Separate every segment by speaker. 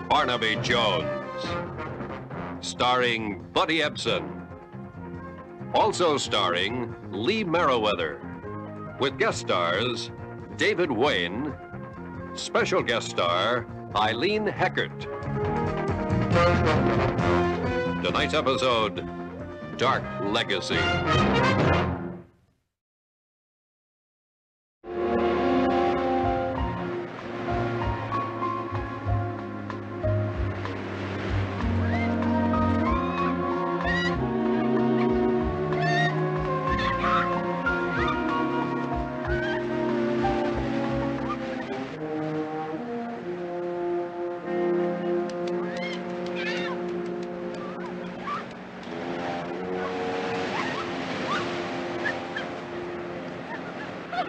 Speaker 1: Barnaby Jones, starring Buddy Ebsen. Also starring Lee Merriweather, with guest stars David Wayne, special guest star Eileen Heckert. Tonight's episode, Dark Legacy.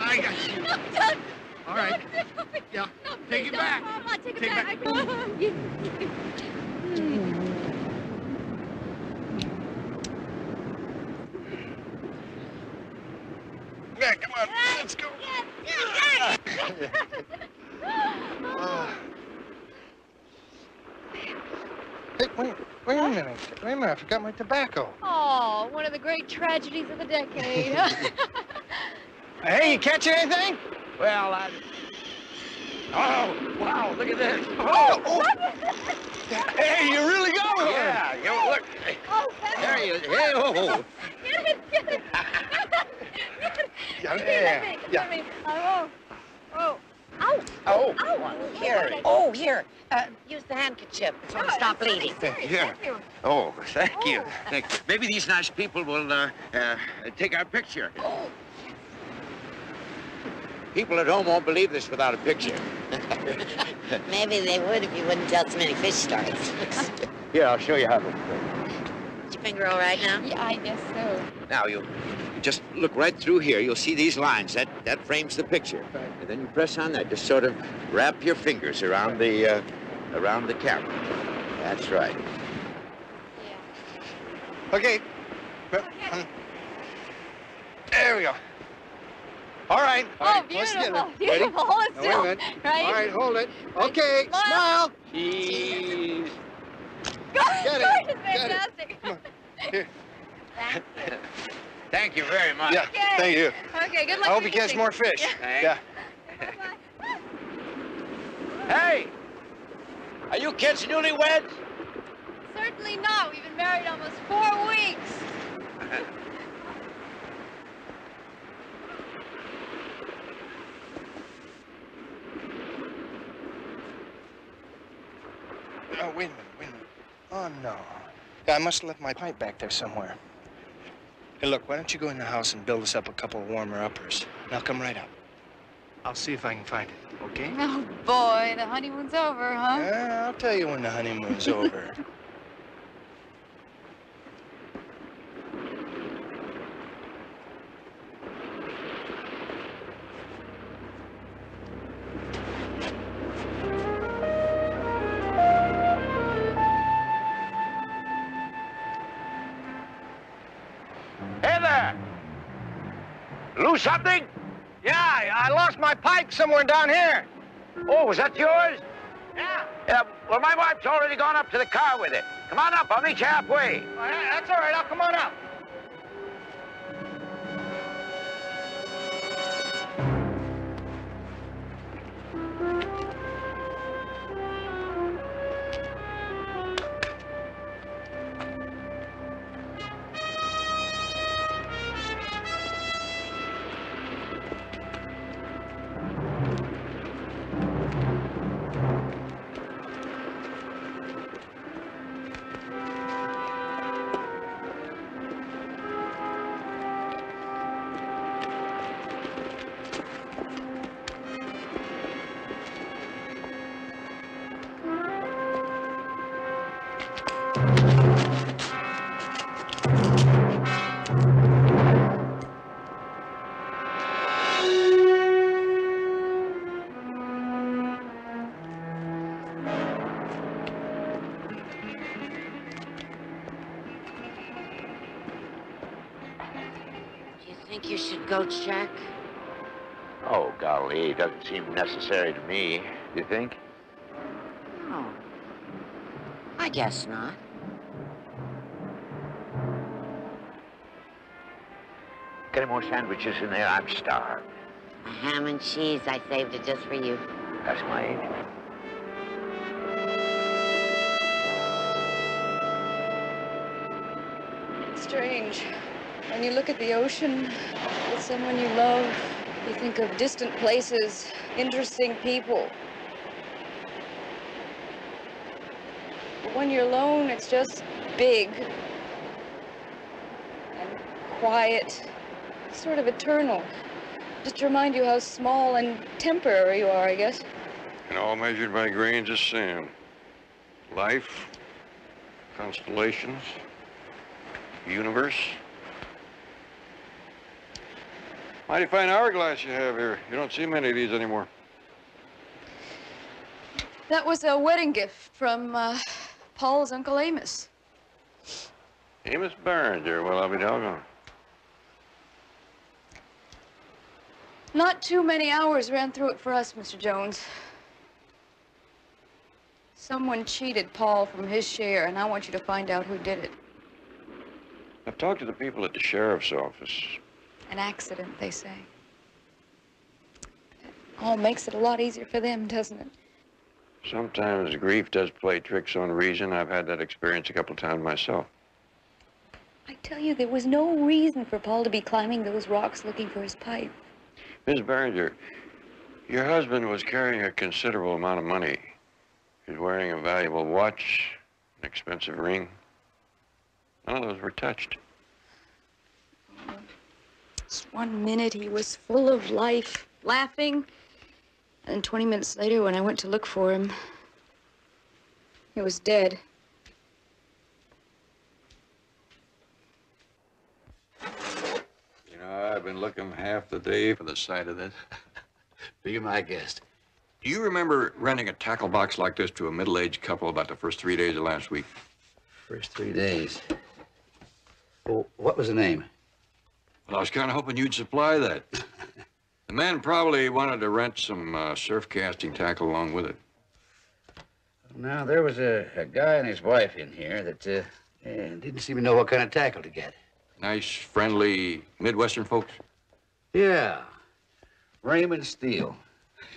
Speaker 2: I got you.
Speaker 3: No, don't.
Speaker 2: All right.
Speaker 3: No,
Speaker 2: Yeah.
Speaker 3: no,
Speaker 2: Take it back.
Speaker 3: I'm not taking
Speaker 2: Take
Speaker 3: it
Speaker 2: it
Speaker 3: back.
Speaker 2: Yeah, come on. Let's go. Hey, wait a minute. Wait a minute. I forgot my tobacco.
Speaker 3: Oh, one of the great tragedies of the decade.
Speaker 2: Hey, you catch anything?
Speaker 4: Well, oh, wow, look at this.
Speaker 2: Oh! Hey, you're really going.
Speaker 4: Yeah, you look.
Speaker 3: Oh,
Speaker 4: There he is. Hey, oh.
Speaker 3: Get it.
Speaker 2: Yeah.
Speaker 3: Get me. Oh. Ow.
Speaker 4: Oh,
Speaker 3: Ow.
Speaker 4: here.
Speaker 5: Oh, here. Use the handkerchief to stop bleeding.
Speaker 4: Here.
Speaker 3: Thank you.
Speaker 4: Oh, thank you. Thank you. Maybe these nice people will take our picture. People at home won't believe this without a picture.
Speaker 5: Maybe they would if you wouldn't tell so many fish stories.
Speaker 4: Here, I'll show you how to.
Speaker 5: Is your finger all right now?
Speaker 3: Yeah, I guess so.
Speaker 4: Now, you just look right through here. You'll see these lines. That frames the picture. And then you press on that. Just sort of wrap your fingers around the camera. That's right.
Speaker 3: Yeah.
Speaker 2: Okay. There we go. All right.
Speaker 3: Oh,
Speaker 2: Let's get
Speaker 3: beautiful.
Speaker 2: it.
Speaker 3: Beautiful. Hold it
Speaker 2: Now,
Speaker 3: still.
Speaker 2: wait a minute.
Speaker 3: Right?
Speaker 2: All right, hold it. Okay,
Speaker 3: Smile.
Speaker 2: smile.
Speaker 4: Cheese.
Speaker 3: Good.
Speaker 2: Get it.
Speaker 3: It's
Speaker 2: Get it.
Speaker 3: fantastic.
Speaker 2: Come on. Here.
Speaker 4: Thank you very much.
Speaker 2: Yeah,
Speaker 3: Okay.
Speaker 2: thank you.
Speaker 3: Okay, good luck.
Speaker 2: I hope you
Speaker 3: fishing.
Speaker 2: catch more fish.
Speaker 4: Thanks.
Speaker 2: Yeah.
Speaker 3: Bye-bye.
Speaker 4: Hey! Are you kids newlyweds?
Speaker 3: Certainly not. We've been married almost 4 weeks.
Speaker 2: Oh, wait a minute. Oh, no. I must have left my pipe back there somewhere. Hey, look, why don't you go in the house and build us up a couple of warmer uppers, and I'll come right up. I'll see if I can find it, okay?
Speaker 3: Oh, boy. The honeymoon's over, huh?
Speaker 2: Yeah, I'll tell you when the honeymoon's over.
Speaker 4: Hey there! Lose something?
Speaker 2: Yeah, I lost my pipe somewhere down here.
Speaker 4: Oh, was that yours?
Speaker 2: Yeah.
Speaker 4: Yeah, well, my wife's already gone up to the car with it. Come on up, I'll meet you halfway.
Speaker 2: That's all right. I'll come on up.
Speaker 5: Think you should go check?
Speaker 4: Oh, golly, it doesn't seem necessary to me. Do you think?
Speaker 5: Oh. I guess not.
Speaker 4: Get any more sandwiches in there? I'm starved.
Speaker 5: A ham and cheese. I saved it just for you.
Speaker 4: That's my age.
Speaker 3: It's strange. When you look at the ocean with someone you love, you think of distant places, interesting people. But when you're alone, it's just big and quiet, sort of eternal. Just to remind you how small and temporary you are, I guess.
Speaker 6: And all measured by grains of sand. Life, constellations, universe. Mighty fine hourglass you have here. You don't see many of these anymore.
Speaker 3: That was a wedding gift from Paul's Uncle Amos.
Speaker 6: Amos Barringer. Well, I'll be doggone.
Speaker 3: Not too many hours ran through it for us, Mr. Jones. Someone cheated Paul from his share, and I want you to find out who did it.
Speaker 6: I've talked to the people at the sheriff's office.
Speaker 3: An accident, they say. That all makes it a lot easier for them, doesn't it?
Speaker 6: Sometimes grief does play tricks on reason. I've had that experience a couple times myself.
Speaker 3: I tell you, there was no reason for Paul to be climbing those rocks looking for his pipe.
Speaker 6: Miss Barringer, your husband was carrying a considerable amount of money. He was wearing a valuable watch, an expensive ring. None of those were touched.
Speaker 3: Just 1 minute, he was full of life, laughing. And then 20 minutes later, when I went to look for him, he was dead.
Speaker 6: You know, I've been looking half the day for the sight of this.
Speaker 7: Be my guest.
Speaker 6: Do you remember renting a tackle box like this to a middle-aged couple about the first 3 days of last week?
Speaker 7: First 3 days. Well, what was the name?
Speaker 6: Well, I was kind of hoping you'd supply that. The man probably wanted to rent some surf casting tackle along with it.
Speaker 7: Now, there was a guy and his wife in here that didn't seem to know what kind of tackle to get.
Speaker 6: Nice, friendly Midwestern folks?
Speaker 7: Yeah. Raymond Steele.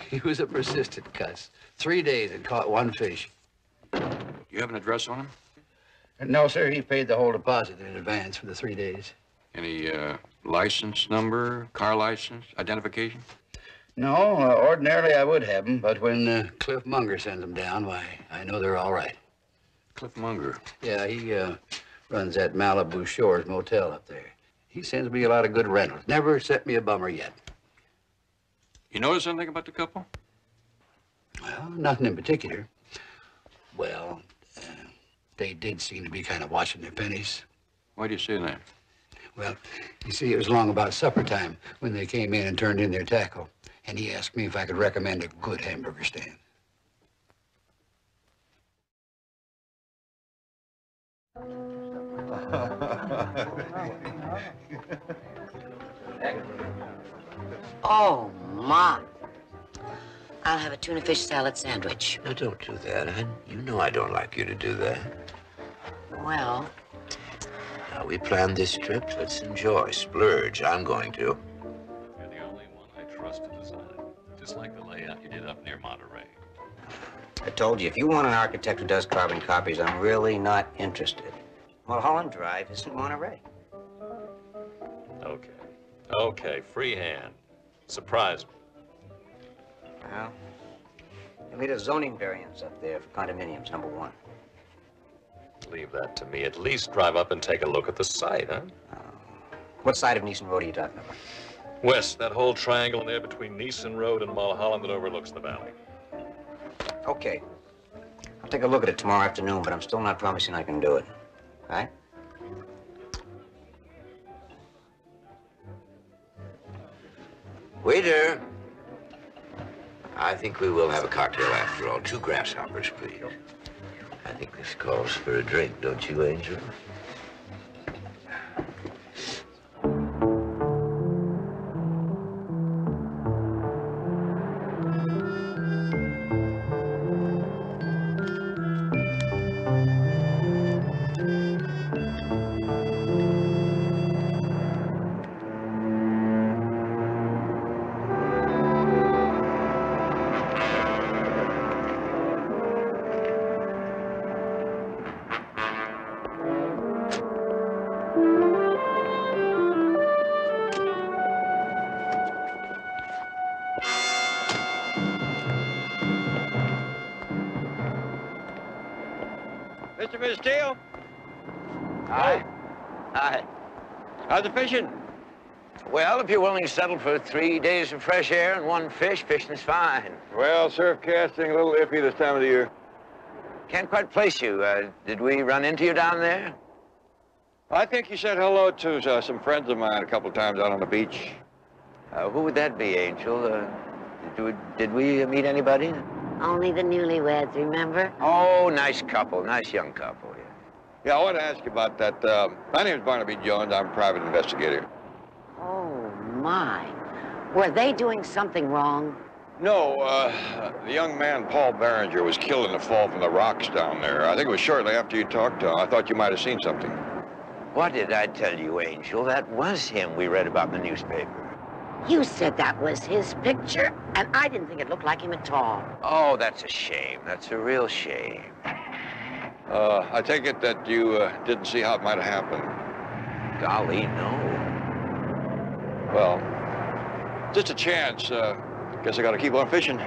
Speaker 7: He was a persistent cuss. 3 days and caught one fish.
Speaker 6: You have an address on him?
Speaker 7: No, sir, he paid the whole deposit in advance for the 3 days.
Speaker 6: Any license number, car license, identification?
Speaker 7: No, ordinarily I would have them, but when Cliff Munger sends them down, why, I know they're all right.
Speaker 6: Cliff Munger?
Speaker 7: Yeah, he runs that Malibu Shores motel up there. He sends me a lot of good rentals. Never sent me a bummer yet.
Speaker 6: You notice anything about the couple?
Speaker 7: Well, nothing in particular. Well, they did seem to be kind of watching their pennies.
Speaker 6: Why do you say that?
Speaker 7: Well, you see, it was long about supper time when they came in and turned in their tackle. And he asked me if I could recommend a good hamburger stand.
Speaker 5: Oh, Ma. I'll have a tuna fish salad sandwich.
Speaker 4: Now, don't do that, hon. You know I don't like you to do that.
Speaker 5: Well,
Speaker 4: Now, we planned this trip. Let's enjoy. Splurge. I'm going to.
Speaker 1: You're the only one I trust to design, just like the layout you did up near Monterey.
Speaker 8: I told you, if you want an architect who does carbon copies, I'm really not interested. Mulholland Drive isn't Monterey.
Speaker 1: Okay. Okay, free hand. Surprise me.
Speaker 8: Well, you made a zoning variance up there for condominiums, number 1.
Speaker 1: Leave that to me. At least drive up and take a look at the site, huh?
Speaker 8: What side of Neeson Road are you talking about?
Speaker 1: West, that whole triangle in there between Neeson Road and Mulholland that overlooks the valley.
Speaker 8: Okay. I'll take a look at it tomorrow afternoon, but I'm still not promising I can do it. All right?
Speaker 4: Waiter. I think we will have a cocktail after all. 2 grasshoppers, please. I think this calls for a drink, don't you, Angel?
Speaker 6: Mr. Miss Steele?
Speaker 4: Hi. Hi.
Speaker 6: How's the fishing?
Speaker 4: Well, if you're willing to settle for 3 days of fresh air and one fish, fishing's fine.
Speaker 6: Well, surf casting a little iffy this time of the year.
Speaker 4: Can't quite place you. Did we run into you down there?
Speaker 6: I think you said hello to some friends of mine a couple times out on the beach.
Speaker 4: Who would that be, Angel? Did we meet anybody?
Speaker 5: Only the newlyweds, remember?
Speaker 4: Oh, nice couple, nice young couple, yeah.
Speaker 6: Yeah, I want to ask you about that. My name's Barnaby Jones. I'm a private investigator.
Speaker 5: Oh, my. Were they doing something wrong?
Speaker 6: No, the young man, Paul Barringer, was killed in the fall from the rocks down there. I think it was shortly after you talked to him. I thought you might have seen something.
Speaker 4: What did I tell you, Angel? That was him we read about in the newspaper.
Speaker 5: You said that was his picture, and I didn't think it looked like him at all.
Speaker 4: Oh, that's a shame. That's a real shame.
Speaker 6: I take it that you didn't see how it might have happened.
Speaker 4: Golly, no.
Speaker 6: Well, just a chance. Guess I gotta keep on fishing.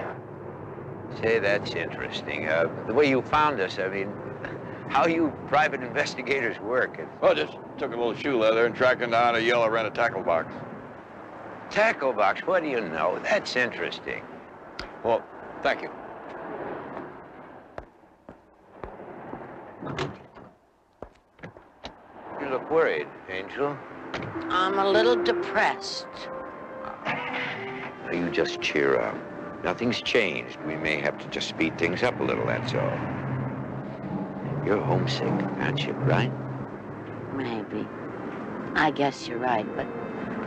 Speaker 4: Say, that's interesting. The way you found us, I mean, how you private investigators work.
Speaker 6: Well, just took a little shoe leather and tracking down a yellow rented tackle box.
Speaker 4: Tackle box, what do you know? That's interesting.
Speaker 6: Well, thank you.
Speaker 4: You look worried, Angel.
Speaker 5: I'm a little depressed.
Speaker 4: Now, you just cheer up. Nothing's changed. We may have to just speed things up a little, that's all. You're homesick, aren't you, right?
Speaker 5: Maybe. I guess you're right, but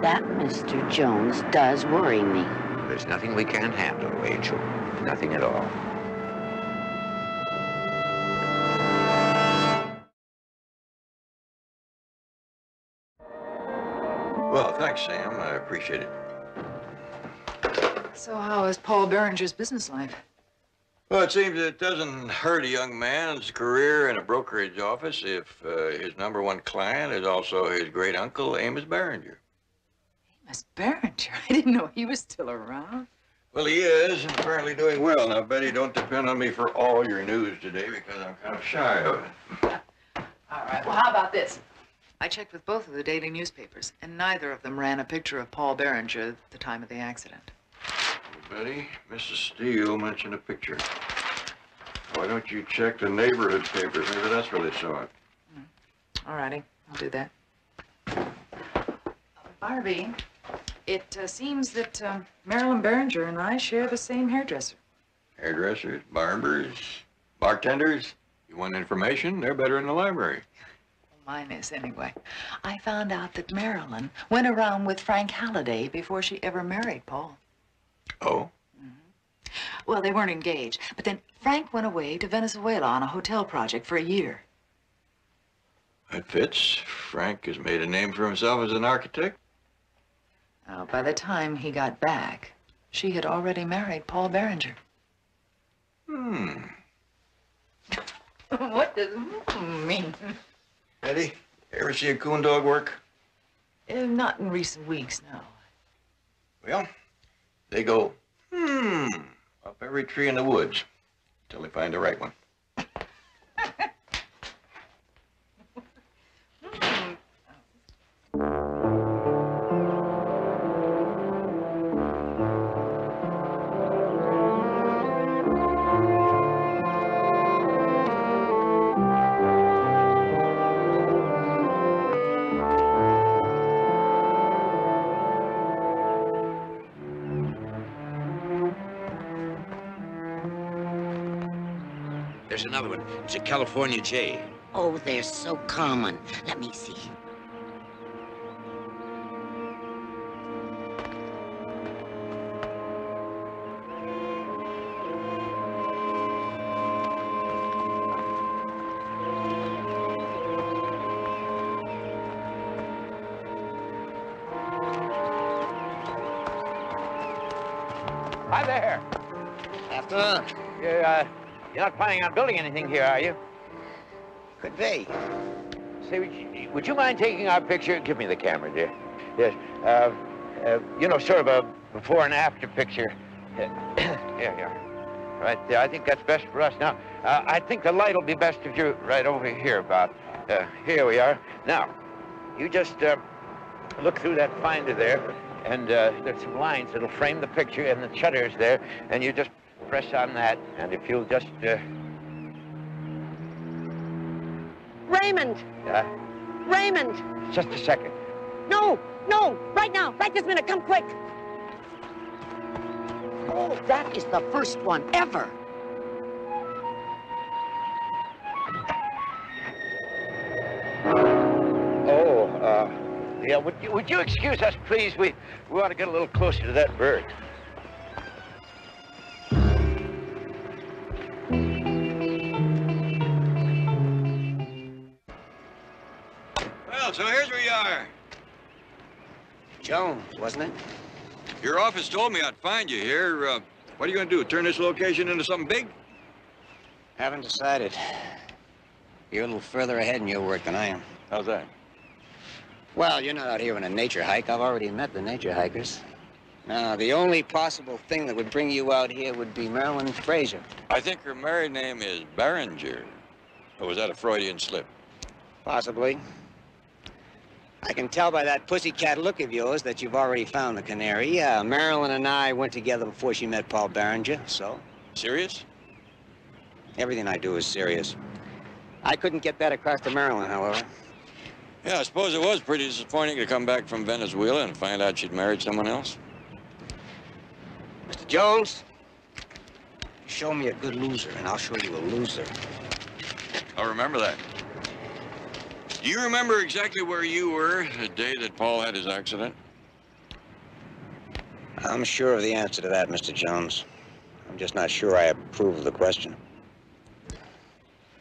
Speaker 5: that Mr. Jones does worry me.
Speaker 4: There's nothing we can't handle, Angel. Nothing at all.
Speaker 6: Well, thanks, Sam. I appreciate it.
Speaker 9: So how is Paul Barringer's business life?
Speaker 6: Well, it seems it doesn't hurt a young man's career in a brokerage office if his #1 client is also his great-uncle, Amos Barringer.
Speaker 9: Amos Barringer? I didn't know he was still around.
Speaker 6: Well, he is, and apparently doing well. Now, Betty, don't depend on me for all your news today because I'm kind of shy of it.
Speaker 9: All right, well, how about this? I checked with both of the daily newspapers, and neither of them ran a picture of Paul Barringer at the time of the accident.
Speaker 6: Well, Betty, Mrs. Steele mentioned a picture. Why don't you check the neighborhood papers? Maybe that's where they saw it.
Speaker 9: All righty, I'll do that. Barnaby, it seems that Marilyn Barringer and I share the same hairdresser.
Speaker 6: Hairdressers, barbers, bartenders. You want information? They're better in the library.
Speaker 9: Mine is, anyway. I found out that Marilyn went around with Frank Halliday before she ever married Paul.
Speaker 6: Oh?
Speaker 9: Well, they weren't engaged, but then Frank went away to Venezuela on a hotel project for a year.
Speaker 6: That fits. Frank has made a name for himself as an architect.
Speaker 9: By the time he got back, she had already married Paul Barringer. What does mean?
Speaker 6: Betty, ever see a coon dog work?
Speaker 9: Not in recent weeks, no.
Speaker 6: Well, they go, up every tree in the woods until they find the right one.
Speaker 4: There's another one. It's a California jay.
Speaker 5: Oh, they're so common. Let me see.
Speaker 4: Hi there.
Speaker 8: Afternoon.
Speaker 4: You're not planning on building anything here, are you?
Speaker 8: Could be.
Speaker 4: Say, would you mind taking our picture? Give me the camera, dear. Yes. You know, sort of a before and after picture. Here. Right there. I think that's best for us. Now, I think the light will be best if you're right over here about. Here we are. Now, you just look through that finder there, and there's some lines that'll frame the picture, and the shutter's there, and you just press on that, and if you'll just...
Speaker 5: Raymond! Raymond!
Speaker 4: Just a second.
Speaker 5: No! No! Right now! Right this minute! Come quick! Oh, that is the first one ever!
Speaker 4: Yeah, would you excuse us, please? We want to get a little closer to that bird.
Speaker 6: Well, so here's where you are.
Speaker 8: Jones, wasn't it?
Speaker 6: Your office told me I'd find you here. What are you going to do, turn this location into something big?
Speaker 8: Haven't decided. You're a little further ahead in your work than I am.
Speaker 6: How's that?
Speaker 8: Well, you're not out here on a nature hike. I've already met the nature hikers. Now, the only possible thing that would bring you out here would be Marilyn Fraser.
Speaker 6: I think her married name is Barringer. Or was that a Freudian slip?
Speaker 8: Possibly. I can tell by that pussycat look of yours that you've already found the canary. Yeah, Marilyn and I went together before she met Paul Barringer, so...
Speaker 6: Serious?
Speaker 8: Everything I do is serious. I couldn't get that across to Marilyn, however.
Speaker 6: Yeah, I suppose it was pretty disappointing to come back from Venezuela and find out she'd married someone else.
Speaker 8: Mr. Jones, show me a good loser, and I'll show you a loser.
Speaker 6: I'll remember that. Do you remember exactly where you were the day that Paul had his accident?
Speaker 8: I'm sure of the answer to that, Mr. Jones. I'm just not sure I approve of the question.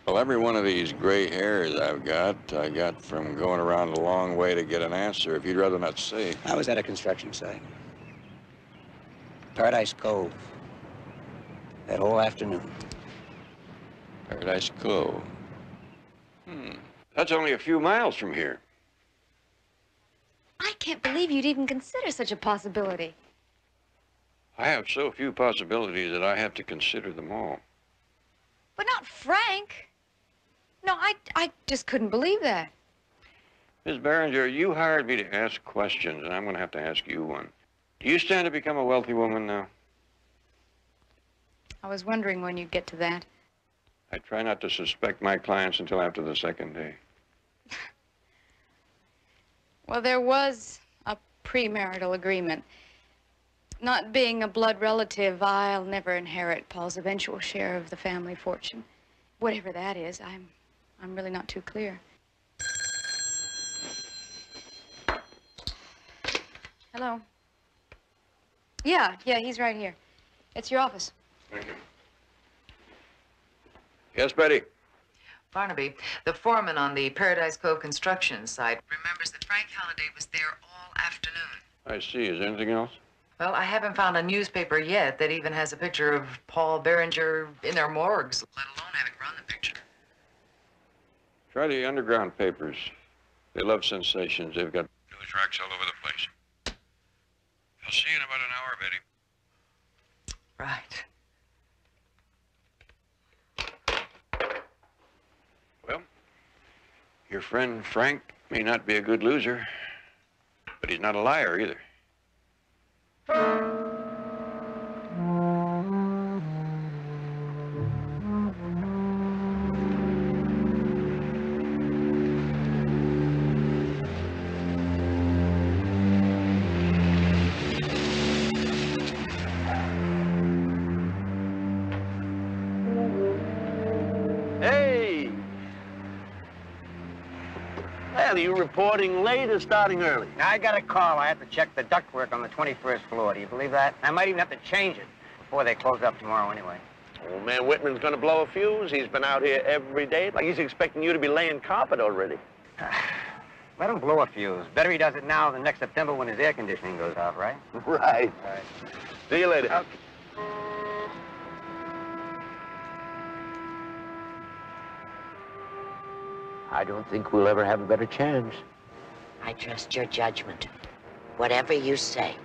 Speaker 6: Well, every one of these gray hairs I got from going around a long way to get an answer, if you'd rather not say.
Speaker 8: I was at a construction site. Paradise Cove. That whole afternoon.
Speaker 6: Paradise Cove.
Speaker 7: That's only a few miles from here.
Speaker 3: I can't believe you'd even consider such a possibility.
Speaker 7: I have so few possibilities that I have to consider them all.
Speaker 3: But not Frank. No, I just couldn't believe that.
Speaker 7: Miss Barringer, you hired me to ask questions, and I'm going to have to ask you one. Do you stand to become a wealthy woman now?
Speaker 3: I was wondering when you'd get to that.
Speaker 7: I try not to suspect my clients until after the second day.
Speaker 3: Well, there was a premarital agreement. Not being a blood relative, I'll never inherit Paul's eventual share of the family fortune. Whatever that is, I'm really not too clear. Hello? Yeah, he's right here. It's your office.
Speaker 7: Thank you. Yes, Betty?
Speaker 9: Barnaby, the foreman on the Paradise Cove construction site remembers that Frank Halliday was there all afternoon.
Speaker 7: I see. Is there anything else?
Speaker 9: Well, I haven't found a newspaper yet that even has a picture of Paul Barringer in their morgues, let alone having run the picture.
Speaker 7: Try the underground papers. They love sensations. They've got news racks all over the place. I'll see you in about an hour, Betty.
Speaker 9: Right.
Speaker 7: Well, your friend Frank may not be a good loser, but he's not a liar either.
Speaker 10: Hey! Well, are you reporting late or starting early?
Speaker 8: I got a call. I have to check the ductwork on the 21st floor. Do you believe that? I might even have to change it before they close up tomorrow anyway.
Speaker 10: Old man Whitman's gonna blow a fuse. He's been out here every day. Like he's expecting you to be laying carpet already.
Speaker 8: Let him blow a fuse. Better he does it now than next September when his air conditioning goes off, right?
Speaker 10: Right.
Speaker 8: All right.
Speaker 10: See you later.
Speaker 8: Okay.
Speaker 4: I don't think we'll ever have a better chance.
Speaker 5: I trust your judgment. Whatever you say.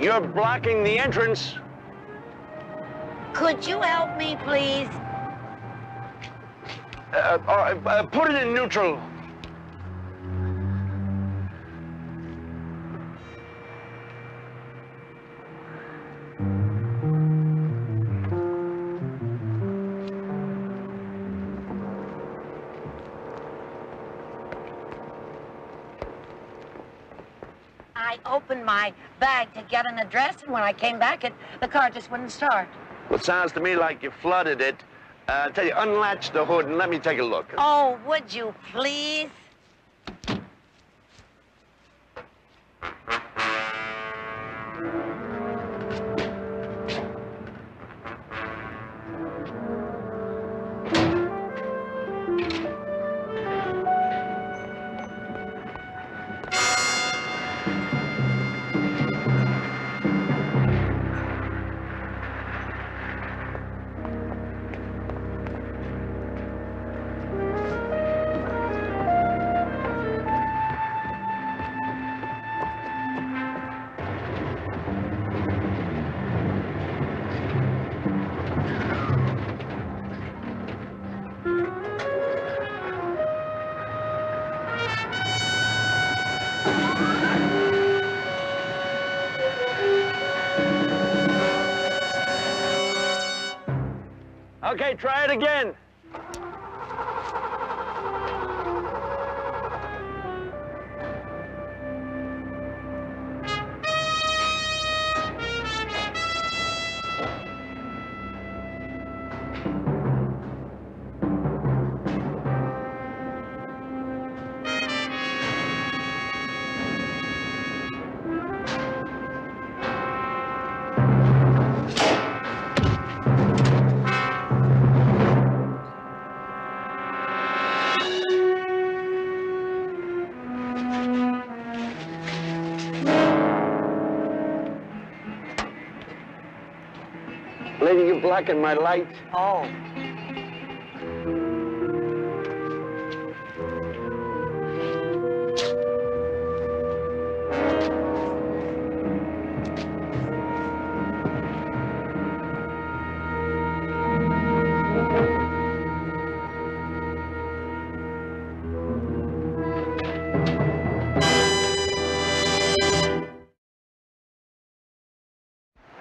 Speaker 10: You're blocking the entrance.
Speaker 5: Could you help me, please?
Speaker 10: Put it in neutral.
Speaker 5: I opened my bag to get an address, and when I came back, the car just wouldn't start.
Speaker 10: Well, it sounds to me like you flooded it. Tell you, unlatch the hood and let me take a look.
Speaker 5: Oh, would you please?
Speaker 10: Okay, try it again. Lady, you blackened my light.
Speaker 5: Oh.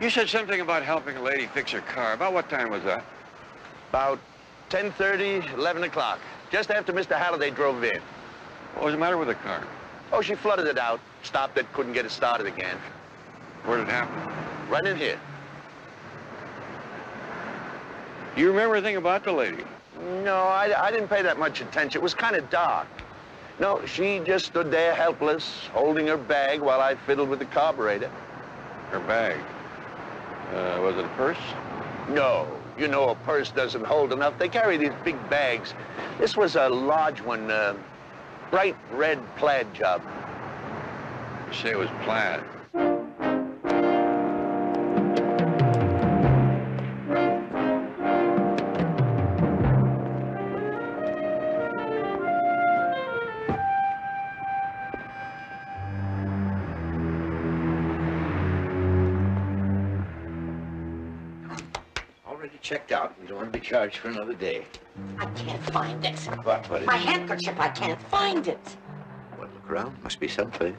Speaker 7: You said something about helping a lady fix her car. About what time was that?
Speaker 10: About 10:30, 11 o'clock. Just after Mr. Halliday drove in.
Speaker 7: What was the matter with the car?
Speaker 10: Oh, she flooded it out. Stopped it, couldn't get it started again.
Speaker 7: Where did it happen?
Speaker 10: Right in here.
Speaker 7: Do you remember anything about the lady?
Speaker 10: No, I didn't pay that much attention. It was kind of dark. No, she just stood there helpless, holding her bag while I fiddled with the carburetor.
Speaker 7: Her bag? Was it a purse?
Speaker 10: No. You know a purse doesn't hold enough. They carry these big bags. This was a large one, bright red plaid job.
Speaker 7: You say it was plaid.
Speaker 4: Checked out. We don't want to be charged for another day.
Speaker 5: I can't find it.
Speaker 4: What is
Speaker 5: My
Speaker 4: it?
Speaker 5: handkerchief, I can't find it.
Speaker 4: Well, look around. Must be someplace.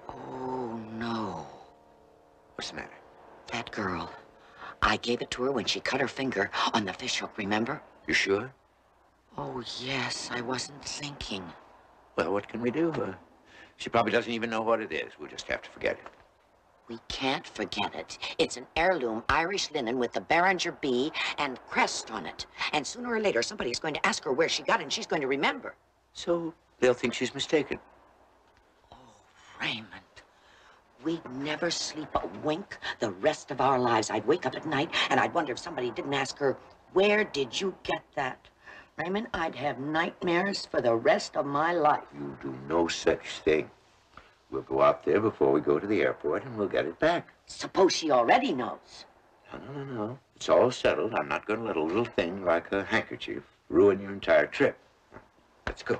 Speaker 5: Oh, no.
Speaker 4: What's the matter?
Speaker 5: That girl. I gave it to her when she cut her finger on the fish hook, remember?
Speaker 4: You sure?
Speaker 5: Oh, yes, I wasn't thinking.
Speaker 4: Well, what can we do? She probably doesn't even know what it is. We'll just have to forget it.
Speaker 5: We can't forget it. It's an heirloom Irish linen with the Barringer bee and crest on it. And sooner or later, somebody's going to ask her where she got it, and she's going to remember.
Speaker 4: So they'll think she's mistaken.
Speaker 5: Oh, Raymond. We'd never sleep a wink the rest of our lives. I'd wake up at night, and I'd wonder if somebody didn't ask her, where did you get that? Raymond, I'd have nightmares for the rest of my life.
Speaker 4: You do no such thing. We'll go out there before we go to the airport, and we'll get it back.
Speaker 5: Suppose she already knows.
Speaker 4: No. It's all settled. I'm not going to let a little thing like a handkerchief ruin your entire trip. Let's go.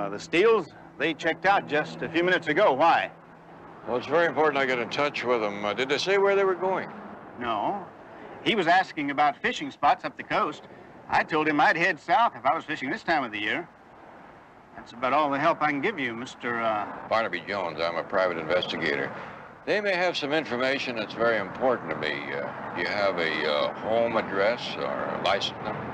Speaker 11: The Steels, they checked out just a few minutes ago. Why?
Speaker 7: Well, it's very important I get in touch with them. Did they say where they were going?
Speaker 11: No. He was asking about fishing spots up the coast. I told him I'd head south if I was fishing this time of the year. That's about all the help I can give you, Mr.
Speaker 7: Barnaby Jones. I'm a private investigator. They may have some information that's very important to me. Do you have a home address or a license number?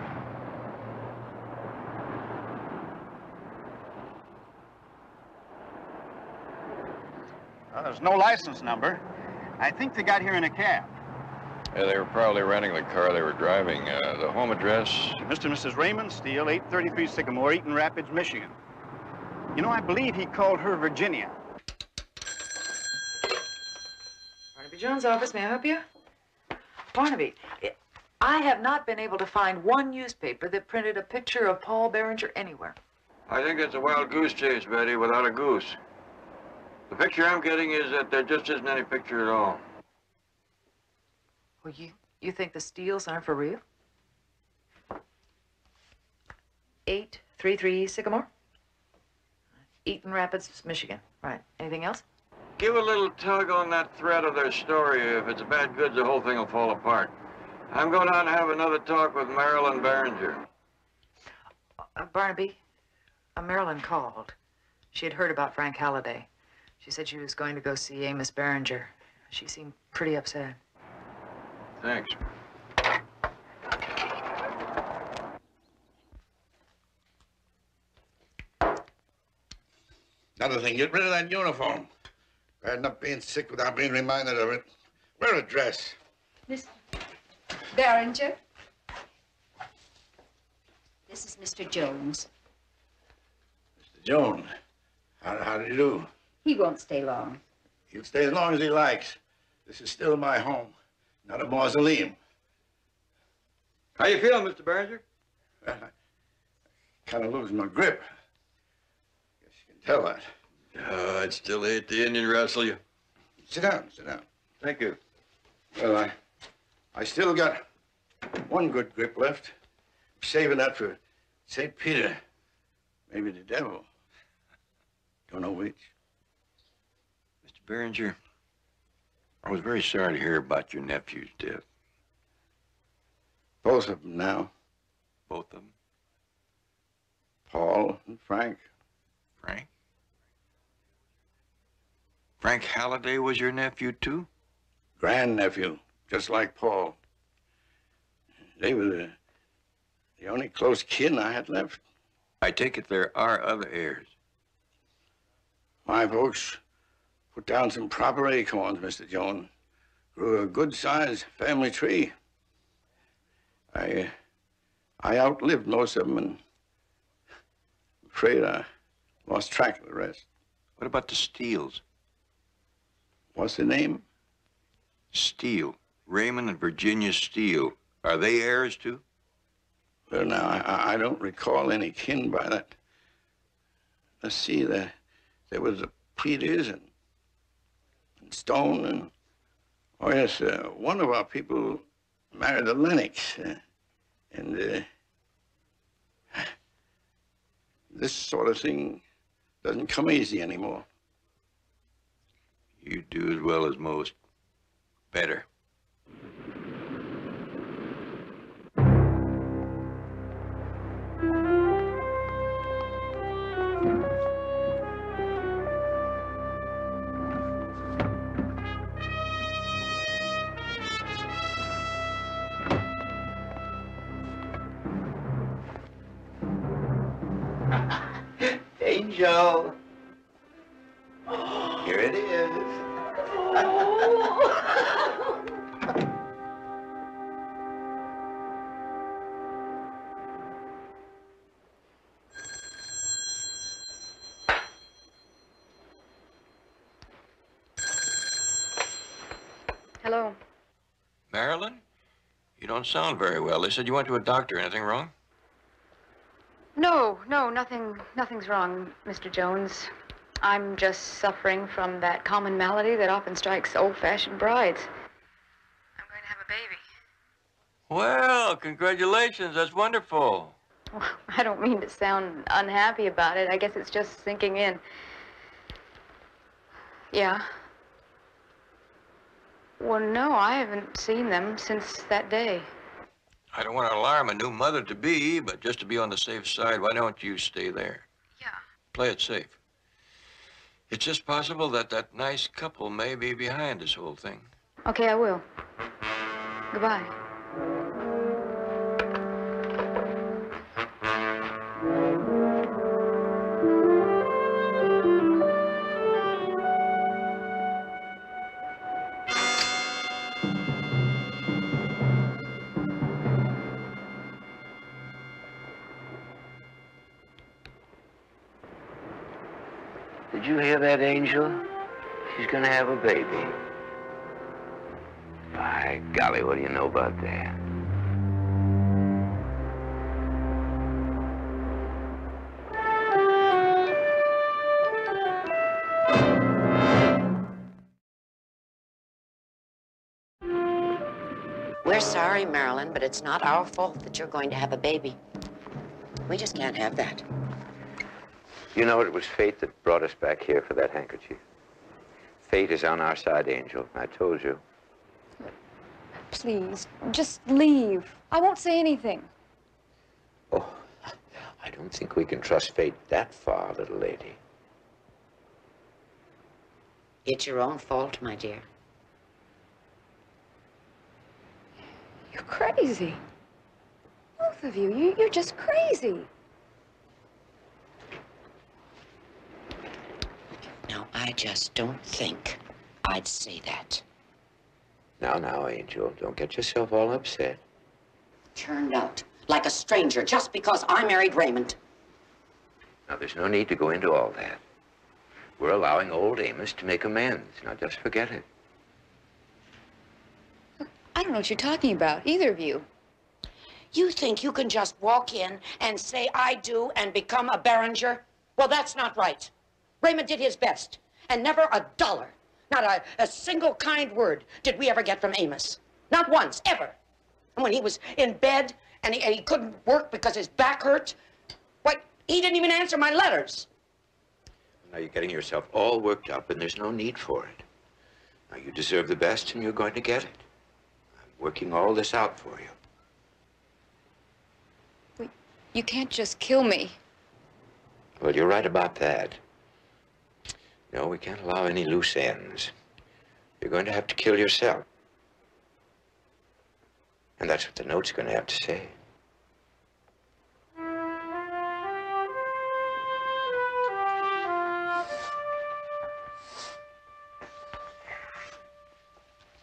Speaker 11: There's no license number. I think they got here in a cab.
Speaker 7: Yeah, they were probably renting the car they were driving. The home address?
Speaker 11: Mr. and Mrs. Raymond Steele, 833 Sycamore, Eaton Rapids, Michigan. You know, I believe he called her Virginia.
Speaker 9: Barnaby Jones' office, may I help you? Barnaby, I have not been able to find one newspaper that printed a picture of Paul Berenger anywhere.
Speaker 7: I think it's a wild goose chase, Betty, without a goose. The picture I'm getting is that there just isn't any picture at all.
Speaker 9: Well, you think the Steels aren't for real? 833 Sycamore? Eaton Rapids, Michigan. Right. Anything else?
Speaker 7: Give a little tug on that thread of their story. If it's bad goods, the whole thing will fall apart. I'm going down and have another talk with Marilyn Berenger.
Speaker 9: Barnaby, Marilyn called. She had heard about Frank Halliday. She said she was going to go see Amos Berenger. She seemed pretty upset.
Speaker 7: Thanks.
Speaker 12: Another thing, get rid of that uniform. Bad enough being sick without being reminded of it. Wear a dress.
Speaker 13: Miss Berenger. This is Mr. Jones.
Speaker 12: Mr. Jones, how do you do?
Speaker 13: He won't stay long.
Speaker 12: He'll stay as long as he likes. This is still my home, not a mausoleum.
Speaker 7: How you feeling, Mr. Berenger?
Speaker 12: Well, I kind of losing my grip. Guess you can tell that.
Speaker 7: I'd still hate the Indian wrestle you.
Speaker 12: Sit down, sit down.
Speaker 7: Thank you.
Speaker 12: Well, I still got one good grip left. I'm saving that for St. Peter. Maybe the devil. Don't know which.
Speaker 7: Mr. Berenger, I was very sorry to hear about your nephew's death.
Speaker 12: Both of them now.
Speaker 7: Both of them?
Speaker 12: Paul and Frank.
Speaker 7: Frank? Frank Halliday was your nephew, too?
Speaker 12: Grandnephew, just like Paul. They were the only close kin I had left.
Speaker 7: I take it there are other heirs.
Speaker 12: My folks put down some proper acorns, Mr. Jones. Grew a good-sized family tree. I outlived most of them, and I'm afraid I lost track of the rest.
Speaker 7: What about the Steels?
Speaker 12: What's the name?
Speaker 7: Steele. Raymond and Virginia Steele. Are they heirs, too?
Speaker 12: Well, now, I don't recall any kin by that. Let's see, there was the Peters and Stone and... Oh, yes, one of our people married a Lennox. This sort of thing doesn't come easy anymore.
Speaker 7: You do as well as most. Better.
Speaker 10: Angel. Here it is.
Speaker 3: Hello.
Speaker 7: Marilyn? You don't sound very well. They said you went to a doctor. Anything wrong?
Speaker 3: No, nothing's wrong, Mr. Jones. I'm just suffering from that common malady that often strikes old-fashioned brides. I'm going to have a baby.
Speaker 7: Well, congratulations. That's wonderful.
Speaker 3: Well, I don't mean to sound unhappy about it. I guess it's just sinking in. Yeah. Well, no, I haven't seen them since that day.
Speaker 6: I don't want to alarm a new mother-to-be, but just to be on the safe side, why don't you stay there?
Speaker 3: Yeah.
Speaker 6: Play it safe. It's just possible that that nice couple may be behind this whole thing.
Speaker 3: Okay, I will. Goodbye.
Speaker 4: Did you hear that, Angel? She's gonna have a baby. By golly, what do you know about that?
Speaker 5: We're sorry, Marilyn, but it's not our fault that you're going to have a baby. We just can't have that.
Speaker 4: You know, it was fate that brought us back here for that handkerchief. Fate is on our side, Angel. I told you.
Speaker 3: Please, just leave. I won't say anything.
Speaker 4: Oh, I don't think we can trust fate that far, little lady.
Speaker 5: It's your own fault, my dear.
Speaker 3: You're crazy. Both of you. You're just crazy.
Speaker 5: Now, I just don't think I'd say that.
Speaker 4: Now, Angel, don't get yourself all upset.
Speaker 5: Turned out like a stranger just because I married Raymond.
Speaker 4: Now, there's no need to go into all that. We're allowing old Amos to make amends. Now, just forget it.
Speaker 3: I don't know what you're talking about, either of you.
Speaker 5: You think you can just walk in and say I do and become a Barringer? Well, that's not right. Raymond did his best, and never a dollar, not a single kind word did we ever get from Amos. Not once, ever. And when he was in bed and he couldn't work because his back hurt, why, he didn't even answer my letters.
Speaker 4: Now, you're getting yourself all worked up, and there's no need for it. Now, you deserve the best, and you're going to get it. I'm working all this out for you.
Speaker 3: Wait, you can't just kill me.
Speaker 4: Well, you're right about that. No, we can't allow any loose ends. You're going to have to kill yourself. And that's what the note's going to have to say.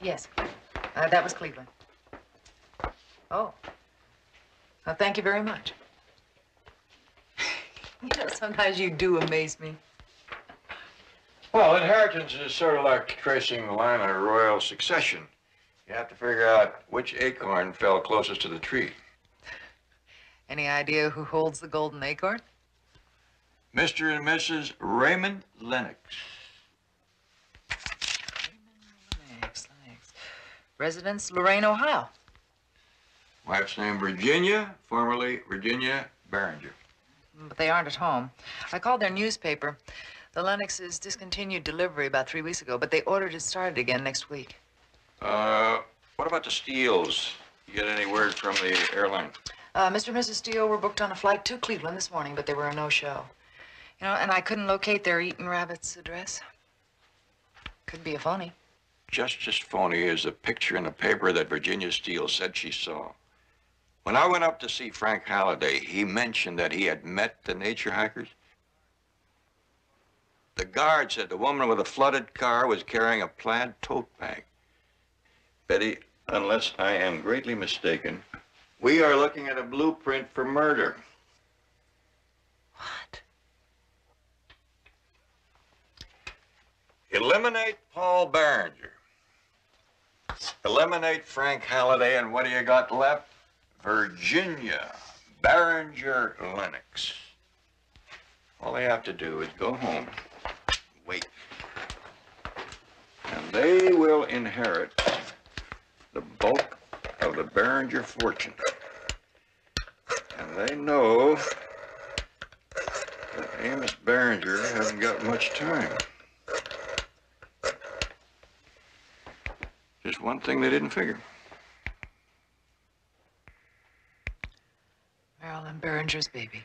Speaker 9: Yes, that was Cleveland. Oh. Well, thank you very much. You know, sometimes you do amaze me.
Speaker 6: Well, inheritance is sort of like tracing the line of royal succession. You have to figure out which acorn fell closest to the tree.
Speaker 9: Any idea who holds the golden acorn?
Speaker 6: Mr. and Mrs. Raymond Lennox.
Speaker 9: Lennox. Residence, Lorain, Ohio.
Speaker 6: Wife's name Virginia, formerly Virginia Barringer.
Speaker 9: But they aren't at home. I called their newspaper. The Lennoxes discontinued delivery about 3 weeks ago, but they ordered it started again next week.
Speaker 6: What about the Steeles? You get any word from the airline?
Speaker 9: Mr. and Mrs. Steele were booked on a flight to Cleveland this morning, but they were a no-show. You know, and I couldn't locate their Eaton Rabbit's address. Could be a phony.
Speaker 6: Just as phony as a picture in the paper that Virginia Steele said she saw. When I went up to see Frank Halliday, he mentioned that he had met the nature hikers. The guard said the woman with a flooded car was carrying a plaid tote bag. Betty, unless I am greatly mistaken, we are looking at a blueprint for murder.
Speaker 9: What?
Speaker 6: Eliminate Paul Barringer. Eliminate Frank Halliday, and what do you got left? Virginia Barringer Lennox. All they have to do is go home, wait, and they will inherit the bulk of the Barringer fortune. And they know that Amos Barringer hasn't got much time. Just one thing they didn't figure.
Speaker 9: Marilyn Barringer's baby.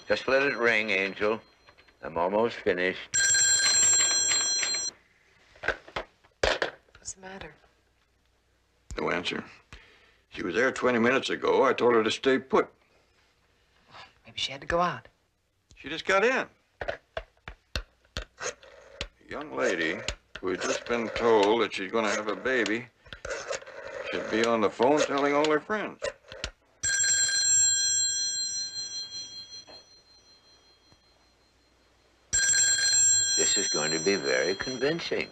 Speaker 4: Just let it ring, Angel. I'm almost finished.
Speaker 9: What's the matter?
Speaker 6: No answer. She was there 20 minutes ago. I told her to stay put.
Speaker 9: Maybe she had to go out.
Speaker 6: She just got in. A young lady who had just been told that she's going to have a baby should be on the phone telling all her friends.
Speaker 4: This is going to be very convincing.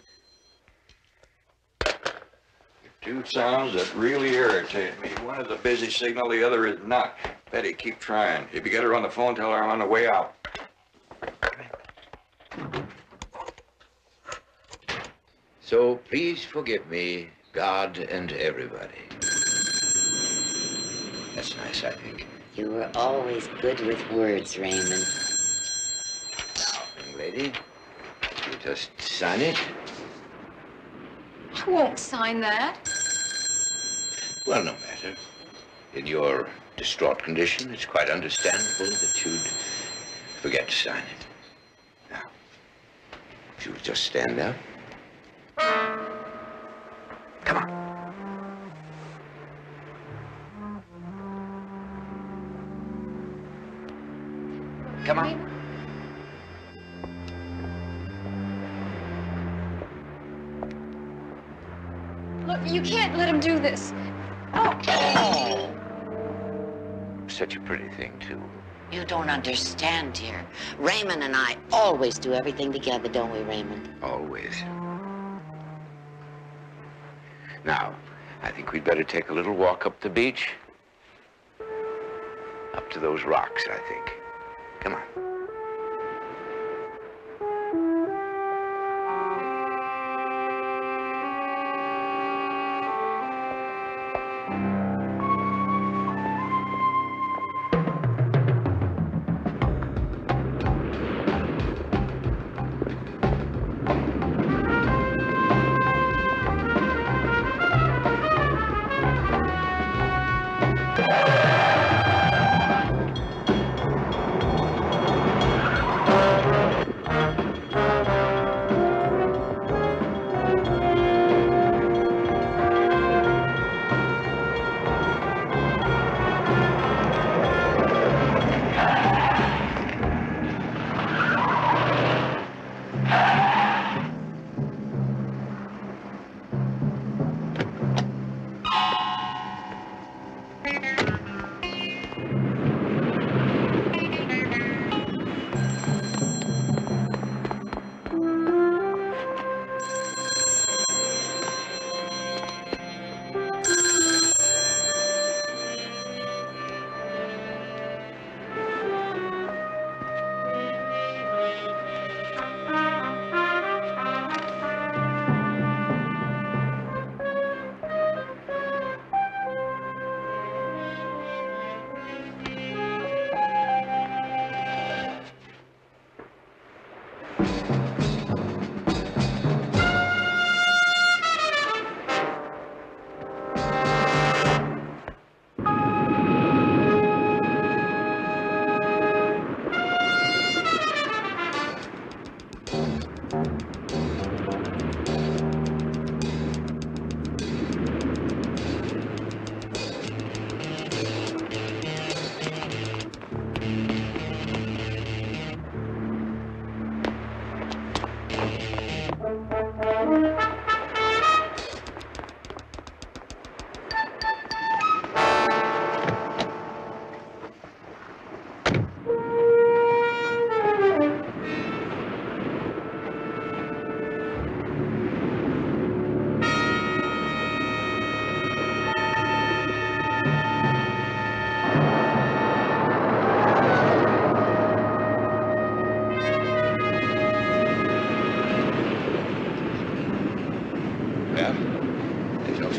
Speaker 6: Two sounds that really irritate me. One is a busy signal, the other is not. Betty, keep trying. If you get her on the phone, tell her I'm on the way out.
Speaker 4: So please forgive me, God and everybody. That's nice, I think.
Speaker 5: You were always good with words, Raymond.
Speaker 4: Now, young lady, you just sign it.
Speaker 3: I won't sign that.
Speaker 4: Well, no matter. In your distraught condition, it's quite understandable that you'd forget to sign it. Now, if you'll just stand up. Come on. Come on.
Speaker 3: Look, you can't let him do this.
Speaker 4: Oh! Such a pretty thing, too.
Speaker 5: You don't understand, dear. Raymond and I always do everything together, don't we, Raymond?
Speaker 4: Always. Now, I think we'd better take a little walk up the beach. Up to those rocks, I think. Come on.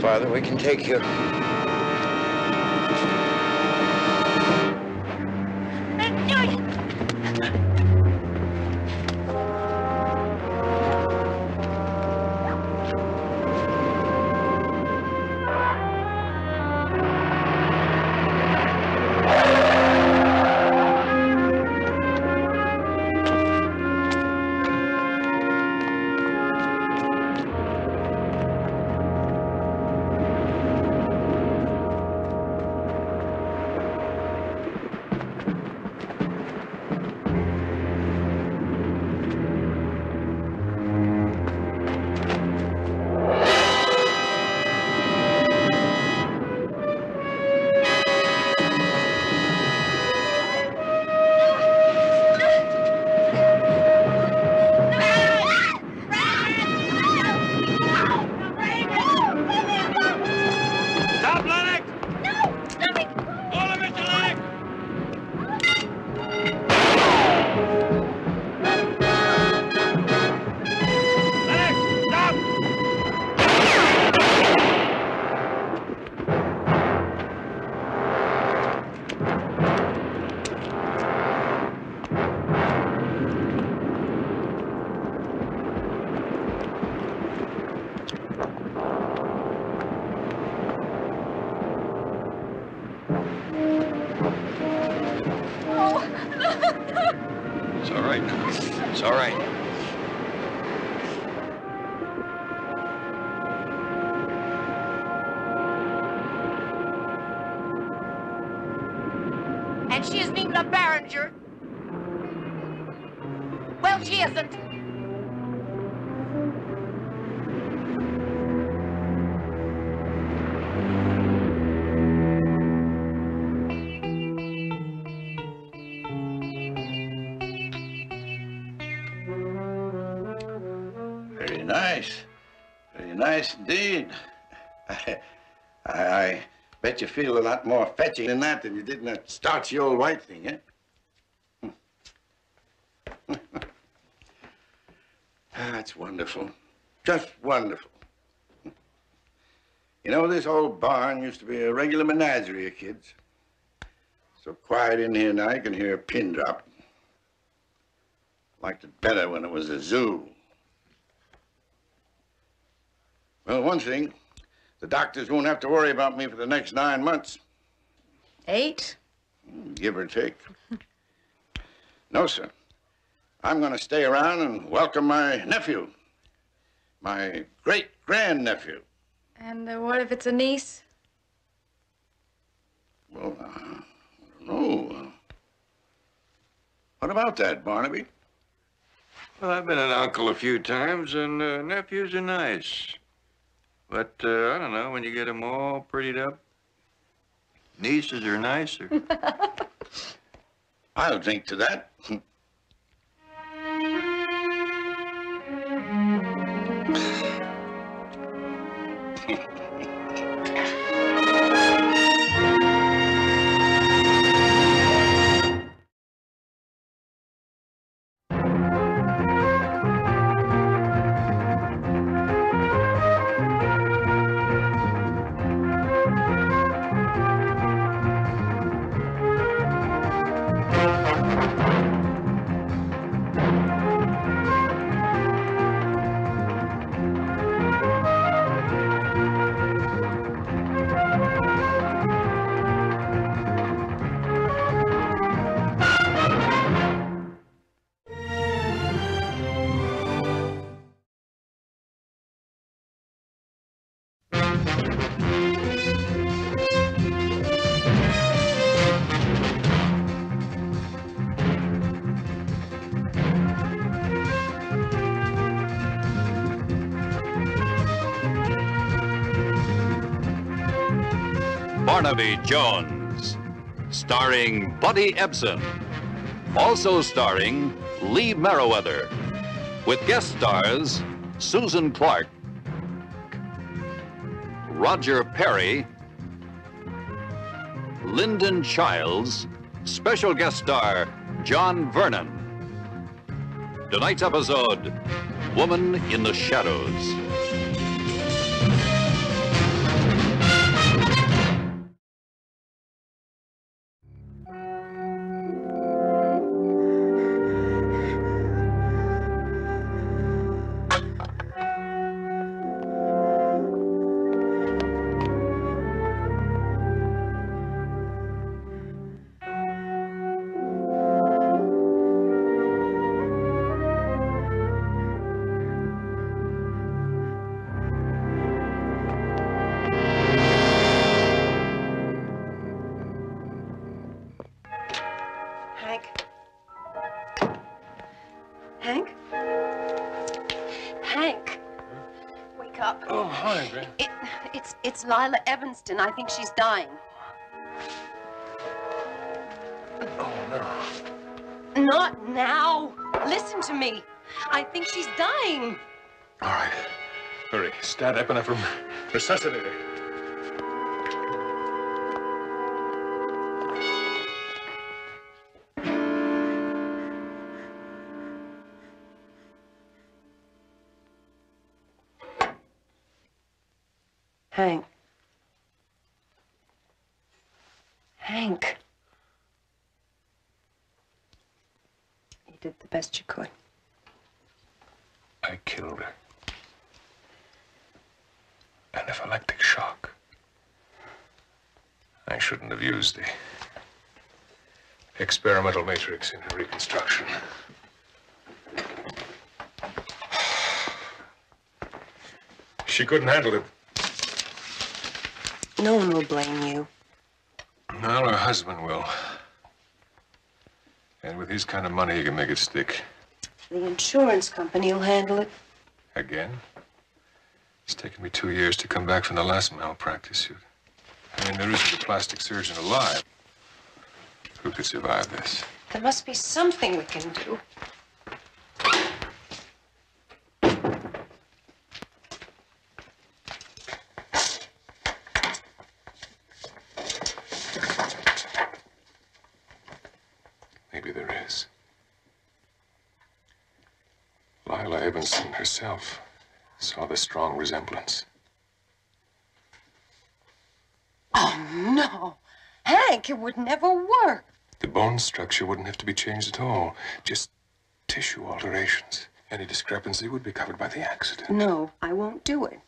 Speaker 4: farther we can take you.
Speaker 6: It's all right. It's all right.
Speaker 14: And she isn't even a Barringer. Well, she isn't.
Speaker 12: Very nice. Very nice indeed. I bet you feel a lot more fetching in that than you did in that starchy old white thing, eh? That's wonderful. Just wonderful. You know, this old barn used to be a regular menagerie of kids. So quiet in here now, you can hear a pin drop. Liked it better when it was a zoo. Well, one thing, the doctors won't have to worry about me for the next 9 months.
Speaker 3: 8?
Speaker 12: Give or take. No, sir. I'm going to stay around and welcome my nephew. My great-grandnephew.
Speaker 3: And what if it's a niece?
Speaker 12: Well, I don't know. What about that, Barnaby?
Speaker 6: Well, I've been an uncle a few times, and nephews are nice. But, I don't know, when you get them all prettied up, nieces are nicer.
Speaker 12: I'll drink to that.
Speaker 1: Barnaby Jones, starring Buddy Ebsen, also starring Lee Merriweather, with guest stars Susan Clark, Roger Perry, Lyndon Childs, special guest star John Vernon. Tonight's episode, Woman in the Shadows.
Speaker 15: Hank? Hank, wake up.
Speaker 16: Oh, hi, Gran.
Speaker 15: It's Lila Evanston. I think she's dying.
Speaker 16: Oh, no.
Speaker 15: Not now. Listen to me. I think she's dying.
Speaker 16: All right. Hurry. Start epinephrine. Resuscitator.
Speaker 15: Hank. Hank. You did the best you could.
Speaker 16: I killed her. Anaphylactic shock. I shouldn't have used the experimental matrix in her reconstruction. She couldn't handle it.
Speaker 15: No one will blame you.
Speaker 16: Now her husband will. And with his kind of money, he can make it stick.
Speaker 15: The insurance company will handle it.
Speaker 16: Again? It's taken me 2 years to come back from the last malpractice suit. I mean, there isn't a plastic surgeon alive who could survive this.
Speaker 15: There must be something we can do.
Speaker 16: Maybe there is. Lila Evanston herself saw the strong resemblance.
Speaker 15: Oh, no. Hank, it would never work.
Speaker 16: The bone structure wouldn't have to be changed at all. Just tissue alterations. Any discrepancy would be covered by the accident.
Speaker 15: No, I won't do it.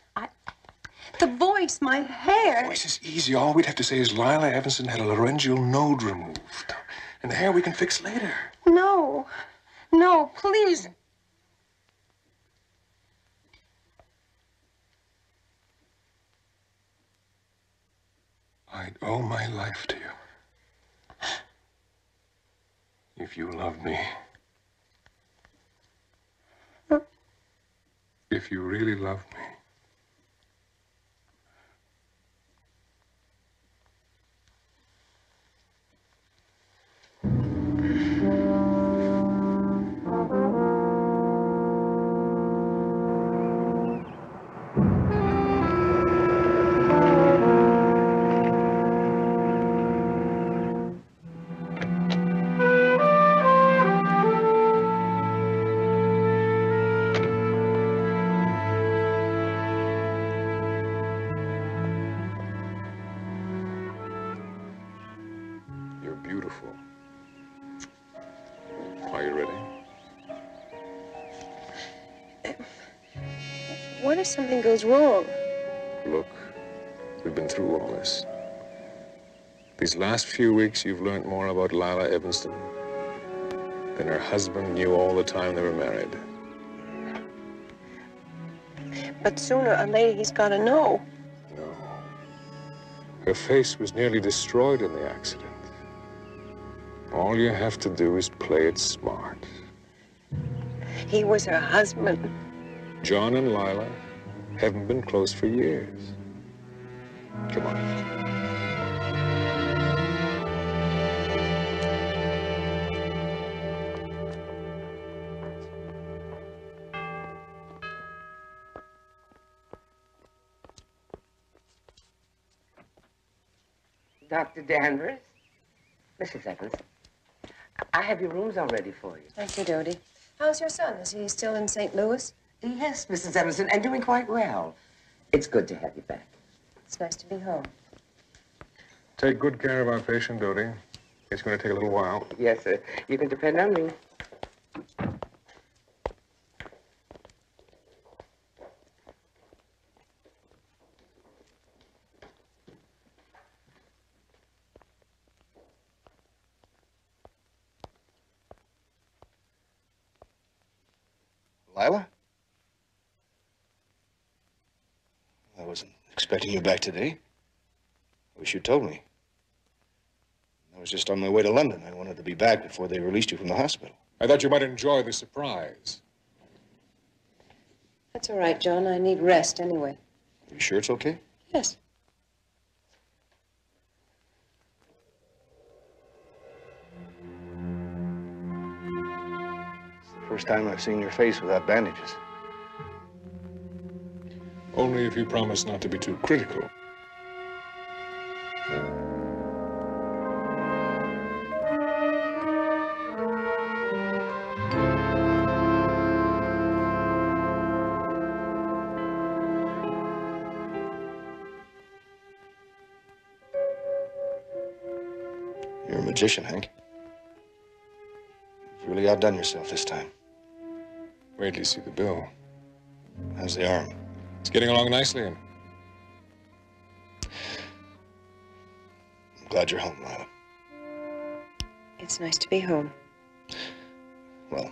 Speaker 15: The voice, my hair.
Speaker 16: Voice is easy. All we'd have to say is Lila Evanston had a laryngeal node removed. And the hair we can fix later.
Speaker 15: No. No, please.
Speaker 16: I'd owe my life to you. If you love me. If you really love me. You're beautiful. Are you ready?
Speaker 15: What if something goes wrong?
Speaker 16: Look, we've been through all this. These last few weeks, you've learned more about Lila Evanston than her husband knew all the time they were married.
Speaker 15: But sooner or later, he's got to know.
Speaker 16: No. Her face was nearly destroyed in the accident. All you have to do is play it smart.
Speaker 15: He was her husband.
Speaker 16: John and Lila haven't been close for years. Come on.
Speaker 17: Dr. Danvers, Mrs. Evans, I have your rooms all ready for you.
Speaker 15: Thank you, Dodie. How's your son? Is he still in St. Louis?
Speaker 17: Yes, Mrs. Evanston, and doing quite well. It's good to have you back.
Speaker 15: It's nice to be home.
Speaker 16: Take good care of our patient, Dodie. It's going to take a little while.
Speaker 17: Yes, sir. You can depend on me.
Speaker 2: Lila? I wasn't expecting you back today. I wish you told me. I was just on my way to London. I wanted to be back before they released you from the hospital.
Speaker 16: I thought you might enjoy the surprise.
Speaker 15: That's all right, John. I need rest anyway.
Speaker 16: You sure it's okay?
Speaker 15: Yes.
Speaker 2: It's the first time I've seen your face without bandages.
Speaker 16: Only if you promise not to be too critical.
Speaker 2: You're a magician, Hank. You've really outdone yourself this time.
Speaker 16: Wait till you see the bill.
Speaker 2: How's the arm?
Speaker 16: It's getting along nicely, and
Speaker 2: I'm glad you're home, Lila.
Speaker 15: It's nice to be home.
Speaker 2: Well,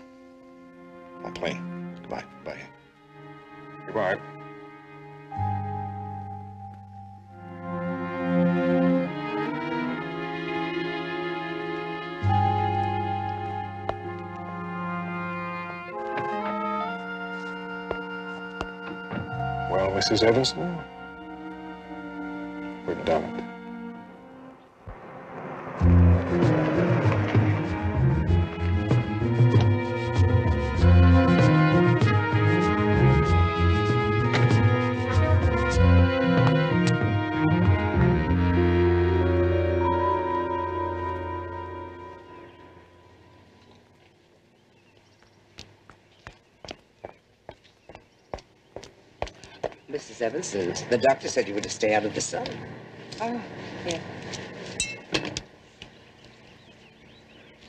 Speaker 2: my plane. Goodbye. Bye.
Speaker 16: Goodbye. Well, Mrs. Evanston, we've done it.
Speaker 17: Mrs. Evanston, the doctor said you were to stay out of the sun.
Speaker 15: Oh, yeah.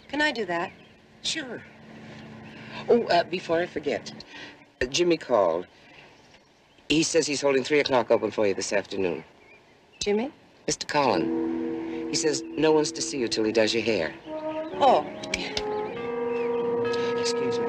Speaker 15: Can I do that?
Speaker 17: Sure. Oh, before I forget, Jimmy called. He says he's holding 3 o'clock open for you this afternoon.
Speaker 15: Jimmy?
Speaker 17: Mr. Collin. He says no one's to see you till he does your hair.
Speaker 15: Oh.
Speaker 17: Excuse me.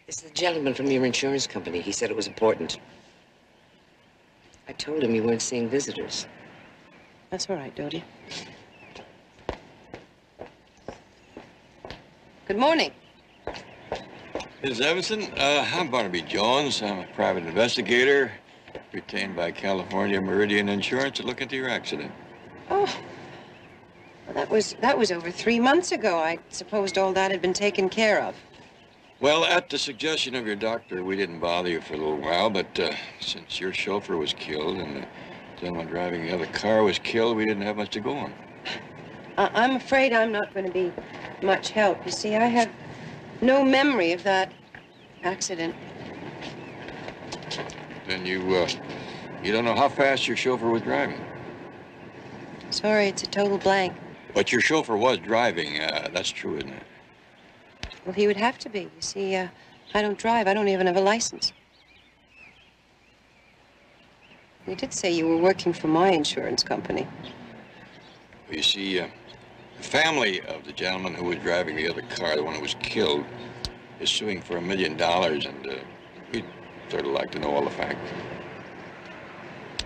Speaker 17: It's the gentleman from your insurance company. He said it was important. I told him you weren't seeing visitors.
Speaker 15: That's all right, Dodie. Good morning.
Speaker 6: Mrs. Evanston, I'm Barnaby Jones. I'm a private investigator retained by California Meridian Insurance to look into your accident.
Speaker 15: Oh. Well, that was over 3 months ago. I supposed all that had been taken care of.
Speaker 6: Well, at the suggestion of your doctor, we didn't bother you for a little while, but since your chauffeur was killed and the gentleman driving the other car was killed, we didn't have much to go on.
Speaker 15: I'm afraid I'm not going to be much help. You see, I have no memory of that accident.
Speaker 6: Then you don't know how fast your chauffeur was driving.
Speaker 15: Sorry, it's a total blank.
Speaker 6: But your chauffeur was driving. That's true, isn't it?
Speaker 15: Well, he would have to be. You see, I don't drive. I don't even have a license. You did say you were working for my insurance company.
Speaker 6: You see, the family of the gentleman who was driving the other car, the one who was killed, is suing for $1 million, and we'd sort of like to know all the facts.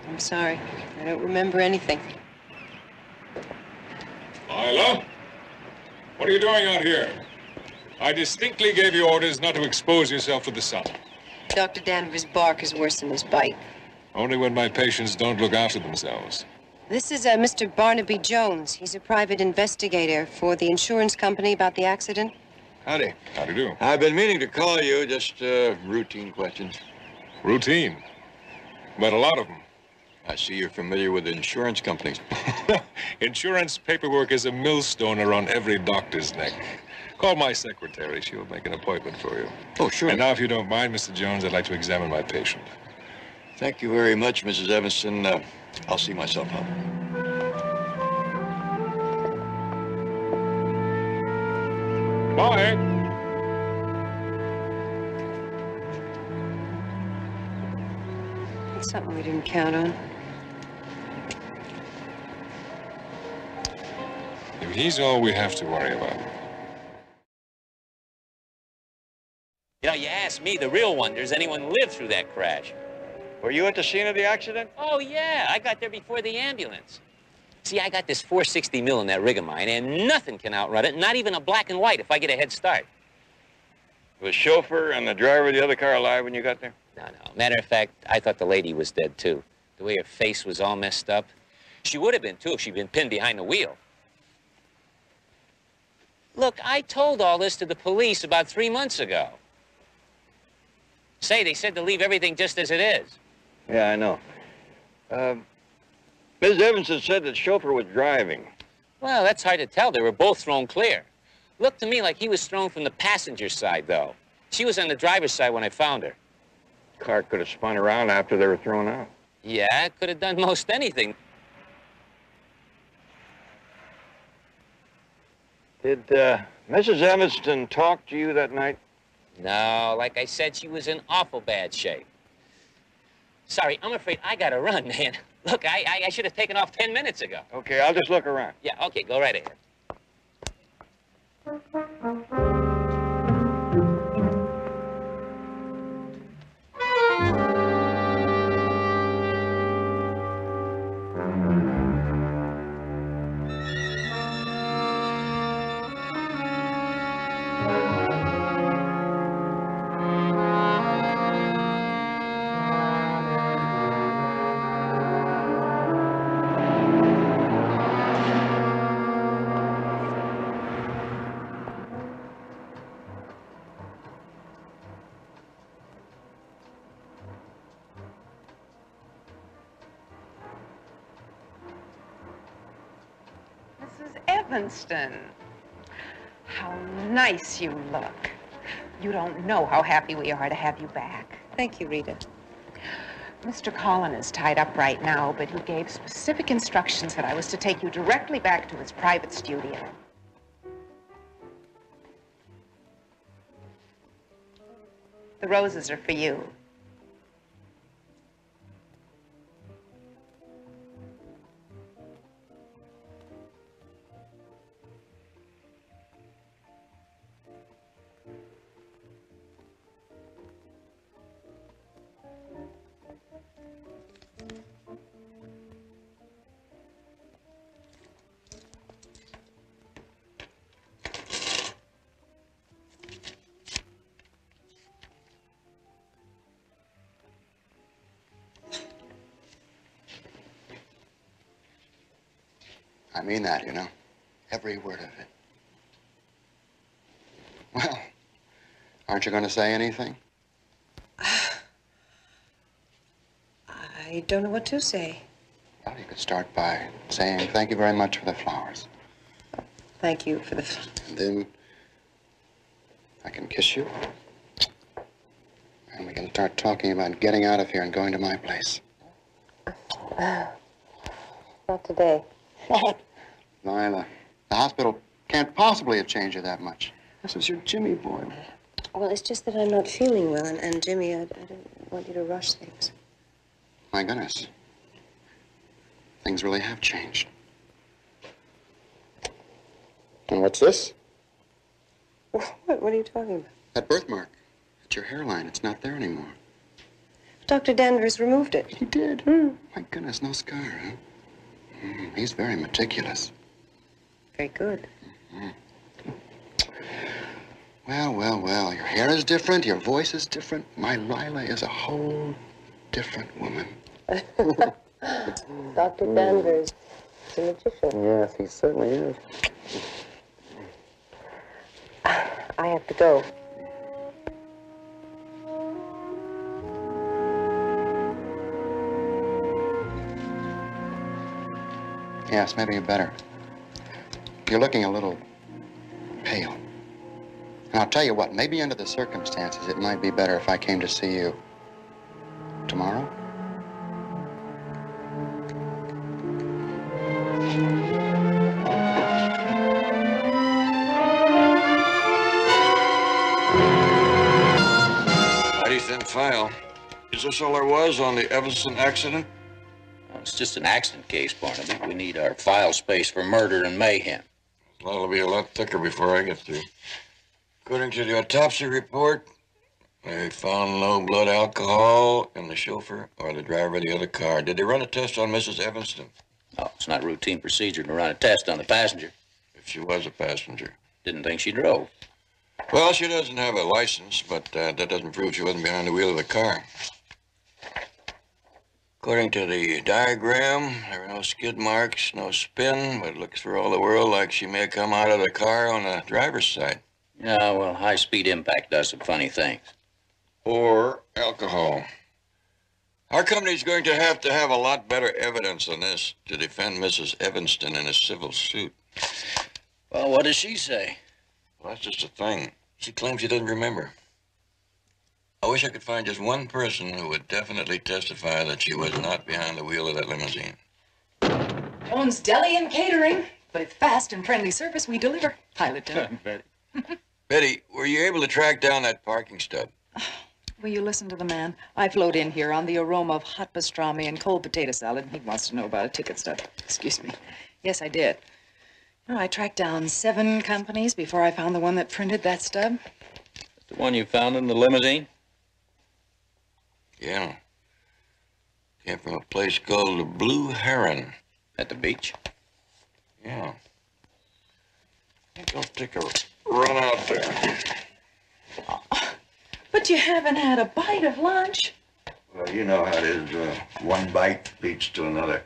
Speaker 15: I'm sorry. I don't remember anything.
Speaker 16: Lila, what are you doing out here? I distinctly gave you orders not to expose yourself to the sun.
Speaker 15: Dr. Danvers' bark is worse than his bite.
Speaker 16: Only when my patients don't look after themselves.
Speaker 15: This is Mr. Barnaby Jones. He's a private investigator for the insurance company about the accident.
Speaker 6: Howdy.
Speaker 16: How do you do?
Speaker 6: I've been meaning to call you, just routine questions.
Speaker 16: Routine? But a lot of them.
Speaker 6: I see you're familiar with insurance companies.
Speaker 16: Insurance paperwork is a millstone around every doctor's neck. Call my secretary. She'll make an appointment for you.
Speaker 6: Oh, sure.
Speaker 16: And now, if you don't mind, Mr. Jones, I'd like to examine my patient.
Speaker 6: Thank you very much, Mrs. Evanston. I'll see myself out.
Speaker 16: Bye.
Speaker 15: It's something we didn't count on.
Speaker 16: If he's all we have to worry about.
Speaker 18: You know, you ask me, the real wonder is anyone lived through that crash.
Speaker 7: Were you at the scene of the accident?
Speaker 18: Oh, yeah. I got there before the ambulance. See, I got this 460 mil in that rig of mine, and nothing can outrun it, not even a black and white if I get a head start.
Speaker 7: Was the chauffeur and the driver of the other car alive when you got there?
Speaker 18: No. Matter of fact, I thought the lady was dead, too. The way her face was all messed up. She would have been, too, if she'd been pinned behind the wheel. Look, I told all this to the police about 3 months ago. Say, they said to leave everything just as it is.
Speaker 7: Yeah, I know. Ms. Evanson said that chauffeur was driving.
Speaker 18: Well, that's hard to tell. They were both thrown clear. Looked to me like he was thrown from the passenger side, though. She was on the driver's side when I found her.
Speaker 7: Car could have spun around after they were thrown out.
Speaker 18: Yeah, could have done most anything.
Speaker 7: Did Mrs. Evanston talk to you that night?
Speaker 18: No, like I said, she was in awful bad shape. Sorry, I'm afraid I gotta run, man. Look, I should have taken off 10 minutes ago.
Speaker 7: Okay, I'll just look around.
Speaker 18: Yeah, okay, go right ahead.
Speaker 9: Mrs. Evanston, how nice you look. You don't know how happy we are to have you back.
Speaker 15: Thank you, Rita.
Speaker 9: Mr. Collin is tied up right now, but he gave specific instructions that I was to take you directly back to his private studio. The roses are for you.
Speaker 19: I mean that, you know. Every word of it. Well, aren't you going to say anything?
Speaker 15: I don't know what to say.
Speaker 19: Well, you could start by saying thank you very much for the flowers.
Speaker 15: Thank you for the...
Speaker 19: And then I can kiss you. And we can start talking about getting out of here and going to my place.
Speaker 15: Not today.
Speaker 19: What? Lila, the hospital can't possibly have changed you that much. This is your Jimmy boy.
Speaker 15: Well, it's just that I'm not feeling well, and Jimmy, I don't want you to rush things.
Speaker 19: My goodness. Things really have changed. And what's this?
Speaker 15: What are you talking about?
Speaker 19: That birthmark. It's your hairline. It's not there anymore.
Speaker 15: Dr. Danvers removed it.
Speaker 19: He did? My goodness, no scar, huh? He's very meticulous.
Speaker 15: Very good.
Speaker 19: Well. Your hair is different. Your voice is different. My Lila is a whole different woman.
Speaker 15: Dr. Danvers is a magician.
Speaker 19: Yes, he certainly is.
Speaker 15: I have to go.
Speaker 19: Yes, maybe you better. You're looking a little pale. And I'll tell you what, maybe under the circumstances, it might be better if I came to see you tomorrow.
Speaker 7: Mighty thin file. Is this all there was on the Evanston accident?
Speaker 20: Well, it's just an accident case, Barnaby. We need our file space for murder and mayhem.
Speaker 7: That'll be a lot thicker before I get through. According to the autopsy report,
Speaker 6: They found no blood alcohol in the chauffeur or the driver of the other car. Did they run a test on Mrs. Evanston?
Speaker 20: No, it's not routine procedure to run a test on the passenger.
Speaker 6: If she was a passenger.
Speaker 20: Didn't think she drove.
Speaker 6: Well, she doesn't have a license, but that doesn't prove she wasn't behind the wheel of the car. According to the diagram, there were no skid marks, no spin, but it looks for all the world like she may have come out of the car on the driver's side.
Speaker 20: Yeah, well, high-speed impact does some funny things.
Speaker 6: Or alcohol. Our company's going to have a lot better evidence on this to defend Mrs. Evanston in a civil suit.
Speaker 20: Well, what does she say?
Speaker 6: Well, that's just a thing. She claims she doesn't remember. I wish I could find just one person who would definitely testify that she was not behind the wheel of that limousine.
Speaker 9: Jones Deli and Catering. With fast and friendly service, we deliver. Pilot down.
Speaker 6: Betty. Betty, were you able to track down that parking stub?
Speaker 9: Will you listen to the man? I float in here on the aroma of hot pastrami and cold potato salad. He wants to know about a ticket stub. Excuse me. Yes, I did. You know, I tracked down 7 companies before I found the one that printed that stub.
Speaker 20: The one you found in the limousine?
Speaker 6: Yeah. Came from a place called the Blue Heron.
Speaker 20: At the beach?
Speaker 6: Yeah. I'll take a run out there.
Speaker 9: But you haven't had a bite of lunch.
Speaker 6: Well, you know how it is. One bite beats to another.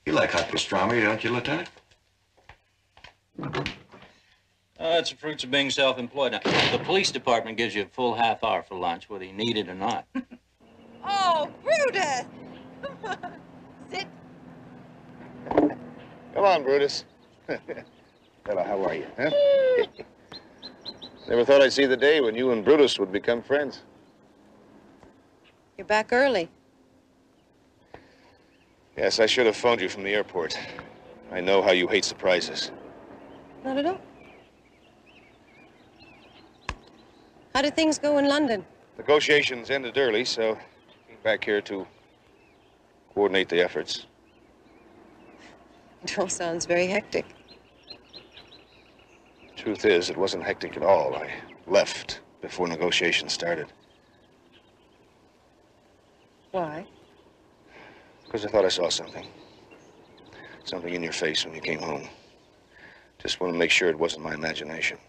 Speaker 6: You like hot pastrami, don't you, Lieutenant?
Speaker 20: That's the fruits of being self-employed. Now, the police department gives you a full half hour for lunch, whether you need it or not.
Speaker 15: Oh, Brutus! Sit.
Speaker 11: Come on, Brutus. Hello, how are you, huh? Never thought I'd see the day when you and Brutus would become friends.
Speaker 15: You're back early.
Speaker 11: Yes, I should have phoned you from the airport. I know how you hate surprises.
Speaker 15: Not at all. How did things go in London?
Speaker 11: Negotiations ended early, so I came back here to coordinate the efforts.
Speaker 15: It all sounds very hectic.
Speaker 11: Truth is, it wasn't hectic at all. I left before negotiations started.
Speaker 15: Why?
Speaker 11: Because I thought I saw something. Something in your face when you came home. Just want to make sure it wasn't my imagination.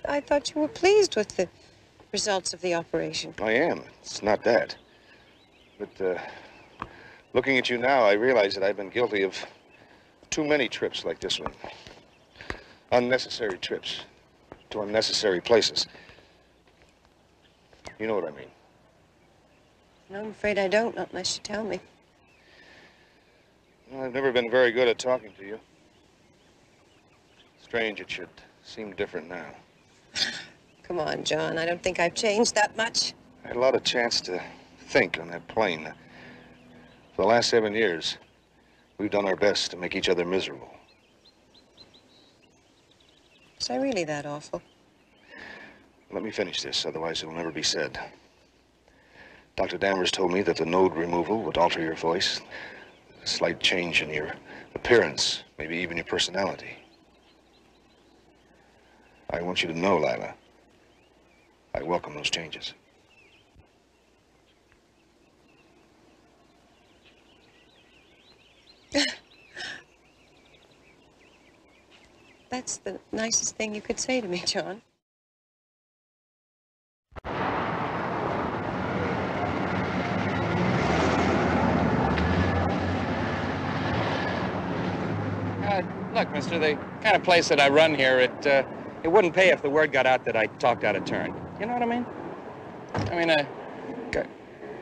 Speaker 15: I thought you were pleased with the results of the operation.
Speaker 11: I am. It's not that. But looking at you now, I realize that I've been guilty of too many trips like this one. Unnecessary trips to unnecessary places. You know what I mean.
Speaker 15: No, I'm afraid I don't, not unless you tell me.
Speaker 11: Well, I've never been very good at talking to you. Strange it should seem different now.
Speaker 15: Come on, John. I don't think I've changed that much.
Speaker 11: I had a lot of chance to think on that plane. For the last 7 years, we've done our best to make each other miserable.
Speaker 15: Was I really that awful?
Speaker 11: Let me finish this, otherwise it will never be said. Dr. Danvers told me that the node removal would alter your voice, a slight change in your appearance, maybe even your personality. I want you to know, Lila, I welcome those changes.
Speaker 15: That's the nicest thing you could say to me, John.
Speaker 21: Look, mister, the kind of place that I run here, it wouldn't pay if the word got out that I talked out of turn. You know what I mean? Good.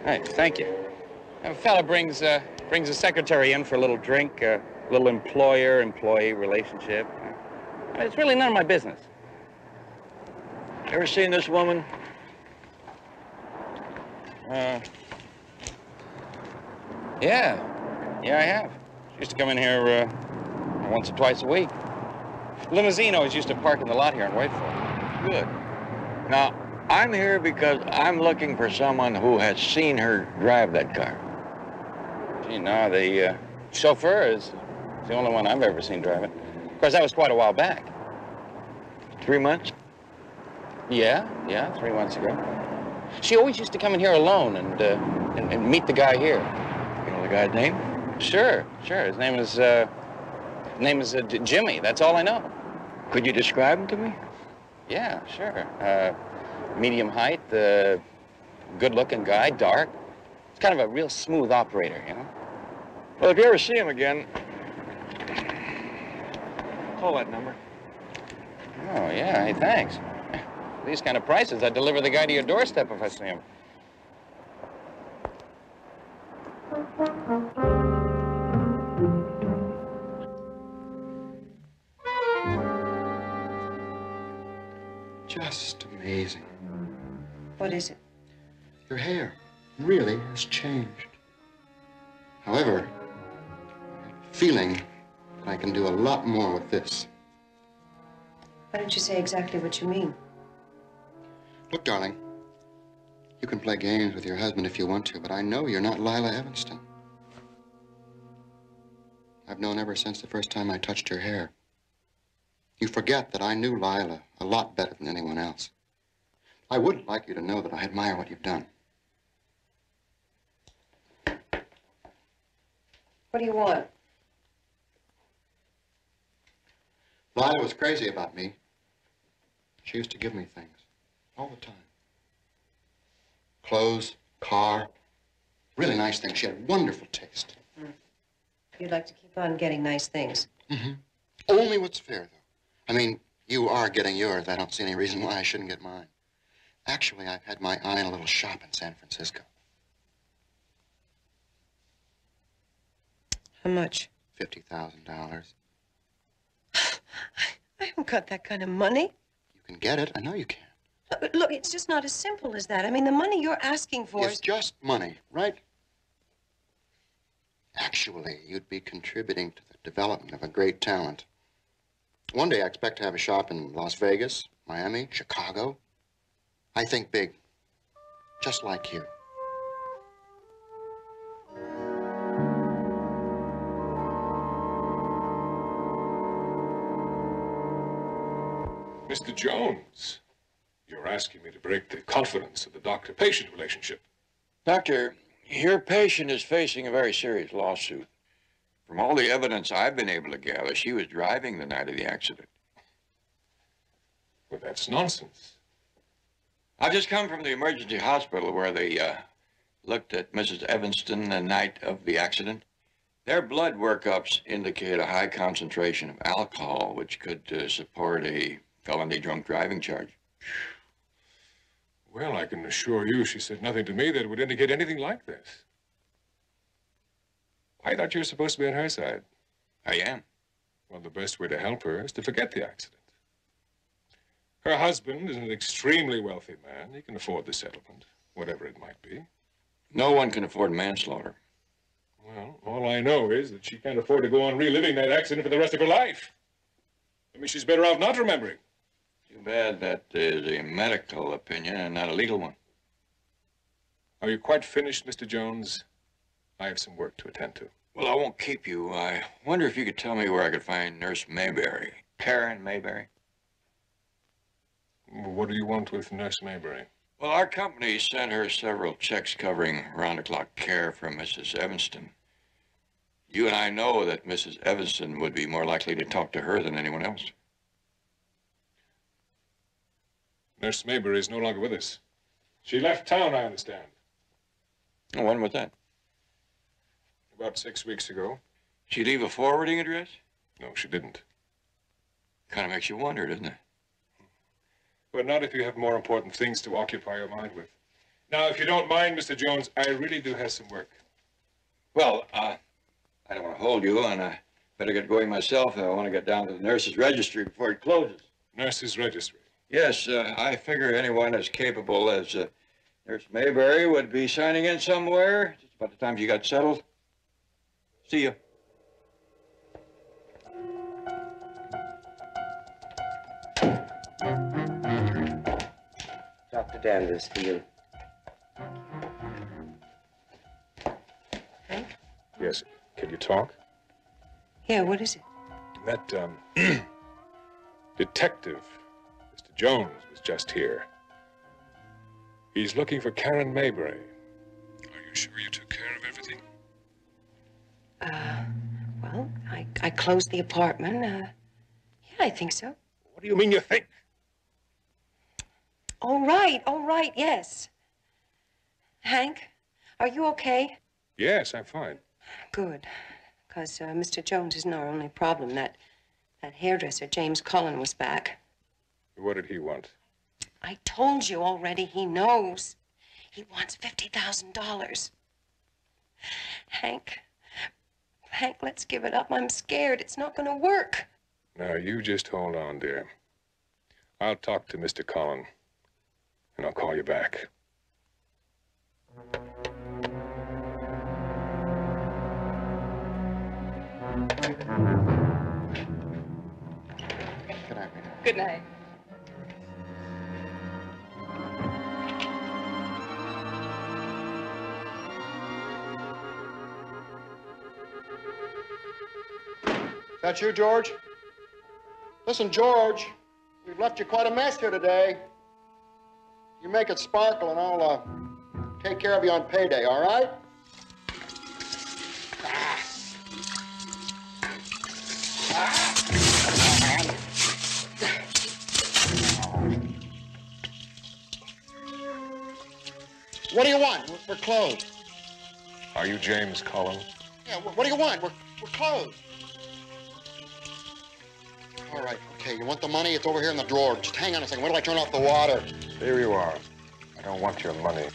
Speaker 21: Hey, thank you. A fella brings a secretary in for a little drink, a little employer-employee relationship. It's really none of my business.
Speaker 6: Ever seen this woman?
Speaker 21: Yeah, I have. She used to come in here once or twice a week. Limousine always used to park in the lot here and wait for her.
Speaker 6: Good. Now, I'm here because I'm looking for someone who has seen her drive that car.
Speaker 21: Gee, no, the chauffeur is the only one I've ever seen drive it. Of course, that was quite a while back.
Speaker 6: 3 months?
Speaker 21: Yeah, 3 months ago. She always used to come in here alone and meet the guy here.
Speaker 4: You know the guy's name?
Speaker 21: Sure. His name is Jimmy. That's all I know.
Speaker 4: Could you describe him to me?
Speaker 21: Yeah, sure. Medium height, good-looking guy, dark. It's kind of a real smooth operator, you know?
Speaker 7: Well, if you ever see him again, call that number.
Speaker 21: Oh, yeah, hey, thanks. These kind of prices, I'd deliver the guy to your doorstep if I see him.
Speaker 19: Just amazing.
Speaker 15: What is it?
Speaker 19: Your hair really has changed. However, feeling that I can do a lot more with this.
Speaker 15: Why don't you say exactly what you mean?
Speaker 19: Look, darling, you can play games with your husband if you want to, but I know you're not Lila Evanston. I've known ever since the first time I touched your hair. You forget that I knew Lila a lot better than anyone else. I wouldn't like you to know that I admire what you've done.
Speaker 15: What do you want?
Speaker 19: Lila was crazy about me. She used to give me things all the time. Clothes, car, really nice things. She had wonderful taste.
Speaker 15: You'd like to keep on getting nice things.
Speaker 19: Mm-hmm. Only what's fair, though. I mean, you are getting yours. I don't see any reason why I shouldn't get mine. Actually, I've had my eye on a little shop in San Francisco.
Speaker 15: How much?
Speaker 19: $50,000.
Speaker 15: I haven't got that kind of money.
Speaker 19: You can get it. I know you can.
Speaker 15: Look, it's just not as simple as that. I mean, the money you're asking for
Speaker 19: It's just money, right? Actually, you'd be contributing to the development of a great talent. One day I expect to have a shop in Las Vegas, Miami, Chicago. I think big, just like you.
Speaker 16: Mr. Jones, you're asking me to break the confidence of the doctor-patient relationship.
Speaker 7: Doctor, your patient is facing a very serious lawsuit. From all the evidence I've been able to gather, she was driving the night of the accident.
Speaker 16: Well, that's nonsense.
Speaker 7: I've just come from the emergency hospital where they looked at Mrs. Evanston the night of the accident. Their blood workups indicate a high concentration of alcohol, which could support a felony drunk driving charge.
Speaker 16: Well, I can assure you she said nothing to me that would indicate anything like this. I thought you were supposed to be on her side.
Speaker 7: I am.
Speaker 16: Well, the best way to help her is to forget the accident. Her husband is an extremely wealthy man. He can afford the settlement, whatever it might be.
Speaker 7: No one can afford manslaughter.
Speaker 16: Well, all I know is that she can't afford to go on reliving that accident for the rest of her life. I mean, she's better off not remembering.
Speaker 7: Too bad that is a medical opinion and not a legal one.
Speaker 16: Are you quite finished, Mr. Jones? I have some work to attend to.
Speaker 7: Well, I won't keep you. I wonder if you could tell me where I could find Nurse Mayberry. Karen Mayberry?
Speaker 16: What do you want with Nurse Mayberry?
Speaker 7: Well, our company sent her several checks covering round-the-clock care for Mrs. Evanston. You and I know that Mrs. Evanston would be more likely to talk to her than anyone else.
Speaker 16: Nurse Mayberry is no longer with us. She left town, I understand.
Speaker 7: Oh, when was that?
Speaker 16: About 6 weeks ago.
Speaker 7: She leave a forwarding address?
Speaker 16: No, she didn't.
Speaker 7: Kind of makes you wonder, doesn't it?
Speaker 16: But not if you have more important things to occupy your mind with. Now, if you don't mind, Mr. Jones, I really do have some work.
Speaker 7: Well, I don't want to hold you, and I better get going myself. I want to get down to the nurse's registry before it closes.
Speaker 16: Nurse's registry?
Speaker 7: Yes, I figure anyone as capable as Nurse Mayberry would be signing in somewhere just about the time she got settled. See you.
Speaker 17: Dr. Danvers for you.
Speaker 16: Yes. Can you talk?
Speaker 15: Yeah, what is it?
Speaker 16: That, detective, Mr. Jones was just here. He's looking for Karen Maybury. Are you sure you took care of everything?
Speaker 15: Well, I closed the apartment. Yeah, I think so.
Speaker 16: What do you mean you think?
Speaker 15: All right, yes. Hank, are you okay?
Speaker 16: Yes, I'm fine.
Speaker 15: Good, because Mr. Jones isn't our only problem. That hairdresser, James Cullen, was back.
Speaker 16: What did he want?
Speaker 15: I told you already, he knows. He wants $50,000. Hank, let's give it up. I'm scared. It's not going to work.
Speaker 16: Now, you just hold on, dear. I'll talk to Mr. Cullen, and I'll call you back.
Speaker 9: Good night.
Speaker 19: Is that you, George? Listen, George, we've left you quite a mess here today. You make it sparkle, and I'll take care of you on payday, all right? What do you want? We're closed.
Speaker 16: Are you James Cullen?
Speaker 19: Yeah, what do you want? We're closed. All right, okay, you want the money? It's over here in the drawer. Just hang on a second. Wait till I turn off the water.
Speaker 16: Here you are. I don't want your money.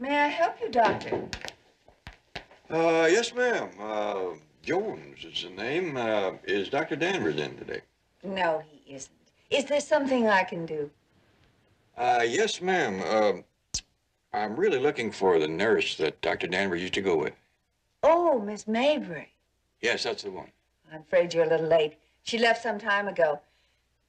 Speaker 8: May I help you, Doctor?
Speaker 7: Yes, ma'am. Jones is the name. Is Dr. Danvers in today?
Speaker 8: No, he isn't. Is there something I can do?
Speaker 7: Yes, ma'am. I'm really looking for the nurse that Dr. Danvers used to go with.
Speaker 8: Oh, Miss Maybury.
Speaker 7: Yes, that's the one.
Speaker 8: I'm afraid you're a little late. She left some time ago.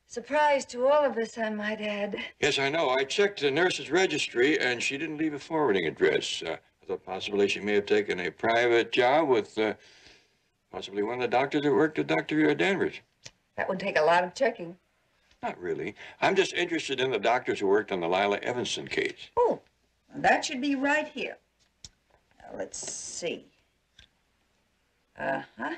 Speaker 8: Surprise to all of us, I might add.
Speaker 7: Yes, I know. I checked the nurse's registry, and she didn't leave a forwarding address. I thought possibly she may have taken a private job with possibly one of the doctors that worked with Dr. Danvers.
Speaker 8: That would take a lot of checking.
Speaker 7: Not really. I'm just interested in the doctors who worked on the Lila Evanston case.
Speaker 8: Oh, that should be right here. Now, let's see. Uh-huh.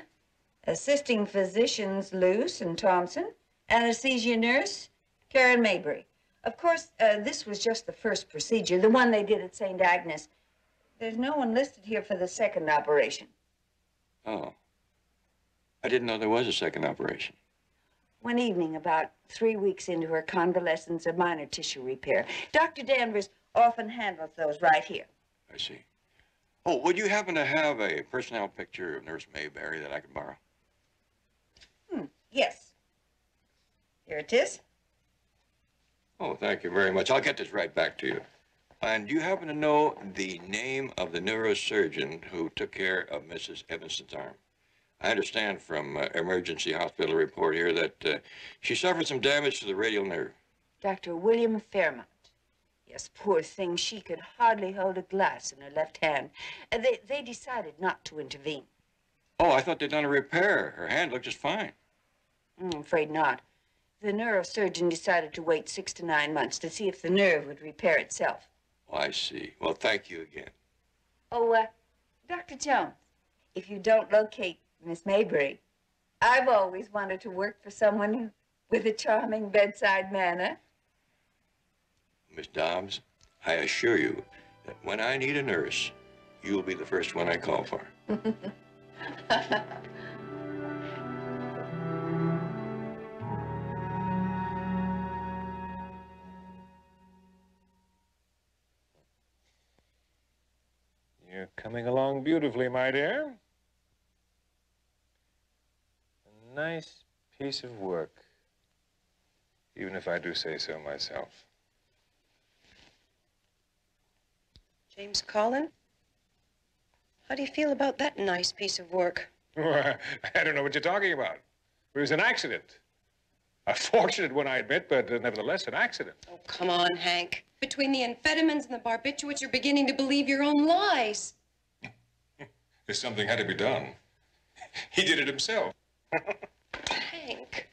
Speaker 8: Assisting physicians Luce and Thompson. Anesthesia nurse, Karen Maybury. Of course, this was just the first procedure, the one they did at St. Agnes. There's no one listed here for the second operation.
Speaker 7: Oh. I didn't know there was a second operation.
Speaker 8: One evening, about 3 weeks into her convalescence, a minor tissue repair. Dr. Danvers often handles those right here.
Speaker 7: I see. Oh, would you happen to have a personnel picture of Nurse Mayberry that I could borrow?
Speaker 8: Yes. Here it is.
Speaker 7: Oh, thank you very much. I'll get this right back to you. And do you happen to know the name of the neurosurgeon who took care of Mrs. Evanston's arm? I understand from emergency hospital report here that she suffered some damage to the radial nerve.
Speaker 8: Dr. William Fairmont. Yes, poor thing. She could hardly hold a glass in her left hand. They decided not to intervene.
Speaker 7: Oh, I thought they'd done a repair. Her hand looked just fine.
Speaker 8: I'm afraid not. The neurosurgeon decided to wait 6 to 9 months to see if the nerve would repair itself.
Speaker 7: Oh, I see. Well, thank you again.
Speaker 8: Oh, Dr. Jones, if you don't locate Miss Maybury, I've always wanted to work for someone with a charming bedside manner.
Speaker 7: Miss Dobbs, I assure you that when I need a nurse, you'll be the first one I call for.
Speaker 16: You're coming along beautifully, my dear. A nice piece of work, even if I do say so myself.
Speaker 15: James Collin? How do you feel about that nice piece of work?
Speaker 16: Well, I don't know what you're talking about. It was an accident. A fortunate one, I admit, but nevertheless an accident.
Speaker 15: Oh, come on, Hank. Between the amphetamines and the barbiturates, you're beginning to believe your own lies.
Speaker 16: If something had to be done, he did it himself.
Speaker 15: Hank,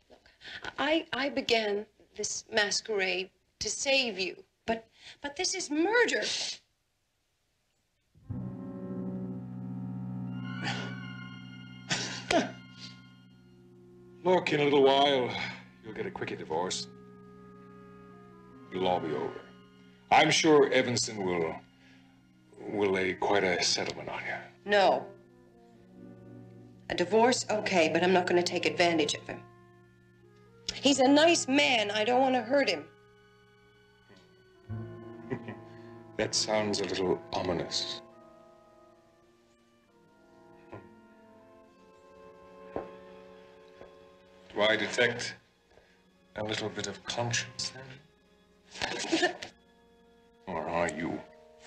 Speaker 15: look, I began this masquerade to save you, but this is murder.
Speaker 16: Look, in a little while, you'll get a quickie divorce. It'll all be over. I'm sure Evanston will lay quite a settlement on you.
Speaker 15: No. A divorce, okay, but I'm not going to take advantage of him. He's a nice man. I don't want to hurt him.
Speaker 16: That sounds a little ominous. Do I detect a little bit of conscience then? Or are you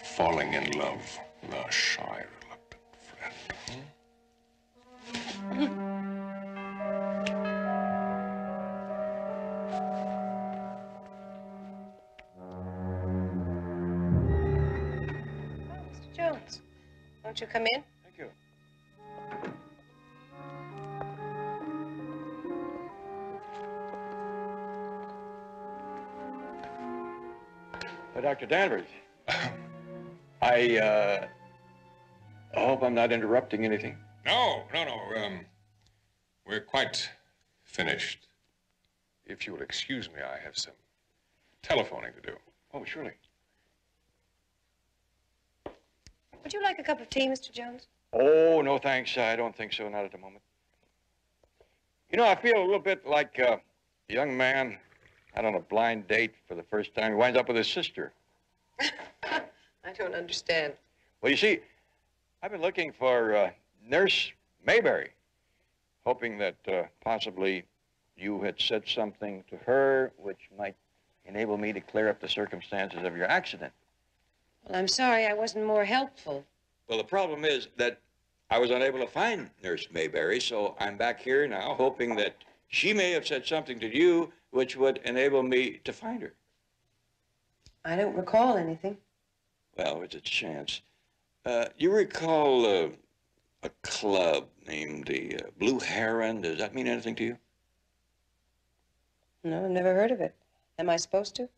Speaker 16: falling in love with our shy, reluctant friend?
Speaker 15: Mr. Jones, won't you come in?
Speaker 16: Thank you.
Speaker 7: Dr. Danvers, I hope I'm not interrupting anything.
Speaker 16: No. We're quite finished. If you will excuse me, I have some telephoning to do.
Speaker 7: Oh, surely.
Speaker 15: Would you like a cup of tea, Mr. Jones?
Speaker 7: Oh, no thanks. I don't think so, not at the moment. You know, I feel a little bit like a young man out on a blind date for the first time. He winds up with his sister.
Speaker 15: I don't understand.
Speaker 7: Well, you see, I've been looking for Nurse Mayberry, hoping that possibly you had said something to her which might enable me to clear up the circumstances of your accident.
Speaker 15: Well, I'm sorry I wasn't more helpful.
Speaker 7: Well, the problem is that I was unable to find Nurse Mayberry, so I'm back here now hoping that she may have said something to you which would enable me to find her.
Speaker 15: I don't recall anything.
Speaker 7: Well, it's a chance. You recall a club named the Blue Heron? Does that mean anything to you?
Speaker 15: No, I've never heard of it. Am I supposed to?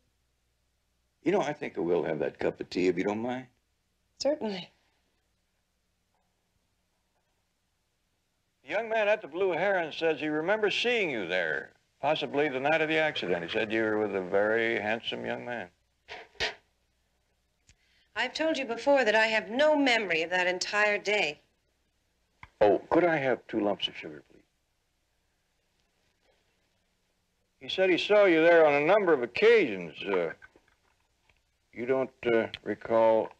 Speaker 7: You know, I think I will have that cup of tea if you don't mind.
Speaker 15: Certainly.
Speaker 7: The young man at the Blue Heron says he remembers seeing you there, possibly the night of the accident. He said you were with a very handsome young man.
Speaker 15: I've told you before that I have no memory of that entire day.
Speaker 7: Oh, could I have 2 lumps of sugar, please? He said he saw you there on a number of occasions. You don't recall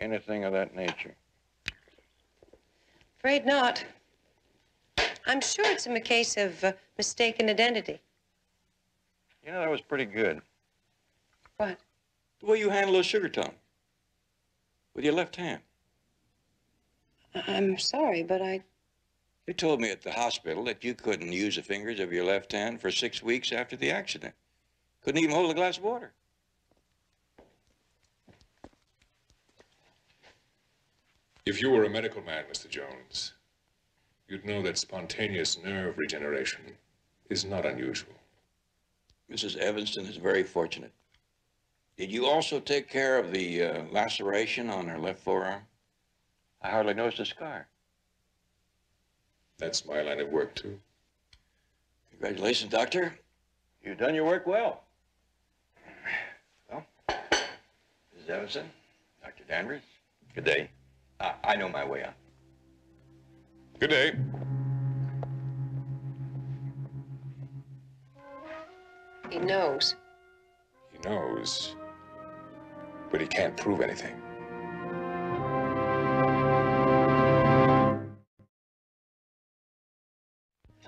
Speaker 7: anything of that nature?
Speaker 15: Afraid not. I'm sure it's a case of mistaken identity.
Speaker 7: You know, that was pretty good.
Speaker 15: What?
Speaker 7: The way you handle a sugar tongue. With your left hand.
Speaker 15: I'm sorry, but
Speaker 7: They told me at the hospital that you couldn't use the fingers of your left hand for 6 weeks after the accident. Couldn't even hold a glass of water.
Speaker 16: If you were a medical man, Mr. Jones, you'd know that spontaneous nerve regeneration is not unusual.
Speaker 7: Mrs. Evanston is very fortunate. Did you also take care of the laceration on her left forearm? I hardly noticed a scar.
Speaker 16: That's my line of work, too.
Speaker 7: Congratulations, Doctor. You've done your work well. Well, Mrs. Evanston, Dr. Danvers, good day. I know my way out.
Speaker 16: Good day.
Speaker 15: he knows.
Speaker 16: He knows, but he can't prove anything.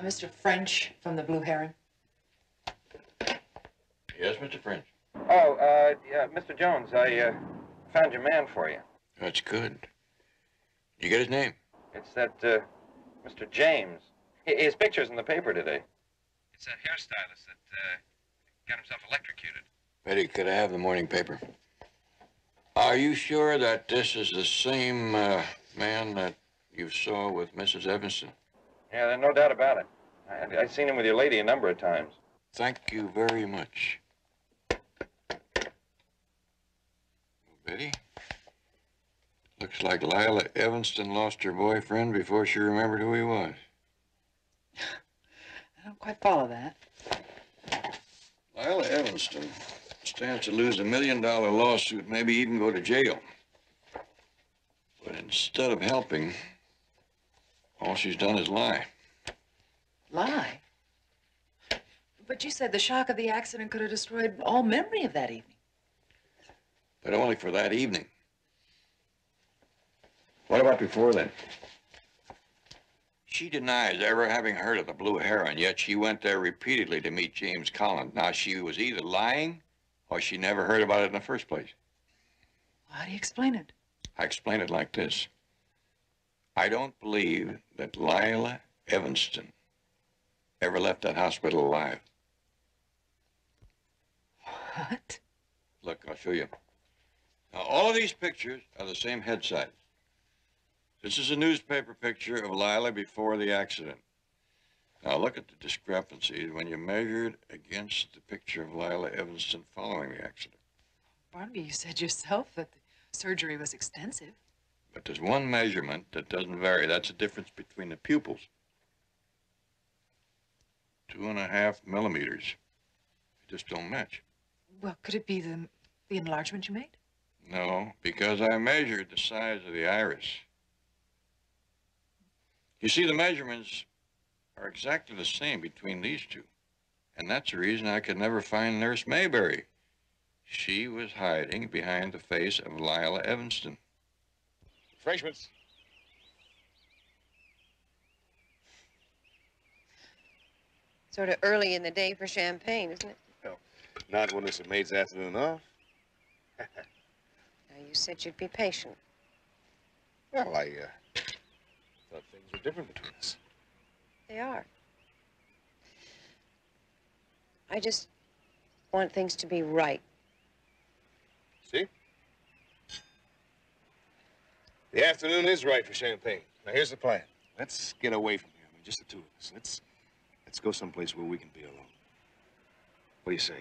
Speaker 9: Mr. French from the Blue Heron.
Speaker 7: Yes, Mr. French.
Speaker 21: Oh, yeah, Mr. Jones, I
Speaker 6: Found your man for you.
Speaker 7: That's good. You get his name?
Speaker 6: It's that, Mr. James. His picture's in the paper today. It's that hairstylist that, got himself electrocuted.
Speaker 7: Betty, could I have the morning paper? Are you sure that this is the same man that you saw with Mrs. Evanston?
Speaker 6: Yeah, there's no doubt about it. I've seen him with your lady a number of times.
Speaker 7: Thank you very much. Betty, looks like Lila Evanston lost her boyfriend before she remembered who he was.
Speaker 9: I don't quite follow that.
Speaker 7: Lila Evanston stands to lose $1 million lawsuit, maybe even go to jail. But instead of helping, all she's done is lie.
Speaker 9: Lie? But you said the shock of the accident could have destroyed all memory of that evening.
Speaker 7: But only for that evening. What about before then? She denies ever having heard of the Blue Heron, yet she went there repeatedly to meet James Collins. Now, she was either lying or she never heard about it in the first place.
Speaker 9: How do you explain it?
Speaker 7: I explain it like this. I don't believe that Lila Evanston ever left that hospital alive.
Speaker 9: What?
Speaker 7: Look, I'll show you. Now, all of these pictures are the same head size. This is a newspaper picture of Lila before the accident. Now, look at the discrepancies when you measure it against the picture of Lila Evanston following the accident.
Speaker 9: Barnaby, you said yourself that the surgery was extensive.
Speaker 7: But there's one measurement that doesn't vary. That's the difference between the pupils. 2.5 millimeters. They just don't match.
Speaker 9: Well, could it be the enlargement you made?
Speaker 7: No, because I measured the size of the iris. You see, the measurements are exactly the same between these two. And that's the reason I could never find Nurse Mayberry. She was hiding behind the face of Lila Evanston.
Speaker 11: Refreshments.
Speaker 15: Sort of early in the day for champagne, isn't it?
Speaker 11: Well, not when it's a maid's afternoon off.
Speaker 15: Now, you said you'd be patient.
Speaker 11: Well, I thought things were different between us.
Speaker 15: They are. I just want things to be right.
Speaker 11: See? The afternoon is right for champagne. Now, here's the plan. Let's get away from here. I mean, just the two of us. Let's go someplace where we can be alone. What do you say?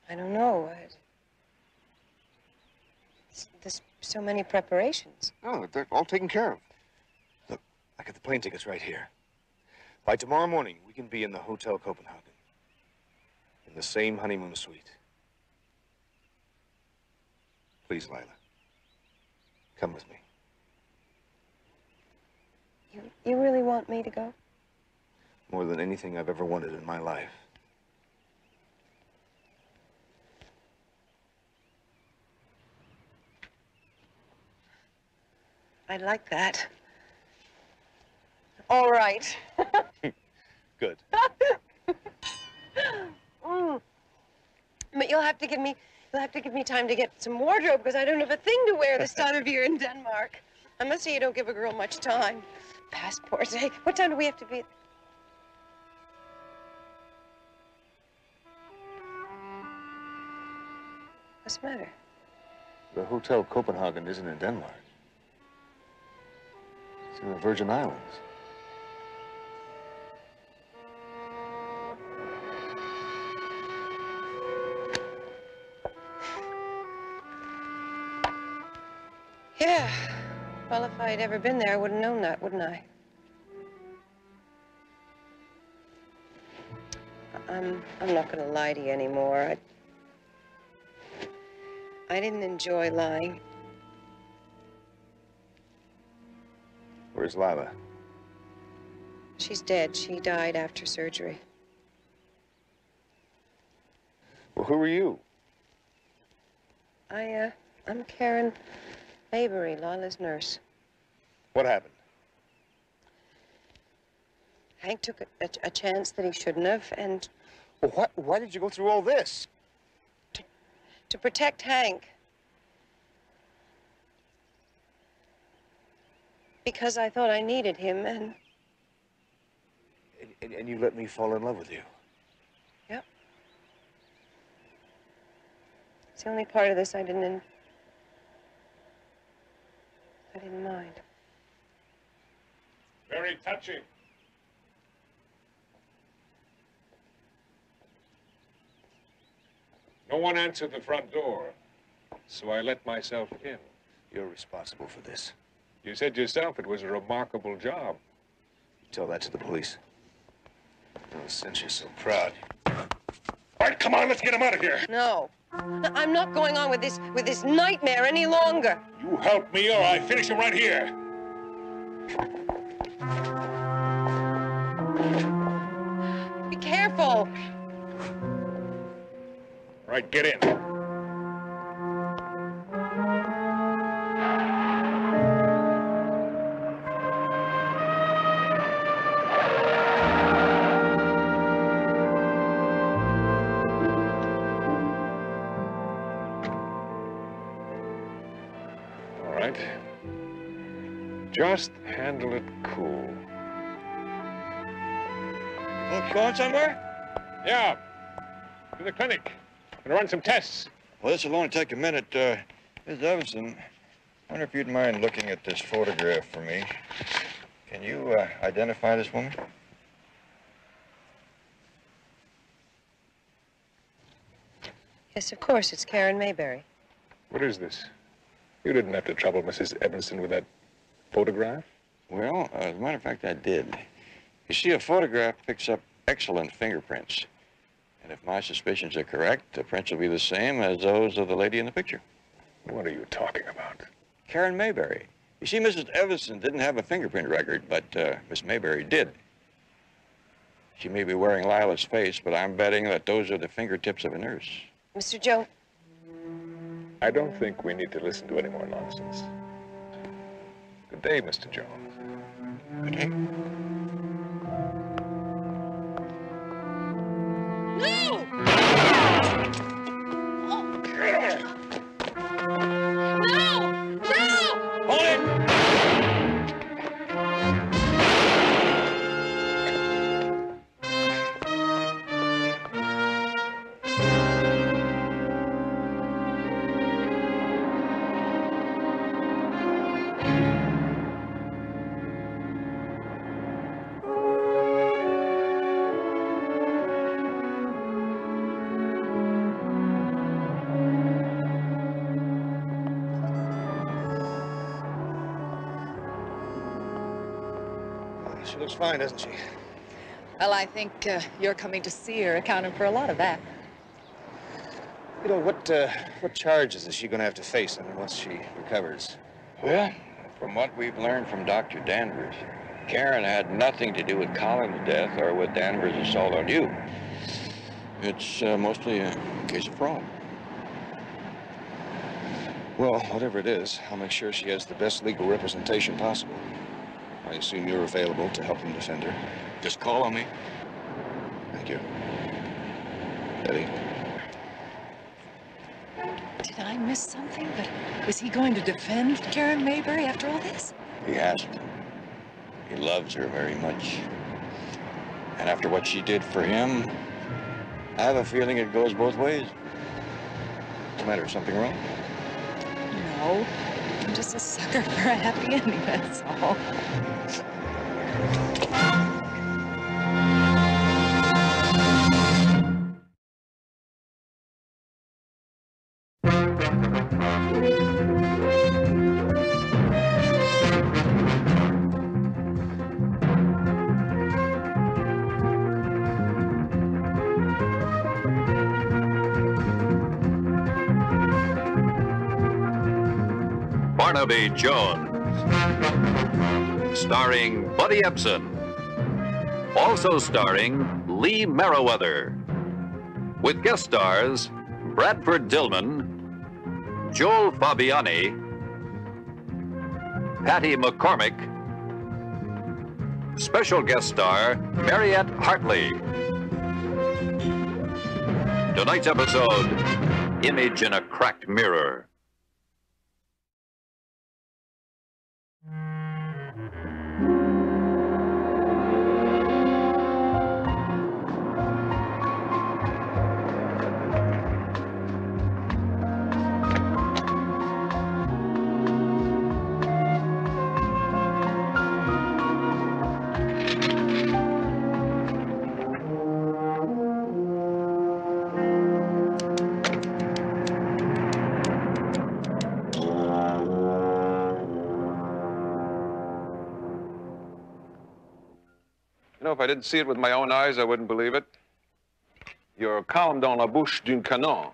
Speaker 15: I don't know. There's so many preparations.
Speaker 11: No, they're all taken care of. Look, I got the plane tickets right here. By tomorrow morning, we can be in the Hotel Copenhagen. In the same honeymoon suite. Please, Lila. Come with me.
Speaker 15: You really want me to go?
Speaker 11: More than anything I've ever wanted in my life.
Speaker 15: I'd like that. All right.
Speaker 11: Good.
Speaker 15: But you'll have to give me time to get some wardrobe because I don't have a thing to wear this time of year in Denmark. I must say you don't give a girl much time. Passports. Hey, what time do we have to be? What's the matter?
Speaker 11: The Hotel Copenhagen isn't in Denmark. It's in the Virgin Islands.
Speaker 15: Yeah. Well, if I'd ever been there, I would have known that, wouldn't I? I'm not going to lie to you anymore. I didn't enjoy lying.
Speaker 11: Where's Lila?
Speaker 15: She's dead. She died after surgery.
Speaker 11: Well, who are you?
Speaker 15: I'm Karen Mayberry, Lila's nurse.
Speaker 11: What happened?
Speaker 15: Hank took a chance that he shouldn't have, and...
Speaker 2: Well, why did you go through all this?
Speaker 15: To protect Hank. Because I thought I needed him, and...
Speaker 2: And you let me fall in love with you.
Speaker 15: Yep. It's the only part of this I didn't mind.
Speaker 16: Very touching. No one answered the front door, so I let myself in.
Speaker 2: You're responsible for this.
Speaker 16: You said yourself it was a remarkable job.
Speaker 2: Tell that to the police. Oh, since you're so proud.
Speaker 16: All right, come on, let's get him out of here.
Speaker 15: No. I'm not going on with this nightmare any longer.
Speaker 16: You help me or I finish him right here.
Speaker 15: Be careful.
Speaker 16: All right, get in. Just handle it cool.
Speaker 7: Well, going somewhere?
Speaker 16: Yeah, to the clinic. Gonna run some tests.
Speaker 7: Well, this will only take a minute. Miss Evanson, I wonder if you'd mind looking at this photograph for me. Can you identify this woman?
Speaker 15: Yes, of course. It's Karen Mayberry.
Speaker 16: What is this? You didn't have to trouble Mrs. Evanson with that photograph?
Speaker 7: Well, as a matter of fact, I did. You see, a photograph picks up excellent fingerprints. And if my suspicions are correct, the prints will be the same as those of the lady in the picture.
Speaker 16: What are you talking about?
Speaker 7: Karen Mayberry. You see, Mrs. Evanson didn't have a fingerprint record, but Miss Mayberry did. She may be wearing Lila's face, but I'm betting that those are the fingertips of a nurse.
Speaker 15: Mr. Jones.
Speaker 16: I don't think we need to listen to any more nonsense. Good day, Mr. Jones.
Speaker 7: Good day.
Speaker 15: No! No! No!
Speaker 7: Hold it!
Speaker 11: She looks fine, doesn't she?
Speaker 9: Well, I think your coming to see her accounted for a lot of that.
Speaker 11: You know, what charges is she going to have to face, once she recovers?
Speaker 7: Well, from what we've learned from Dr. Danvers, Karen had nothing to do with Colin's death or with Danvers' assault on you. It's mostly a case of fraud.
Speaker 11: Well, whatever it is, I'll make sure she has the best legal representation possible. I assume you're available to help him defend her.
Speaker 7: Just call on me.
Speaker 11: Thank you. Eddie?
Speaker 9: Did I miss something? But is he going to defend Karen Mayberry after all this?
Speaker 7: He has to. He loves her very much. And after what she did for him, I have a feeling it goes both ways. What's the matter? Something wrong?
Speaker 9: No. I'm just a sucker for a happy ending, that's all.
Speaker 13: Barnaby Jones, starring Buddy Ebsen, also starring Lee Merriweather, with guest stars Bradford Dillman, Joel Fabiani, Patty McCormick, Special guest star, Mariette Hartley. Tonight's episode, Image in a Cracked Mirror.
Speaker 6: You know, if I didn't see it with my own eyes, I wouldn't believe it. You're calme dans la bouche d'un canon.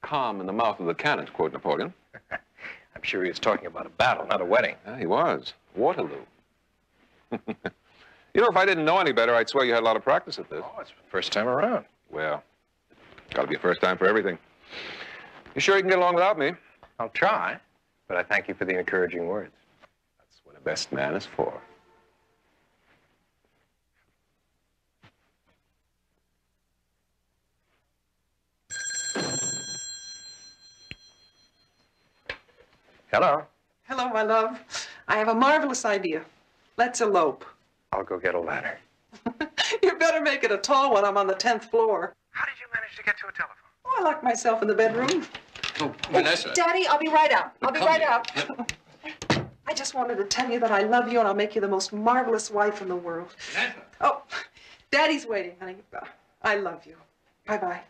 Speaker 6: Calm in the mouth of the cannon, to quote Napoleon.
Speaker 10: I'm sure he was talking about a battle, not a wedding.
Speaker 6: Yeah, he was. Waterloo. You know, if I didn't know any better, I'd swear you had a lot of practice at this.
Speaker 10: Oh, it's the first time around.
Speaker 6: Well, gotta be a first time for everything. You sure you can get along without me?
Speaker 10: I'll try, but I thank you for the encouraging words. That's what a best man is for. Hello.
Speaker 22: Hello, my love. I have a marvelous idea. Let's elope.
Speaker 10: I'll go get a ladder.
Speaker 22: You better make it a tall one. I'm on the 10th floor.
Speaker 10: How did you manage to get to a telephone?
Speaker 22: Oh, I locked myself in the bedroom.
Speaker 10: Oh, Vanessa.
Speaker 22: Daddy, I'll be right out. I'll be
Speaker 10: Come
Speaker 22: right
Speaker 10: here.
Speaker 22: out. I just wanted to tell you that I love you and I'll make you the most marvelous wife in the world.
Speaker 10: Vanessa.
Speaker 22: Oh, Daddy's waiting, honey. I love you. Bye-bye.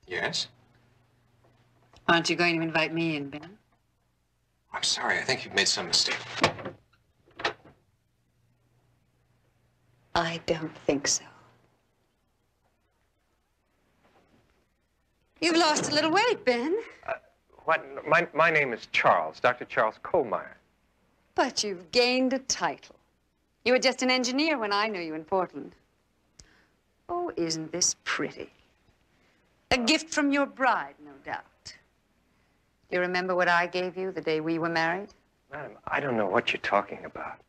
Speaker 10: Yes?
Speaker 9: Aren't you going to invite me in, Ben?
Speaker 10: I'm sorry. I think you've made some mistake.
Speaker 9: I don't think so.
Speaker 3: You've lost a little weight, Ben.
Speaker 10: What? My name is Charles, Dr. Charles Kohlmeyer.
Speaker 3: But you've gained a title. You were just an engineer when I knew you in Portland. Oh, isn't this pretty? A gift from your bride, no doubt. You remember what I gave you the day we were married?
Speaker 10: Madam, I don't know what you're talking about.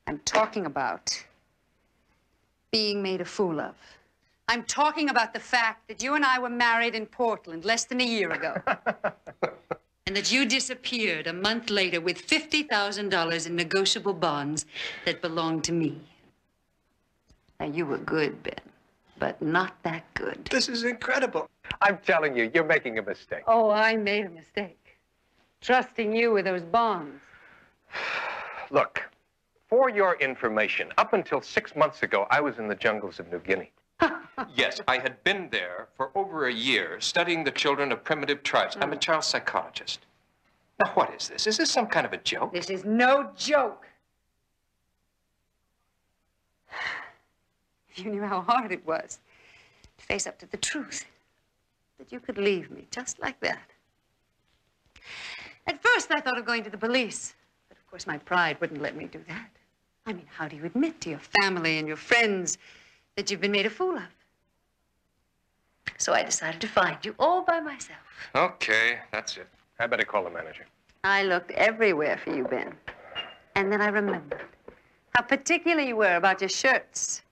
Speaker 3: I'm talking about being made a fool of. I'm talking about the fact that you and I were married in Portland less than a year ago. And that you disappeared a month later with $50,000 in negotiable bonds that belonged to me. Now, you were good, Ben, but not that good.
Speaker 10: This is incredible. I'm telling you, you're making a mistake.
Speaker 3: Oh, I made a mistake. Trusting you with those bonds.
Speaker 10: Look, for your information, up until 6 months ago, I was in the jungles of New Guinea. Yes, I had been there for over a year, studying the children of primitive tribes. I'm a child psychologist. Now, what is this? Is this some kind of a joke?
Speaker 3: This is no joke. If you knew how hard it was to face up to the truth, that you could leave me just like that. At first, I thought of going to the police, but of course my pride wouldn't let me do that. I mean, how do you admit to your family and your friends that you've been made a fool of? So I decided to find you all by myself.
Speaker 10: Okay, that's it. I better call the manager.
Speaker 3: I looked everywhere for you, Ben. And then I remembered how particular you were about your shirts.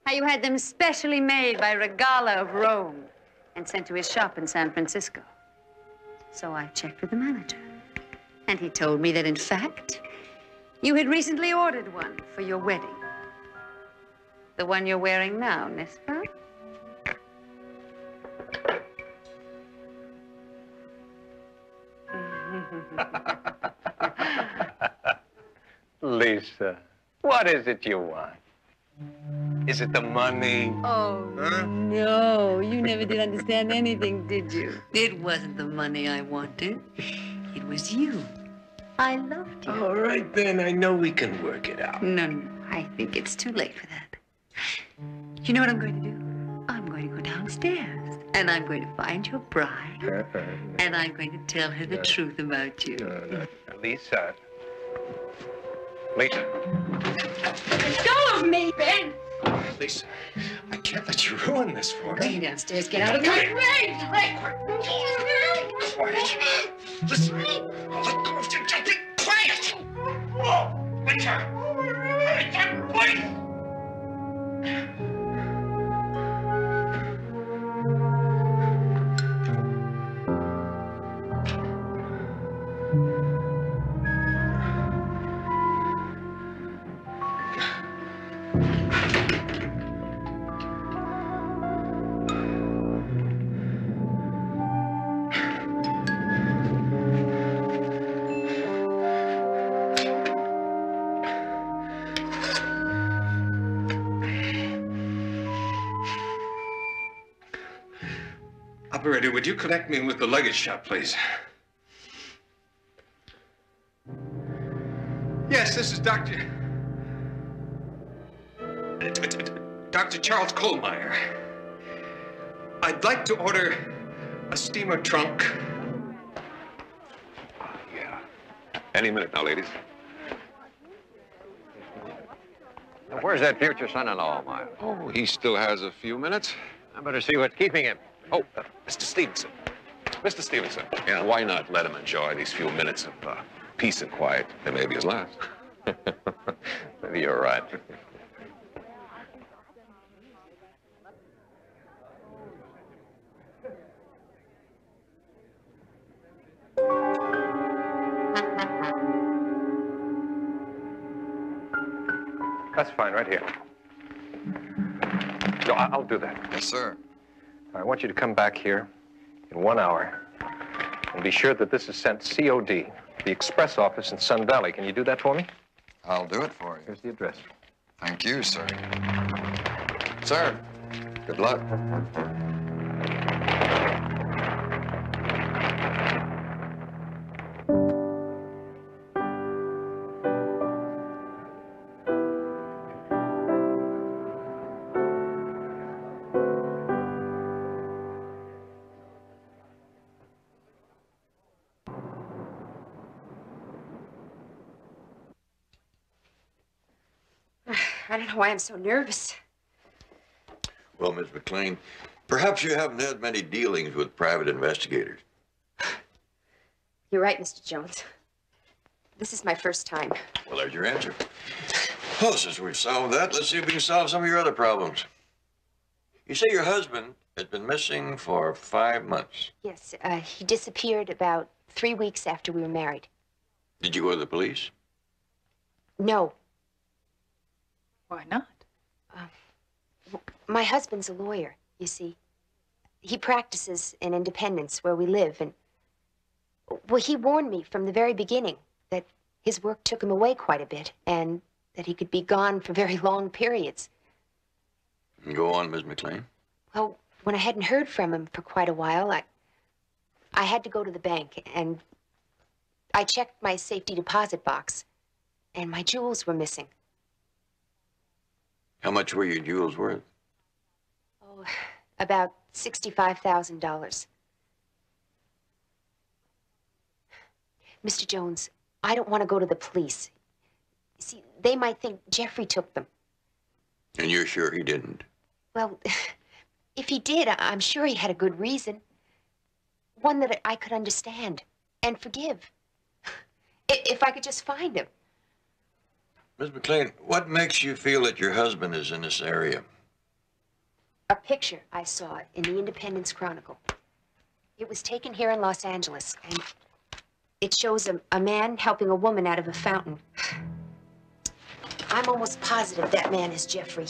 Speaker 3: How you had them specially made by Regala of Rome and sent to his shop in San Francisco. So I checked with the manager. And he told me that, in fact, you had recently ordered one for your wedding. The one you're wearing now, n'est-ce pas?
Speaker 10: Lisa, what is it you want? Is it the money?
Speaker 3: Oh,
Speaker 10: huh?
Speaker 3: No, you never did understand anything, did you? It wasn't the money I wanted. It was you. I loved you.
Speaker 10: All right, then. I know we can work it out.
Speaker 3: No, I think it's too late for that. You know what I'm going to do? I'm going to go downstairs, and I'm going to find your bride, and I'm going to tell her the truth about you.
Speaker 10: Lisa, Lisa.
Speaker 15: Let go of me, Ben!
Speaker 10: Lisa, I can't let you ruin this for me.
Speaker 15: Lay downstairs. Get out of my way!
Speaker 10: Quiet. Listen, I'll let go of you. Be quiet. Oh, Lisa. Lisa, please. Operator, would you connect me with the luggage shop, please? Yes, this is Dr. Charles Kohlmeyer. I'd like to order a steamer trunk.
Speaker 6: Yeah. Any minute now, ladies.
Speaker 4: Now, where's that future son-in-law of mine?
Speaker 6: Oh, he still has a few minutes.
Speaker 4: I better see what's keeping him.
Speaker 6: Oh, Mr. Stevenson. Mr. Stevenson. Yeah, why not let him enjoy these few minutes of peace and quiet? They may be his last.
Speaker 4: Maybe you're right.
Speaker 10: That's fine, right here. No, I'll do that.
Speaker 11: Yes, sir.
Speaker 10: I want you to come back here in 1 hour and be sure that this is sent COD, the express office in Sun Valley. Can you do that for me?
Speaker 11: I'll do it for you.
Speaker 10: Here's the address.
Speaker 11: Thank you, sir. Sir, good luck.
Speaker 15: I don't know why I'm so nervous.
Speaker 7: Well, Miss McLean, perhaps you haven't had many dealings with private investigators.
Speaker 15: You're right, Mr. Jones. This is my first time.
Speaker 7: Well, there's your answer. Well, since we've solved that, let's see if we can solve some of your other problems. You say your husband has been missing for 5 months.
Speaker 5: Yes, he disappeared about 3 weeks after we were married.
Speaker 7: Did you go to the police?
Speaker 5: No.
Speaker 9: Why not?
Speaker 5: My husband's a lawyer, you see. He practices in Independence, where we live, and... Well, he warned me from the very beginning that his work took him away quite a bit, and that he could be gone for very long periods.
Speaker 7: Go on, Miss McLean.
Speaker 5: Well, when I hadn't heard from him for quite a while, I had to go to the bank, and I checked my safety deposit box, and my jewels were missing.
Speaker 7: How much were your jewels worth?
Speaker 5: Oh, about $65,000. Mr. Jones, I don't want to go to the police. See, they might think Jeffrey took them.
Speaker 7: And you're sure he didn't?
Speaker 5: Well, if he did, I'm sure he had a good reason. One that I could understand and forgive. If I could just find him.
Speaker 7: Miss McLean, what makes you feel that your husband is in this area?
Speaker 5: A picture I saw in the Independence Chronicle. It was taken here in Los Angeles, and it shows a man helping a woman out of a fountain. I'm almost positive that man is Jeffrey.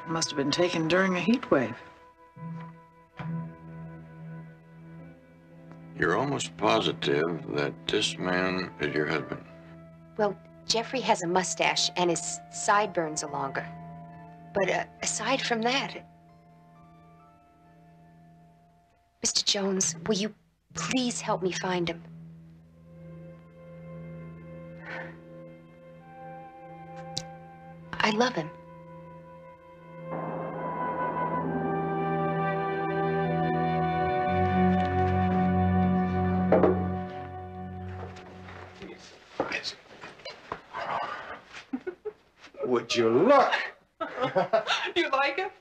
Speaker 9: Must have been taken during a heat wave.
Speaker 7: You're almost positive that this man is your husband.
Speaker 5: Well, Jeffrey has a mustache and his sideburns are longer. But aside from that... Mr. Jones, will you please help me find him? I love him.
Speaker 12: this. Would you look?
Speaker 22: You like it?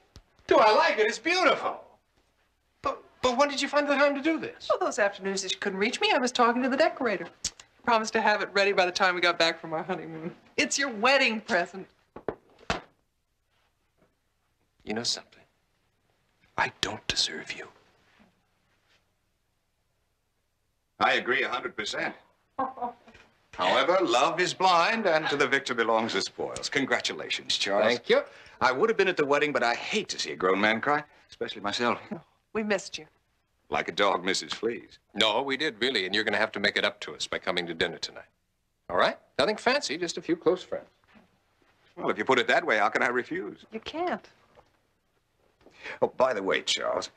Speaker 12: Do I like it? It's beautiful. But when did you find the time to do this?
Speaker 22: Well, those afternoons that you couldn't reach me, I was talking to the decorator. Promised to have it ready by the time we got back from our honeymoon. It's your wedding present.
Speaker 12: You know something? I don't deserve you.
Speaker 14: I agree 100%. However, love is blind, and to the victor belongs the spoils. Congratulations, Charles.
Speaker 12: Thank you.
Speaker 14: I would have been at the wedding, but I hate to see a grown man cry, especially myself.
Speaker 22: We missed you.
Speaker 14: Like a dog misses fleas.
Speaker 12: No, we did, really, and you're going to have to make it up to us by coming to dinner tonight. All right? Nothing fancy, just a few close friends.
Speaker 14: Well, if you put it that way, how can I refuse?
Speaker 22: You can't.
Speaker 14: Oh, by the way, Charles,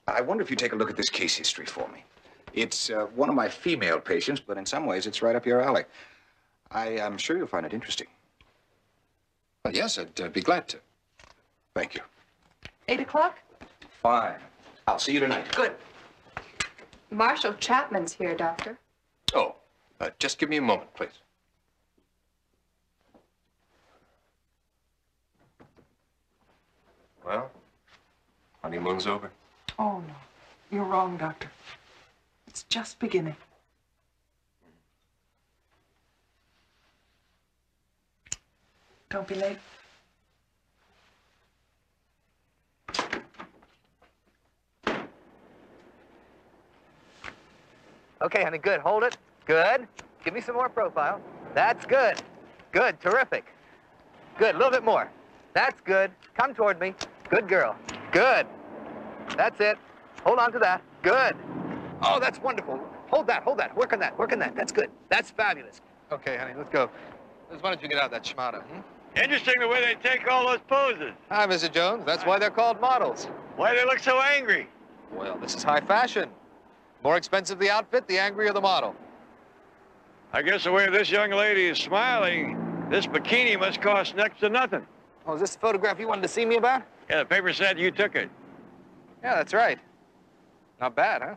Speaker 14: I wonder if you take a look at this case history for me. It's one of my female patients, but in some ways it's right up your alley. I am sure you'll find it interesting.
Speaker 12: Well, yes, I'd be glad to.
Speaker 14: Thank you.
Speaker 22: 8 o'clock?
Speaker 14: Fine. I'll see you tonight.
Speaker 22: Good.
Speaker 23: Marshal Chapman's here, Doctor.
Speaker 12: Oh, just give me a moment, please. Well, honeymoon's over.
Speaker 22: Oh, no. You're wrong, Doctor. It's just beginning. Don't be late.
Speaker 24: Okay, honey, good. Hold it. Good. Give me some more profile. That's good. Good. Terrific. Good. A little bit more. That's good. Come toward me. Good girl. Good. That's it. Hold on to that. Good. Oh, that's wonderful. Hold that. Hold that. Work on that. Work on that. That's good. That's fabulous. Okay, honey, let's go. Why don't you get out that schmata,
Speaker 25: Interesting the way they take all those poses.
Speaker 24: Hi, Mr. Jones. That's why they're called models.
Speaker 25: Why they look so angry?
Speaker 24: Well, this is high fashion. More expensive the outfit, the angrier the model.
Speaker 25: I guess the way this young lady is smiling, this bikini must cost next to nothing.
Speaker 24: Oh, is this the photograph you wanted to see me about?
Speaker 25: Yeah, the paper said you took it.
Speaker 24: Yeah, that's right. Not bad, huh?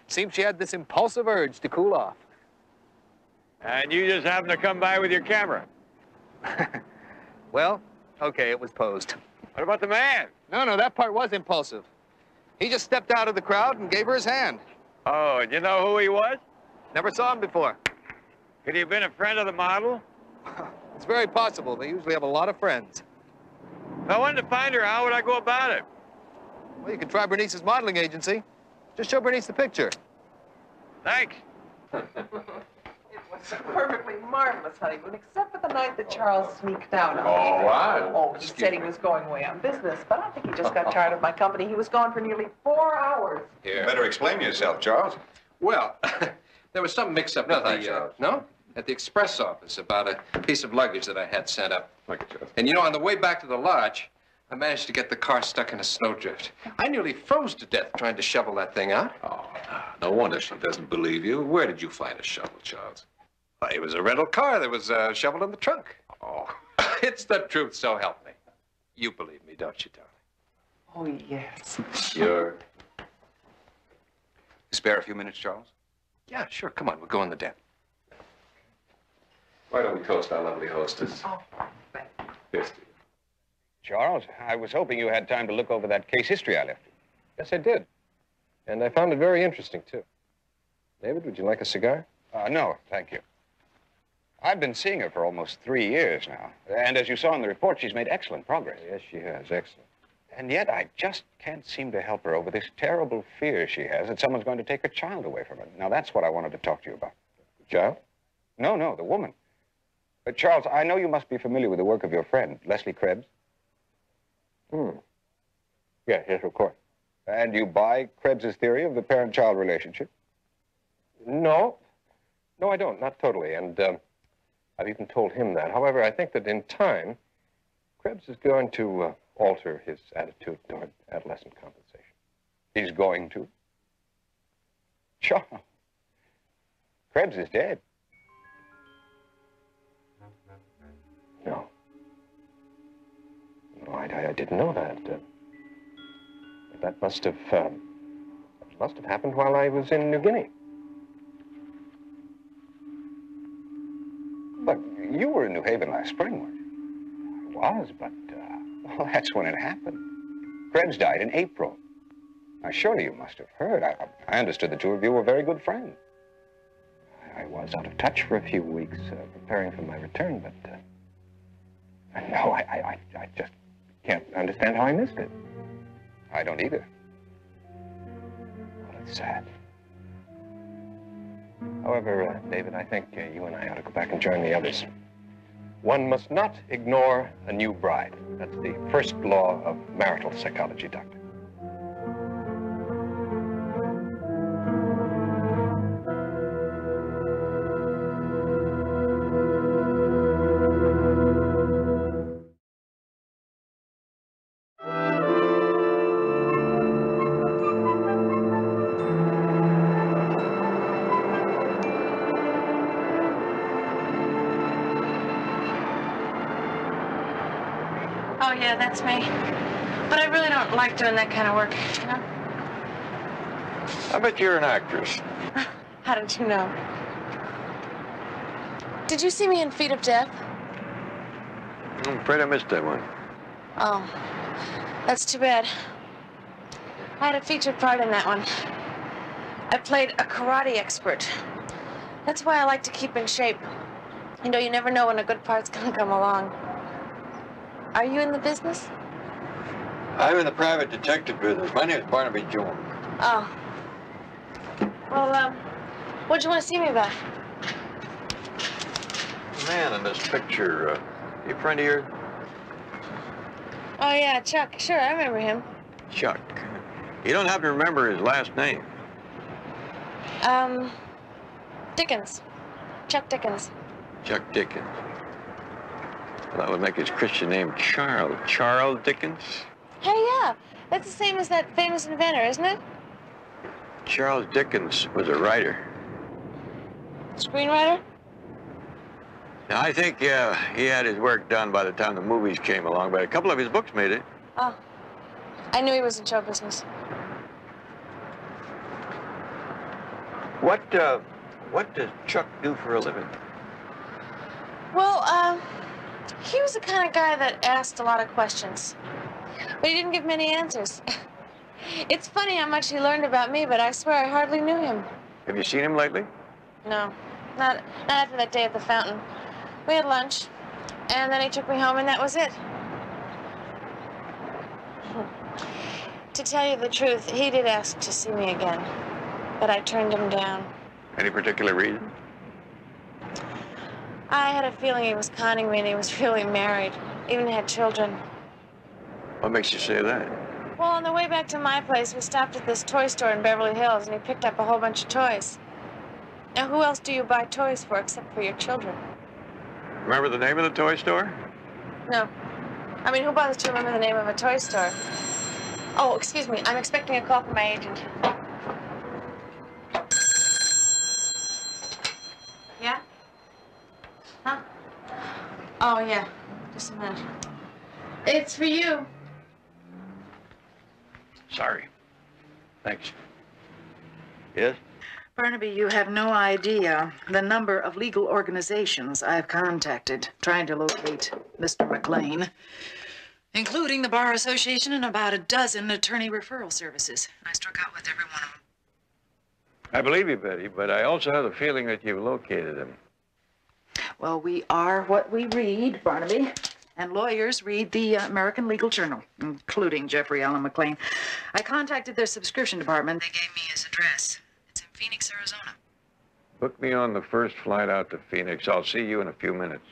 Speaker 24: Seems she had this impulsive urge to cool off.
Speaker 25: And you just happened to come by with your camera.
Speaker 24: Well, okay, it was posed.
Speaker 25: What about the man?
Speaker 24: No, that part was impulsive. He just stepped out of the crowd and gave her his hand.
Speaker 25: Oh, and you know who he was?
Speaker 24: Never saw him before.
Speaker 25: Could he have been a friend of the model?
Speaker 24: It's very possible. They usually have a lot of friends.
Speaker 25: If I wanted to find her, how would I go about it?
Speaker 24: Well, you could try Bernice's modeling agency. Just show Bernice the picture.
Speaker 25: Thanks.
Speaker 22: It was a perfectly marvelous honeymoon, except for the night that Charles sneaked out on us.
Speaker 12: Oh, wow.
Speaker 22: Oh, he said he was going away on business, but I think he just got tired of my company. He was gone for nearly 4 hours.
Speaker 14: You better explain yourself, Charles.
Speaker 12: Well, there was some mix-up at the, at the express office about a piece of luggage that I had sent up. And, you know, on the way back to the lodge, I managed to get the car stuck in a snowdrift. I nearly froze to death trying to shovel that thing out.
Speaker 1: Oh, no wonder she doesn't believe you. Where did you find a shovel, Charles?
Speaker 12: It was a rental car. There was a shovel in the trunk.
Speaker 1: Oh.
Speaker 12: It's the truth, so help me. You believe me, don't you, darling?
Speaker 22: Oh, yes.
Speaker 1: Sure.
Speaker 14: Spare a few minutes, Charles?
Speaker 12: Yeah, sure. Come on, we'll go in the den.
Speaker 1: Why don't we toast our lovely hostess?
Speaker 22: Oh, thank you.
Speaker 1: Here's to you.
Speaker 21: Charles, I was hoping you had time to look over that case history I left you. Yes, I did. And I found it very interesting, too. David, would you like a cigar? No, thank you. I've been seeing her for almost 3 years now. And as you saw in the report, she's made excellent progress. Yes, she has. Excellent. And yet, I just can't seem to help her over this terrible fear she has that someone's going to take her child away from her. Now, that's what I wanted to talk to you about. The child? No, the woman. Charles, I know you must be familiar with the work of your friend, Leslie Krebs. Yes, of course. And you buy Krebs's theory of the parent-child relationship?
Speaker 10: No, I don't. Not totally. And I've even told him that. However, I think that in time, Krebs is going to alter his attitude toward adolescent compensation. He's going to? Charles, Krebs is dead. No. No, I didn't know that. That must have happened while I was in New Guinea.
Speaker 21: Look, you were in New Haven last spring, weren't you? I was, but, well, that's when it happened. Krebs died in April. Now, surely you must have heard. I understood the two of you were very good friends. I was out of touch for a few weeks, preparing for my return, but, no, I just can't understand how I missed it. I don't either. Well, it's sad. However, David, I think you and I ought to go back and join the others. One must not ignore a new bride. That's the first law of marital psychology, Doctor.
Speaker 8: Oh, yeah, that's me. But I really don't like doing that kind of work, you know?
Speaker 6: I bet you're an actress.
Speaker 8: How did you know? Did you see me in Feet of Death?
Speaker 6: I'm afraid I missed that one.
Speaker 8: Oh, that's too bad. I had a featured part in that one. I played a karate expert. That's why I like to keep in shape. You know, you never know when a good part's gonna come along. Are you in the business?
Speaker 6: I'm in the private detective business. My name is Barnaby Jones.
Speaker 8: Oh. Well, what'd you want to see me about?
Speaker 6: The man in this picture, you a friend of yours?
Speaker 8: Oh, yeah, Chuck. Sure, I remember him.
Speaker 6: Chuck. You don't have to remember his last name.
Speaker 8: Dickens. Chuck Dickens.
Speaker 6: Chuck Dickens. Well, that would make his Christian name Charles. Charles Dickens?
Speaker 8: Hey, yeah. That's the same as that famous inventor, isn't it?
Speaker 6: Charles Dickens was a writer.
Speaker 8: Screenwriter?
Speaker 6: Now, I think he had his work done by the time the movies came along, but a couple of his books made it.
Speaker 8: Oh. I knew he was in show business.
Speaker 6: What does Chuck do for a living?
Speaker 8: Well, he was the kind of guy that asked a lot of questions. But he didn't give many answers. It's funny how much he learned about me, but I swear I hardly knew him.
Speaker 6: Have you seen him lately?
Speaker 8: No, not after that day at the fountain. We had lunch, and then he took me home, and that was it. To tell you the truth, he did ask to see me again, but I turned him down.
Speaker 6: Any particular reason?
Speaker 8: I had a feeling he was conning me, and he was really married, even had children.
Speaker 6: What makes you say that?
Speaker 8: Well, on the way back to my place, we stopped at this toy store in Beverly Hills, and he picked up a whole bunch of toys. Now, who else do you buy toys for except for your children?
Speaker 6: Remember the name of the toy store?
Speaker 8: No. I mean, who bothers to remember the name of a toy store? Oh, excuse me. I'm expecting a call from my agent. Yeah? Huh? Oh, yeah. Just a minute. It's for you.
Speaker 6: Sorry. Thanks. Yes?
Speaker 9: Barnaby, you have no idea the number of legal organizations I've contacted trying to locate Mr. McLean, including the Bar Association and about a dozen attorney referral services. I struck out with every one of them.
Speaker 6: I believe you, Betty, but I also have the feeling that you've located him.
Speaker 9: Well, we are what we read, Barnaby. And lawyers read the American Legal Journal, including Jeffrey Allen McLean. I contacted their subscription department. They gave me his address. It's in Phoenix, Arizona.
Speaker 6: Book me on the first flight out to Phoenix. I'll see you in a few minutes.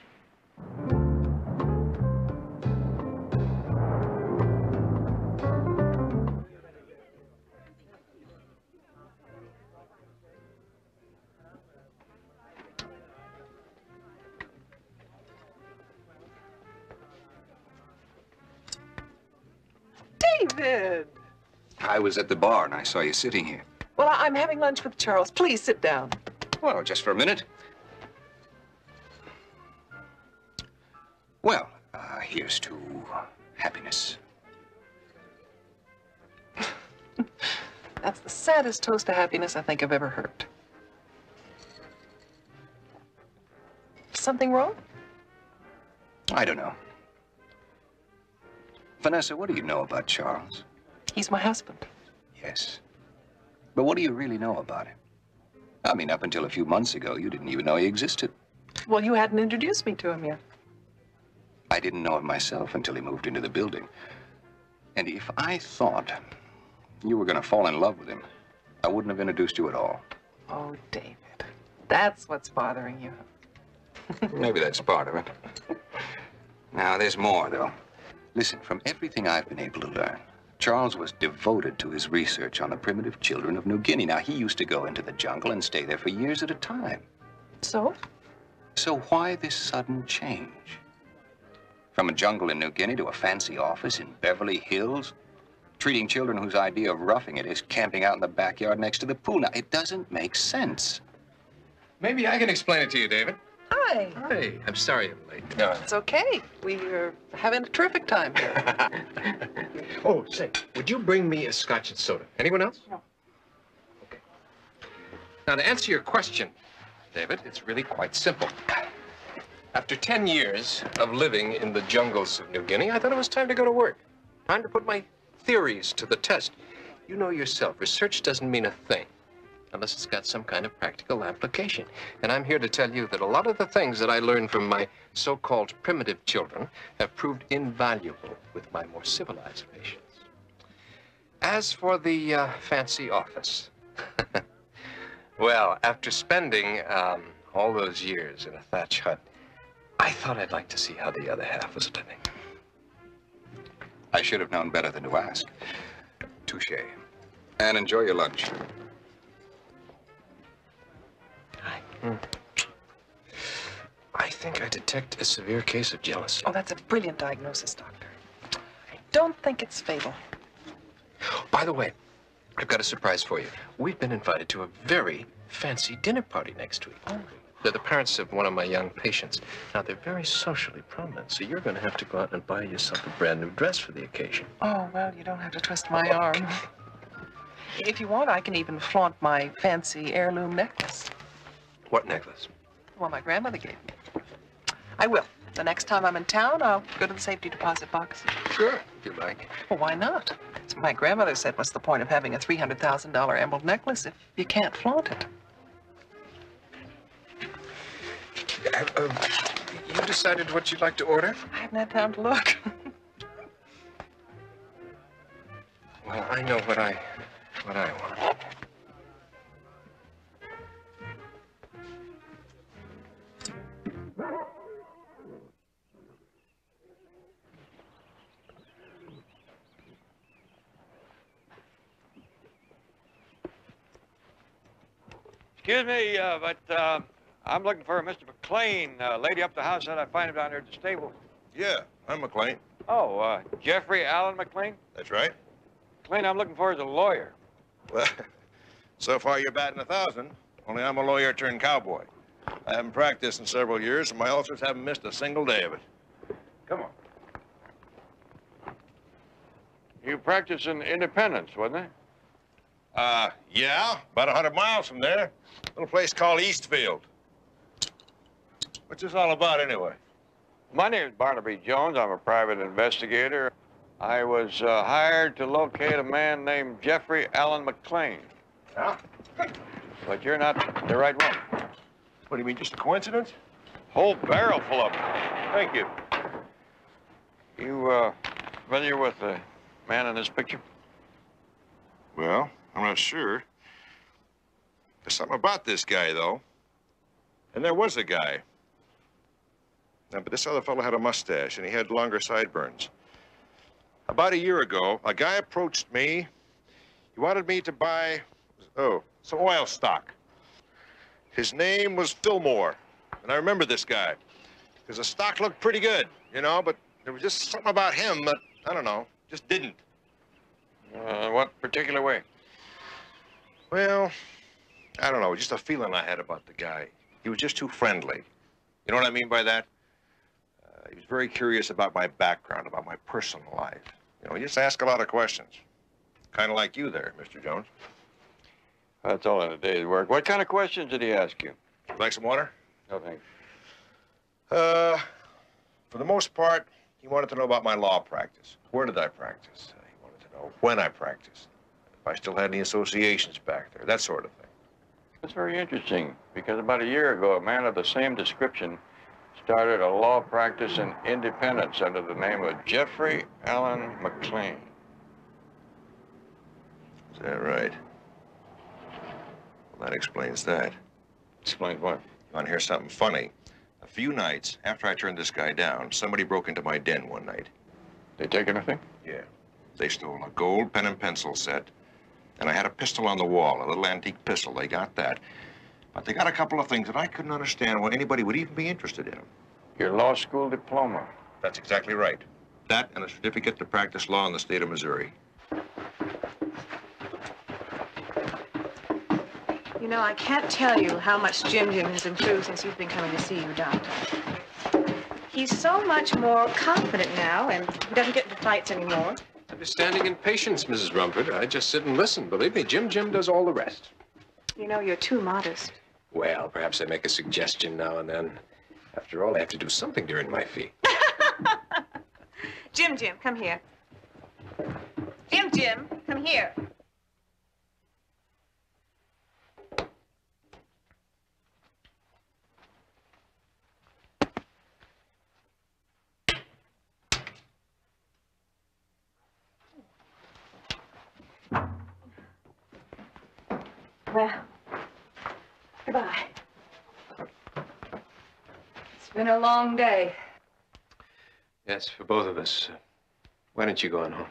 Speaker 22: David!
Speaker 14: I was at the bar and I saw you sitting here.
Speaker 22: Well, I'm having lunch with Charles. Please sit down.
Speaker 14: Well, just for a minute. Well, here's to happiness.
Speaker 22: That's the saddest toast to happiness I think I've ever heard. something wrong?
Speaker 14: I don't know. Vanessa, what do you know about Charles?
Speaker 22: He's my husband.
Speaker 14: Yes. But what do you really know about him? I mean, up until a few months ago, you didn't even know he existed.
Speaker 22: Well, you hadn't introduced me to him yet.
Speaker 14: I didn't know him myself until he moved into the building. And if I thought you were going to fall in love with him, I wouldn't have introduced you at all.
Speaker 22: Oh, David. That's what's bothering you.
Speaker 14: Maybe that's part of it. Now, there's more, though. Listen, from everything I've been able to learn, Charles was devoted to his research on the primitive children of New Guinea. Now, he used to go into the jungle and stay there for years at a time.
Speaker 22: So?
Speaker 14: So why this sudden change? From a jungle in New Guinea to a fancy office in Beverly Hills, treating children whose idea of roughing it is camping out in the backyard next to the pool. Now, it doesn't make sense.
Speaker 12: Maybe I can explain it to you, David.
Speaker 22: Hi.
Speaker 12: Hey, I'm sorry I'm late.
Speaker 22: No, it's okay. We're having a terrific time here.
Speaker 12: Oh, say, would you bring me a scotch and soda? Anyone else?
Speaker 22: No.
Speaker 12: Okay. Now, to answer your question, David, it's really quite simple. After 10 years of living in the jungles of New Guinea, I thought it was time to go to work. Time to put my theories to the test. You know yourself, research doesn't mean a thing unless it's got some kind of practical application. And I'm here to tell you that a lot of the things that I learned from my so-called primitive children have proved invaluable with my more civilized patients. As for the fancy office, well, after spending all those years in a thatch hut, I thought I'd like to see how the other half was living.
Speaker 14: I should have known better than to ask. Touché. And enjoy your lunch.
Speaker 12: I think I detect a severe case of jealousy.
Speaker 22: Oh, that's a brilliant diagnosis, Doctor. I don't think it's fatal.
Speaker 12: By the way, I've got a surprise for you. We've been invited to a very fancy dinner party next week. Oh. They're the parents of one of my young patients. Now, they're very socially prominent, so you're going to have to go out and buy yourself a brand new dress for the occasion.
Speaker 22: Oh, well, you don't have to twist my arm. If you want, I can even flaunt my fancy heirloom necklace.
Speaker 12: What necklace?
Speaker 22: Well, my grandmother gave me. I will. The next time I'm in town, I'll go to the safety deposit box.
Speaker 12: Sure, if you like.
Speaker 22: Well, why not? As my grandmother said, what's the point of having a $300,000 emerald necklace if you can't flaunt it?
Speaker 12: You decided what you'd like to order?
Speaker 22: I haven't had time to look.
Speaker 12: Well, I know what I want.
Speaker 25: Excuse me, but I'm looking for a Mr. McLean. Lady up the house said I'd find him down there at the stable.
Speaker 11: Yeah, I'm McLean.
Speaker 25: Oh, Jeffrey Allen McLean?
Speaker 11: That's right.
Speaker 25: McLean, I'm looking for is a lawyer.
Speaker 11: Well, so far you're batting 1,000. Only I'm a lawyer turned cowboy. I haven't practiced in several years, and my ulcers haven't missed a single day of it. Come on.
Speaker 25: You practice in Independence, wasn't it?
Speaker 11: Yeah, about 100 miles from there. A little place called Eastfield. What's this all about, anyway?
Speaker 25: My name is Barnaby Jones. I'm a private investigator. I was hired to locate a man named Jeffrey Allen McLean.
Speaker 11: Yeah?
Speaker 25: But you're not the right one.
Speaker 11: What do you mean, just a coincidence?
Speaker 25: Whole barrel full of them.
Speaker 11: Thank you.
Speaker 25: You familiar with the man in this picture?
Speaker 11: Well, I'm not sure. There's something about this guy, though. And there was a guy. Now, but this other fellow had a mustache, and he had longer sideburns. About a year ago, a guy approached me. He wanted me to buy, some oil stock. His name was Fillmore, and I remember this guy, because the stock looked pretty good, you know, but there was just something about him that, I don't know, just didn't.
Speaker 25: What particular way?
Speaker 11: Well, I don't know, just a feeling I had about the guy. He was just too friendly. You know what I mean by that? He was very curious about my background, about my personal life. You know, he just asked a lot of questions. Kind of like you there, Mr. Jones.
Speaker 25: That's all in a day's work. What kind of questions did he ask you?
Speaker 11: Like some water?
Speaker 25: No, thanks.
Speaker 11: For the most part, he wanted to know about my law practice. Where did I practice? He wanted to know when I practiced, if I still had any associations back there, that sort of thing.
Speaker 25: That's very interesting, because about a year ago, a man of the same description started a law practice in Independence under the name of Jeffrey Allen McLean.
Speaker 11: Is that right? Well, that explains that.
Speaker 25: Explains what?
Speaker 11: You want to hear something funny? A few nights after I turned this guy down, somebody broke into my den one night.
Speaker 25: They take anything?
Speaker 11: Yeah. They stole a gold pen and pencil set, and I had a pistol on the wall, a little antique pistol. They got that. But they got a couple of things that I couldn't understand why anybody would even be interested in them.
Speaker 25: Your law school diploma.
Speaker 11: That's exactly right. That and a certificate to practice law in the state of Missouri.
Speaker 8: You know, I can't tell you how much Jim has improved since he's been coming to see you, Doctor. He's so much more confident now, and he doesn't get into fights anymore.
Speaker 12: Understanding and patience, Mrs. Rumford. I just sit and listen. Believe me, Jim does all the rest.
Speaker 8: You know, you're too modest.
Speaker 12: Well, perhaps I make a suggestion now and then. After all, I have to do something to earn my fee.
Speaker 8: Jim, come here. Jim, come here. Well, goodbye.
Speaker 3: It's been a long day.
Speaker 12: Yes, for both of us. Why don't you go on home?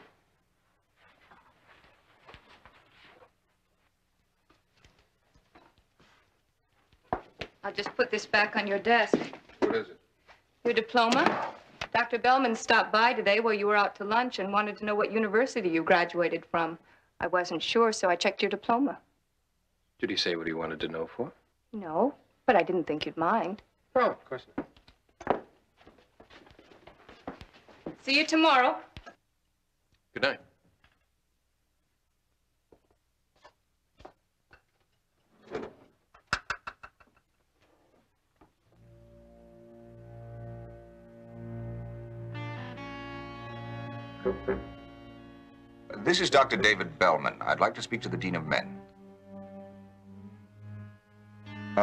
Speaker 3: I'll just put this back on your desk.
Speaker 12: What is it?
Speaker 3: Your diploma. Dr. Bellman stopped by today while you were out to lunch and wanted to know what university you graduated from. I wasn't sure, so I checked your diploma.
Speaker 12: Did he say what he wanted to know for?
Speaker 3: No, but I didn't think you'd mind.
Speaker 12: Oh, of course not.
Speaker 3: See you tomorrow.
Speaker 12: Good night.
Speaker 14: This is Dr. David Bellman. I'd like to speak to the Dean of Men.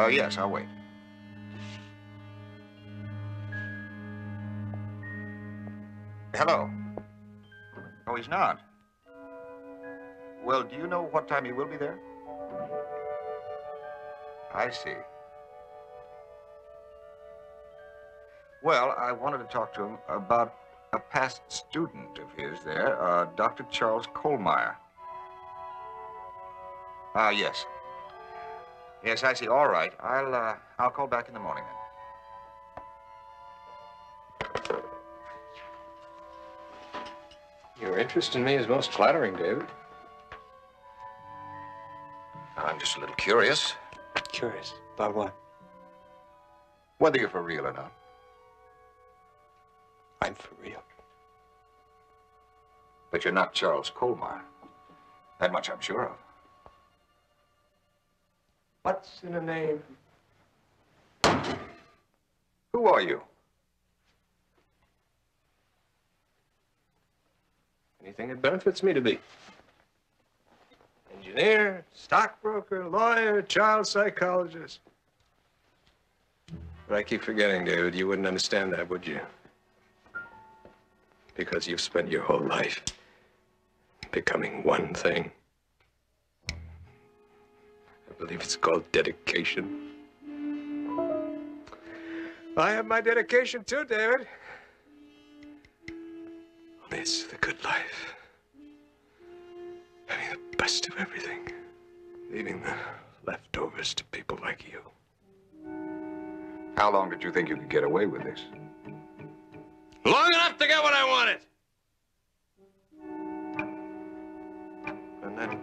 Speaker 14: Yes, I'll wait. Hello. Oh, he's not. Well, do you know what time he will be there? I see. Well, I wanted to talk to him about a past student of his there, Dr. Charles Kohlmeyer. Yes. Yes, I see. All right. I'll call back in the morning then.
Speaker 12: Your interest in me is most flattering, David.
Speaker 14: I'm just a little curious.
Speaker 12: Curious? About what?
Speaker 14: Whether you're for real or not.
Speaker 12: I'm for real.
Speaker 14: But you're not Charles Kohlmeyer. That much I'm sure of.
Speaker 12: What's in a name?
Speaker 14: Who are you?
Speaker 12: Anything that benefits me to be. Engineer, stockbroker, lawyer, child psychologist. But I keep forgetting, David, you wouldn't understand that, would you? Because you've spent your whole life becoming one thing. I believe it's called dedication. I have my dedication too, David. Only it's the good life. Having the best of everything. Leaving the leftovers to people like you.
Speaker 14: How long did you think you could get away with this?
Speaker 12: Long enough to get what I wanted. And then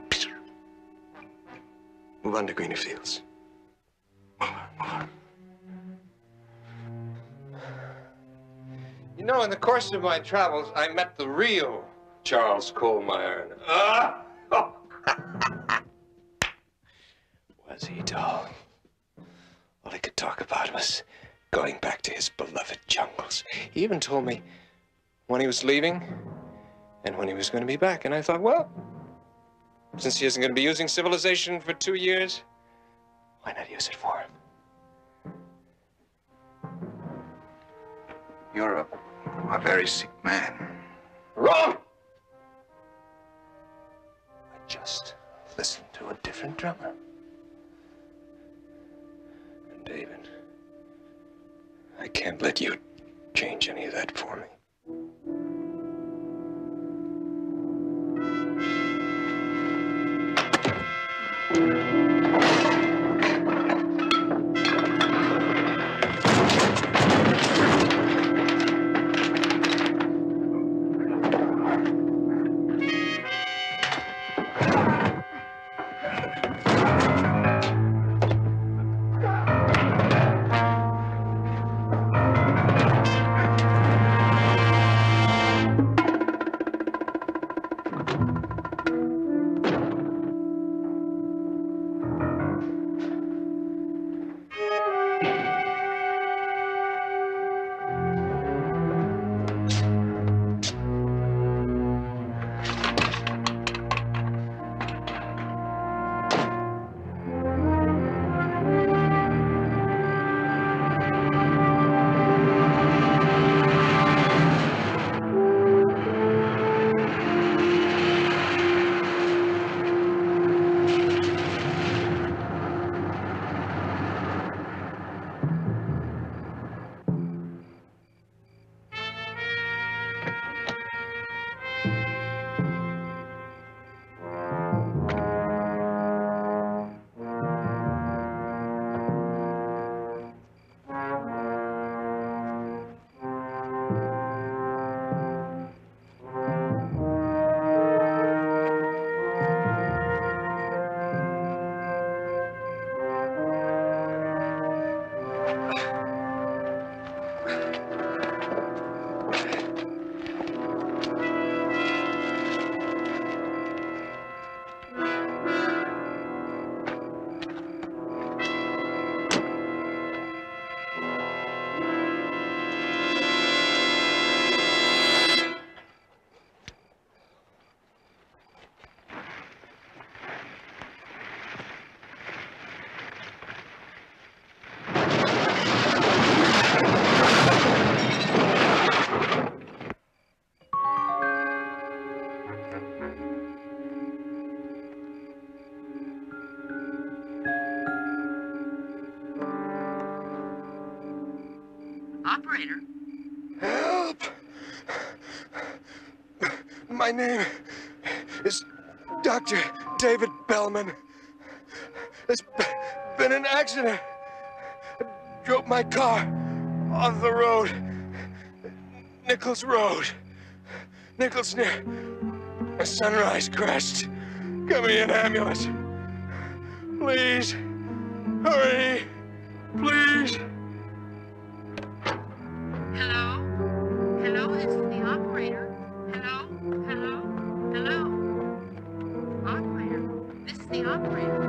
Speaker 12: move on to greener fields. Move on. You know, in the course of my travels, I met the real Charles Kohlmeyer. Was he, dog? All he could talk about was going back to his beloved jungles. He even told me when he was leaving and when he was going to be back. And I thought, well, since he isn't going to be using civilization for 2 years, why not use it for him?
Speaker 14: You're a very sick man.
Speaker 12: Wrong! I just listened to a different drummer. And David, I can't let you change any of that for me.
Speaker 2: Operator?
Speaker 12: Help! My name is Dr. David Bellman. There's been an accident. I drove my car off the road. Nichols Road. Nichols near Sunrise Crest. Get me an ambulance. Please. Hurry. Please.
Speaker 2: Hello? Hello, this is the operator. Hello? Hello? Hello? Operator, this is the operator.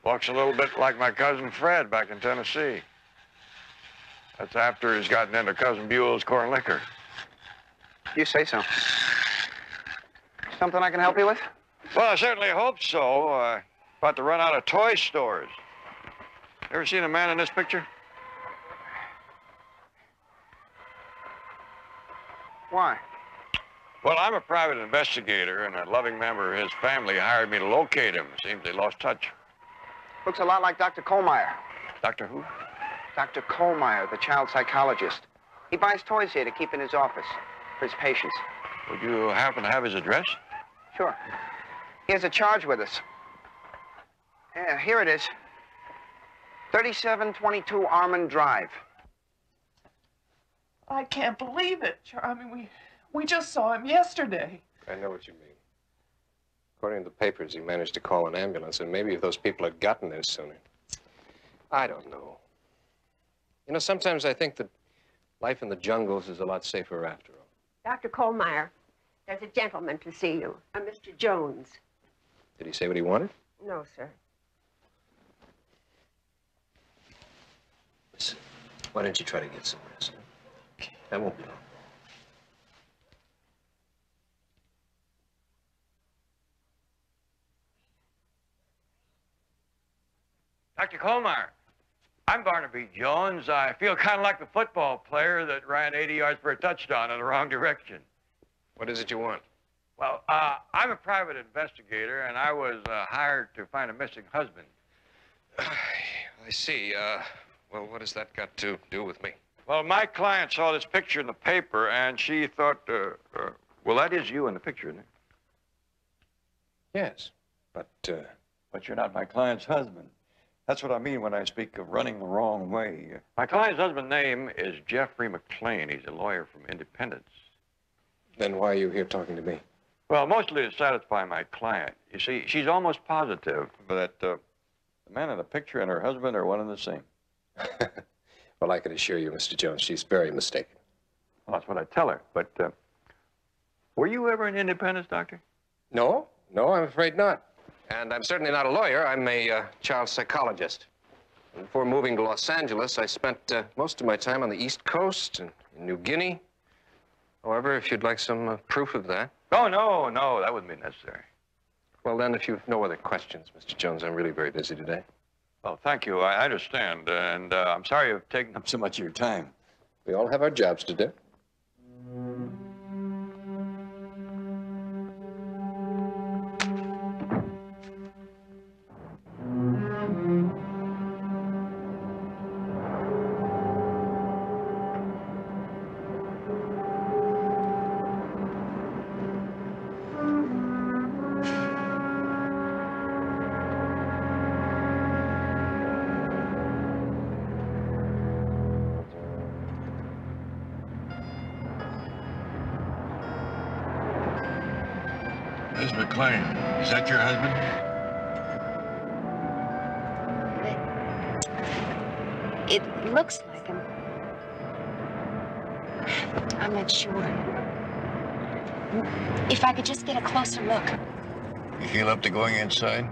Speaker 6: Walks a little bit like my cousin Fred back in Tennessee. That's after he's gotten into Cousin Buell's corn liquor.
Speaker 24: You say so. Something I can help you with?
Speaker 6: Well, I certainly hope so. About to run out of toy stores. Ever seen a man in this picture?
Speaker 24: Why?
Speaker 6: Well, I'm a private investigator, and a loving member of his family hired me to locate him. Seems they lost touch.
Speaker 24: Looks a lot like Dr. Kohlmeyer.
Speaker 6: Dr. who?
Speaker 24: Dr. Kohlmeyer, the child psychologist. He buys toys here to keep in his office for his patients.
Speaker 6: Would you happen to have his address?
Speaker 24: Sure. He has a charge with us. Yeah, here it is.
Speaker 16: 3722 Armand Drive.
Speaker 22: I can't believe it. I mean, we just saw him yesterday.
Speaker 21: I know what you mean. According to the papers, he managed to call an ambulance, and maybe if those people had gotten there sooner. I don't know. You know, sometimes I think that life in the jungles is a lot safer after all.
Speaker 17: Dr. Kohlmeyer, there's a gentleman to see you, a Mr. Jones.
Speaker 21: Did he say what he wanted?
Speaker 17: No, sir.
Speaker 21: Listen, why don't you try to get some rest? Okay. I won't be long.
Speaker 25: Dr. Kohlmeyer, I'm Barnaby Jones. I feel kind of like the football player that ran 80 yards for a touchdown in the wrong direction.
Speaker 21: What is it you want?
Speaker 25: Well, I'm a private investigator, and I was hired to find a missing husband.
Speaker 21: I see. Well, what has that got to do with me?
Speaker 25: Well, my client saw this picture in the paper, and she thought, well, that is you in the picture, isn't it?
Speaker 21: Yes, but...
Speaker 25: But you're not my client's husband. That's what I mean when I speak of running the wrong way. My client's husband's name is Jeffrey McLean. He's a lawyer from Independence.
Speaker 21: Then why are you here talking to me?
Speaker 25: Well, mostly to satisfy my client. You see, she's almost positive that the man in the picture and her husband are one and the same.
Speaker 21: Well, I can assure you, Mr. Jones, she's very mistaken.
Speaker 25: Well, that's what I tell her. But were you ever in Independence, Doctor?
Speaker 21: No, I'm afraid not. And I'm certainly not a lawyer. I'm a child psychologist. And before moving to Los Angeles, I spent most of my time on the East Coast and in New Guinea. However, if you'd like some proof of that.
Speaker 25: Oh, no, that wouldn't be necessary.
Speaker 21: Well, then, if you've no other questions, Mr. Jones, I'm really very busy today.
Speaker 25: Well, thank you. I understand. And I'm sorry I've taken up so much of your time.
Speaker 21: We all have our jobs to do.
Speaker 25: Miss McLean, is that your husband?
Speaker 5: It looks like him. I'm not sure. If I could just get a closer look.
Speaker 25: You feel up to going inside?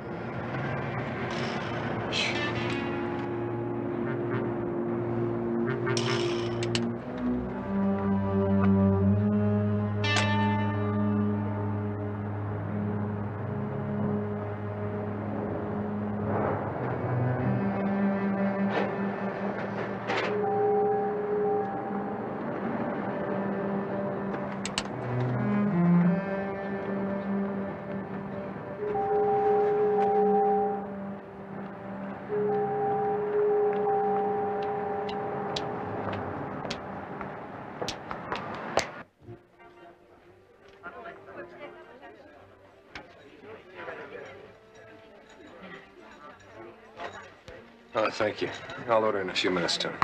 Speaker 21: Oh, thank you. I'll order in a few minutes, Tony.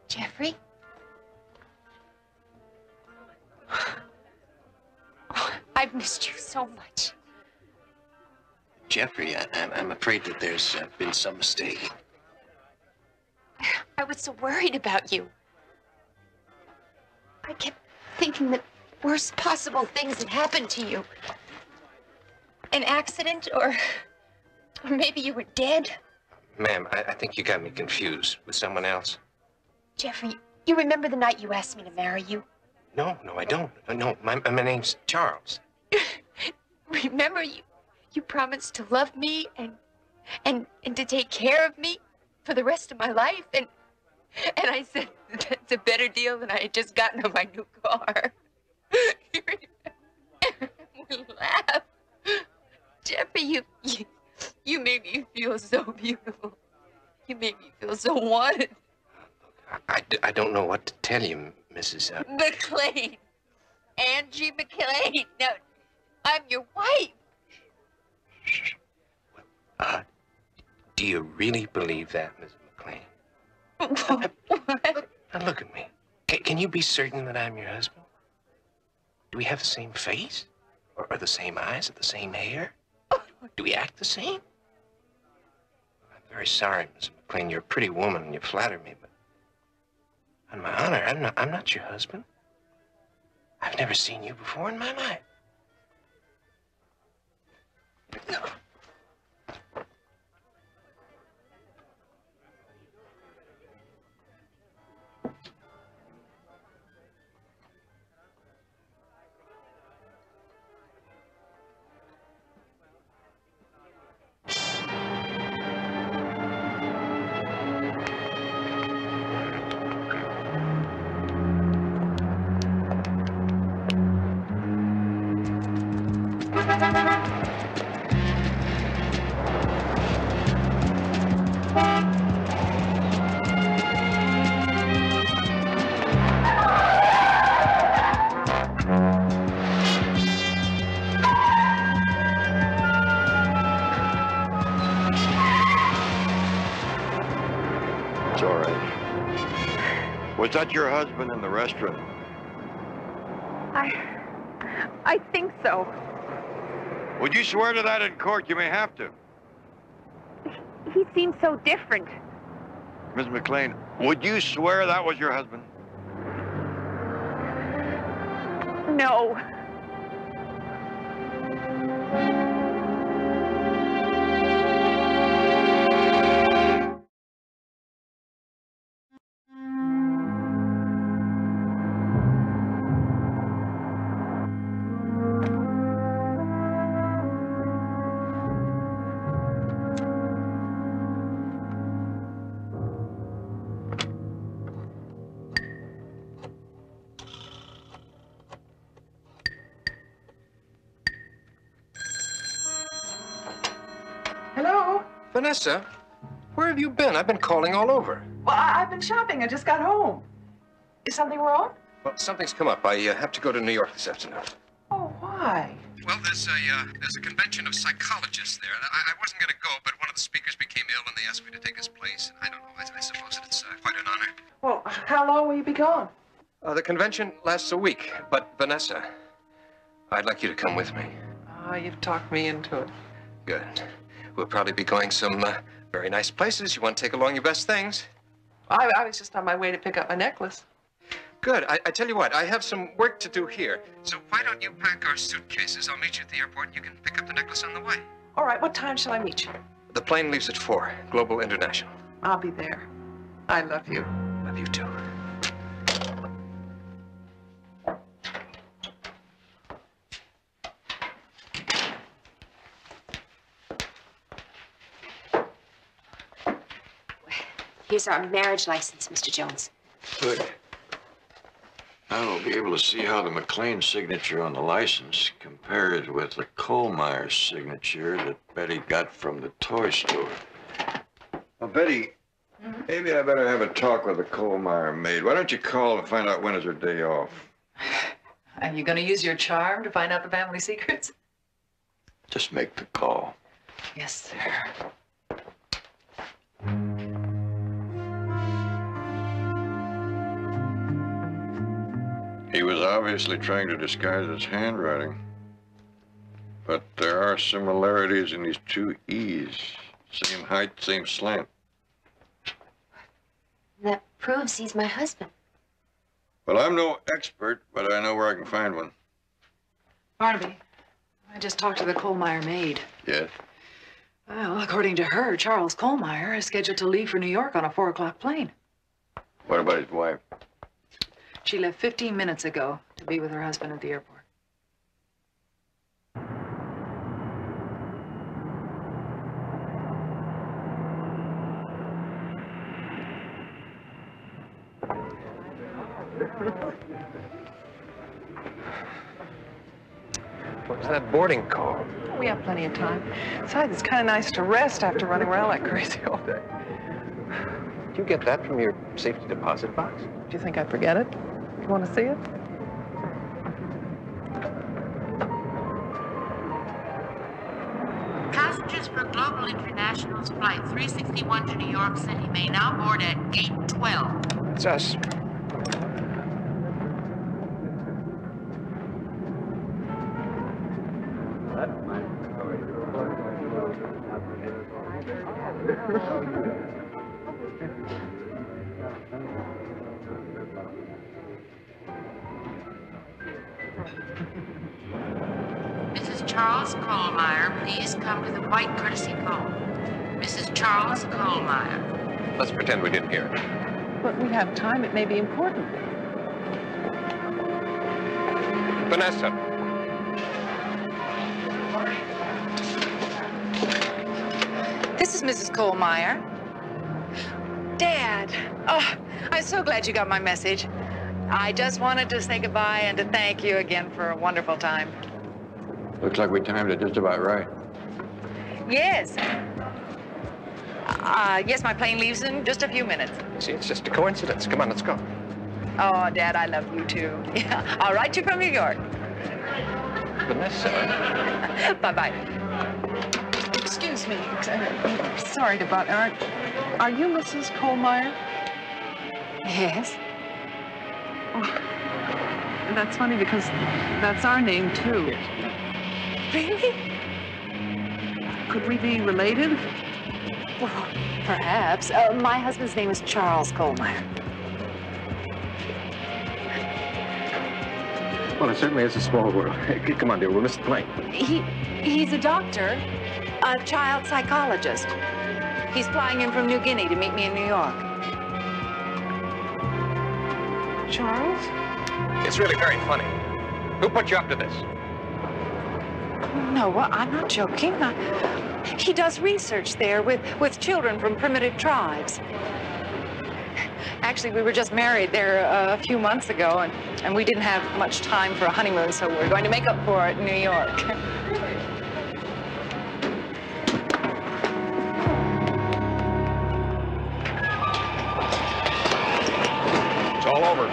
Speaker 5: Jeffrey? I've missed you so much.
Speaker 18: Jeffrey, I'm afraid that there's been some mistake.
Speaker 5: I was so worried about you. I kept thinking that worst possible things had happened to you. An accident, or maybe you were dead.
Speaker 21: Ma'am, I think you got me confused with someone else.
Speaker 5: Jeffrey, you remember the night you asked me to marry you?
Speaker 21: No, I don't. No, my name's Charles.
Speaker 5: Remember, you promised to love me and to take care of me for the rest of my life, and I said that's a better deal than I had just gotten on my new car. We laughed. Jeffrey, you made me feel so beautiful. You made me feel so wanted.
Speaker 21: I don't know what to tell you, Mrs.
Speaker 5: McLean.
Speaker 2: Angie McLean. No, I'm your wife.
Speaker 18: Do you really believe that, Mrs. McLean? Now look at me. Can you be certain that I'm your husband? Do we have the same face? Or the same eyes, or the same hair? Do we act the same? I'm very sorry, Mrs. McLean. You're a pretty woman and you flatter me, but on my honor, I'm not your husband. I've never seen you before in my life. No.
Speaker 25: It's all right. Was that your husband in the restaurant?
Speaker 2: I think so.
Speaker 25: Would you swear to that in court? You may have to.
Speaker 2: He seems so different.
Speaker 25: Ms. McLean, would you swear that was your husband?
Speaker 2: No.
Speaker 22: Hello?
Speaker 12: Vanessa, where have you been? I've been calling all over.
Speaker 22: Well, I've been shopping. I just got home. Is something wrong?
Speaker 12: Well, something's come up. I have to go to New York this afternoon.
Speaker 22: Oh, why?
Speaker 12: Well, there's a convention of psychologists there. I wasn't going to go, but one of the speakers became ill, and they asked me to take his place. I don't know. I suppose it's quite an honor.
Speaker 22: Well, how long will you be gone?
Speaker 12: The convention lasts a week, but Vanessa, I'd like you to come with me.
Speaker 22: You've talked me into it.
Speaker 12: Good. We'll probably be going some very nice places. You want to take along your best things?
Speaker 22: I was just on my way to pick up my necklace.
Speaker 12: Good. I tell you what, I have some work to do here. So why don't you pack our suitcases? I'll meet you at the airport, and you can pick up the necklace on the way.
Speaker 22: All right, what time shall I meet you?
Speaker 12: The plane leaves at 4, Global International.
Speaker 22: I'll be there. I love you.
Speaker 12: Love you too.
Speaker 5: Here's our marriage license, Mr. Jones.
Speaker 25: Good. Now we'll be able to see how the McLean signature on the license compares with the Kohlmeyer signature that Betty got from the toy store. Well, Betty, maybe I better have a talk with the Kohlmeyer maid. Why don't you call and find out when is her day off?
Speaker 9: Are you going to use your charm to find out the family secrets?
Speaker 25: Just make the call.
Speaker 9: Yes, sir.
Speaker 25: He was obviously trying to disguise his handwriting. But there are similarities in these two E's. Same height, same slant.
Speaker 5: That proves he's my husband.
Speaker 25: Well, I'm no expert, but I know where I can find one.
Speaker 9: Barnaby, I just talked to the Kohlmeyer maid.
Speaker 25: Yes?
Speaker 9: Well, according to her, Charles Kohlmeyer is scheduled to leave for New York on a 4 o'clock plane.
Speaker 25: What about his wife?
Speaker 9: She left 15 minutes ago to be with her husband at the airport.
Speaker 12: What's that boarding call?
Speaker 22: We have plenty of time. Besides, it's kind of nice to rest after running around like crazy all day.
Speaker 12: Did you get that from your safety deposit box?
Speaker 22: Do you think I'd forget it? You want to see it?
Speaker 2: Passengers for Global International's Flight 361 to New York City may now board at Gate 12.
Speaker 21: It's us.
Speaker 2: Mrs. Charles Kohlmeyer, please come to the white courtesy cone. Mrs. Charles Kohlmeyer.
Speaker 21: Let's pretend we didn't hear it.
Speaker 22: But we have time. It may be important.
Speaker 21: Vanessa.
Speaker 9: This is Mrs. Kohlmeyer. Dad. Oh, I'm so glad you got my message. I just wanted to say goodbye and to thank you again for a wonderful time.
Speaker 25: Looks like we timed it just about right.
Speaker 9: Yes. Yes, my plane leaves in just a few minutes.
Speaker 21: See, it's just a coincidence. Come on, let's go.
Speaker 9: Oh, Dad, I love you too. Yeah, I'll write you from New York.
Speaker 21: Vanessa.
Speaker 9: Bye-bye.
Speaker 22: Excuse me. Sorry to butt. Are you Mrs. Kohlmeyer?
Speaker 9: Yes.
Speaker 22: Oh, that's funny because that's our name too.
Speaker 9: Really?
Speaker 22: Could we be related?
Speaker 9: Well, perhaps. My husband's name is Charles Kohlmeyer.
Speaker 21: Well, it certainly is a small world. Come on, dear, we'll miss the plane.
Speaker 9: He's a doctor, a child psychologist. He's flying in from New Guinea to meet me in New York.
Speaker 22: Charles?
Speaker 21: It's really very funny. Who put you up to this?
Speaker 9: No, well, I'm not joking. He does research there with children from primitive tribes. Actually, we were just married there a few months ago, and we didn't have much time for a honeymoon, so we're going to make up for it in New York.
Speaker 21: It's all over.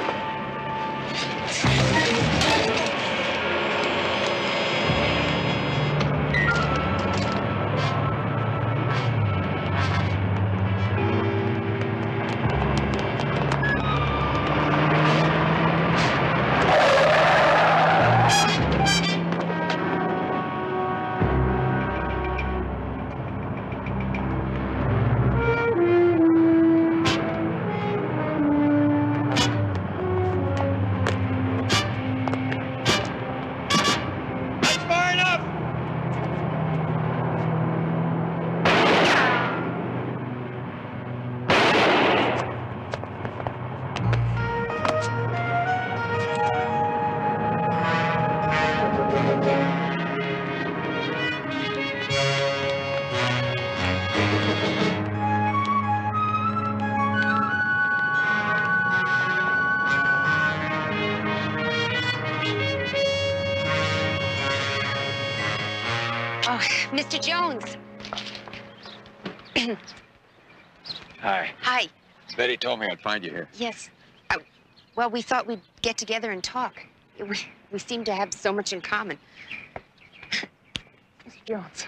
Speaker 5: Oh, Mr. Jones.
Speaker 25: Hi.
Speaker 5: Hi.
Speaker 25: Betty told me I'd find you here.
Speaker 5: Yes. Well, we thought we'd get together and talk. We seem to have so much in common.
Speaker 22: Mr. Jones,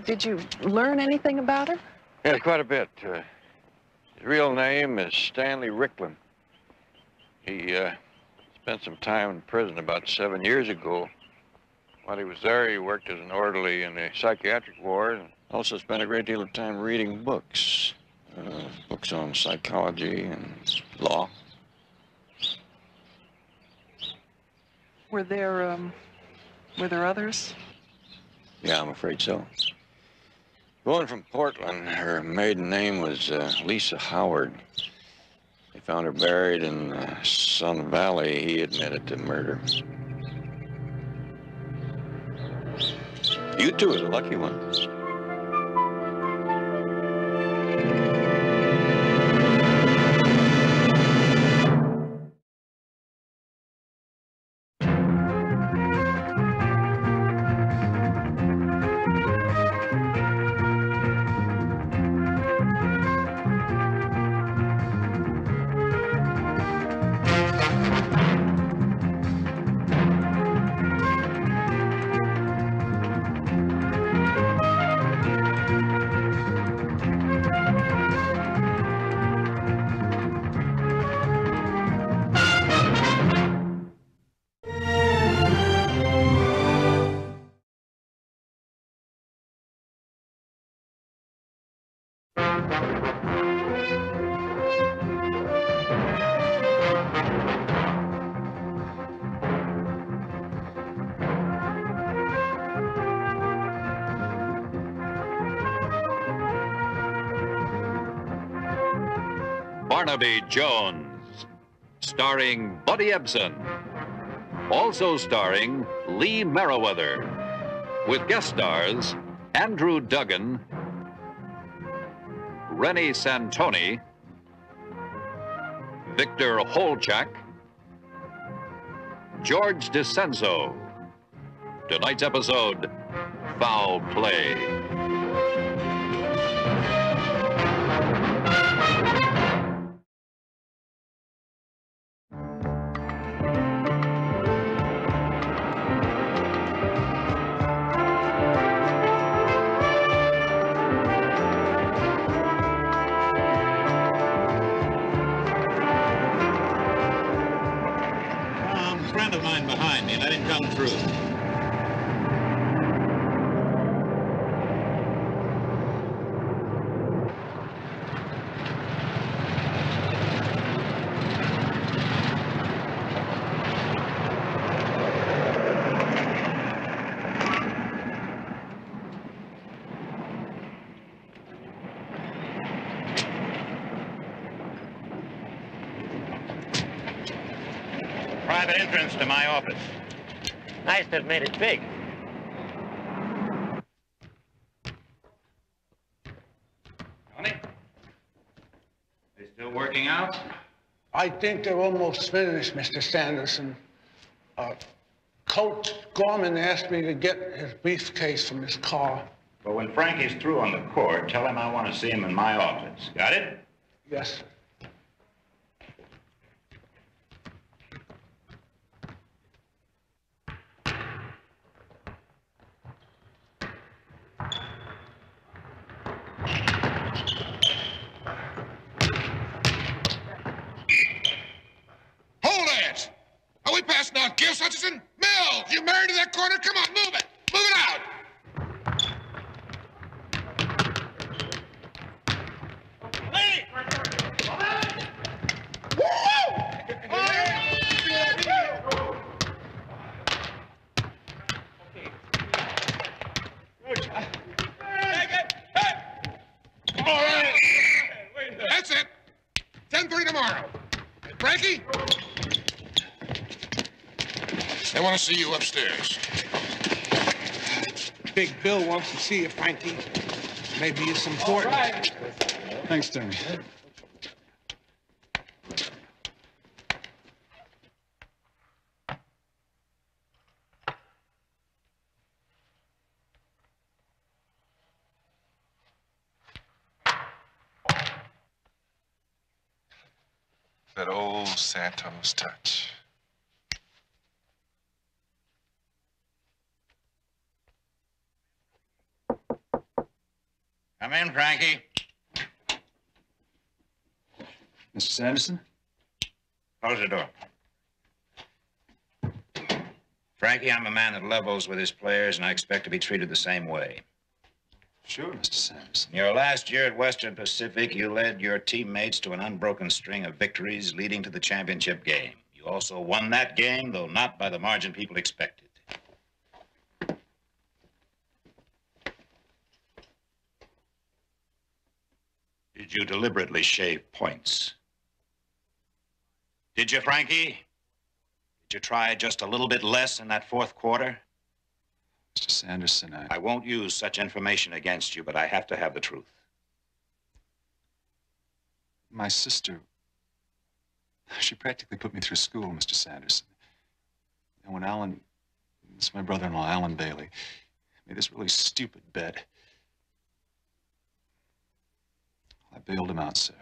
Speaker 22: did you learn anything about her?
Speaker 25: Yeah, quite a bit. His real name is Stanley Ricklin. He spent some time in prison about 7 years ago. While he was there, he worked as an orderly in the psychiatric ward and also spent a great deal of time reading books. Books on psychology and law.
Speaker 22: Were there others?
Speaker 25: Yeah, I'm afraid so. The woman from Portland, her maiden name was Lisa Howard. They found her buried in Sun Valley. He admitted to murder. You two are the lucky ones.
Speaker 4: Barnaby Jones, starring Buddy Ebsen. Also starring Lee Merriweather, with guest stars Andrew Duggan, Rennie Santoni, Victor Holchak, George DiCenzo. Tonight's episode, Foul Play.
Speaker 13: A friend of mine behind me. Let him come through. Private entrance to my office. Nice to have made it big. Tony? They still working out?
Speaker 16: I think they're almost finished, Mr. Sanderson. Coach Gorman asked me to get his briefcase from his car.
Speaker 13: Well, when Frankie's through on the court, tell him I want to see him in my office. Got it?
Speaker 16: Yes.
Speaker 19: Hold it! Are we passing out gifts, Hutchison? Mills, you married to that corner? Come on, move it! Move it out! All right. That's it. 10:30 tomorrow. Frankie? I want to see you upstairs.
Speaker 16: Big Bill wants to see you, Frankie. Maybe it's important.
Speaker 20: Thanks, Tony.
Speaker 26: That old Santos touch.
Speaker 13: Come in, Frankie.
Speaker 20: Mr. Sanderson?
Speaker 13: Close the door. Frankie, I'm a man that levels with his players, and I expect to be treated the same way.
Speaker 20: Sure, Mr. Sanderson.
Speaker 13: In your last year at Western Pacific, you led your teammates to an unbroken string of victories leading to the championship game. You also won that game, though not by the margin people expected. Did you deliberately shave points? Did you, Frankie? Did you try just a little bit less in that fourth quarter?
Speaker 20: Mr. Sanderson,
Speaker 13: I won't use such information against you, but I have to have the truth.
Speaker 20: My sister, she practically put me through school, Mr. Sanderson. And when Alan, it's my brother-in-law, Alan Bailey, made this really stupid bet, I bailed him out, sir.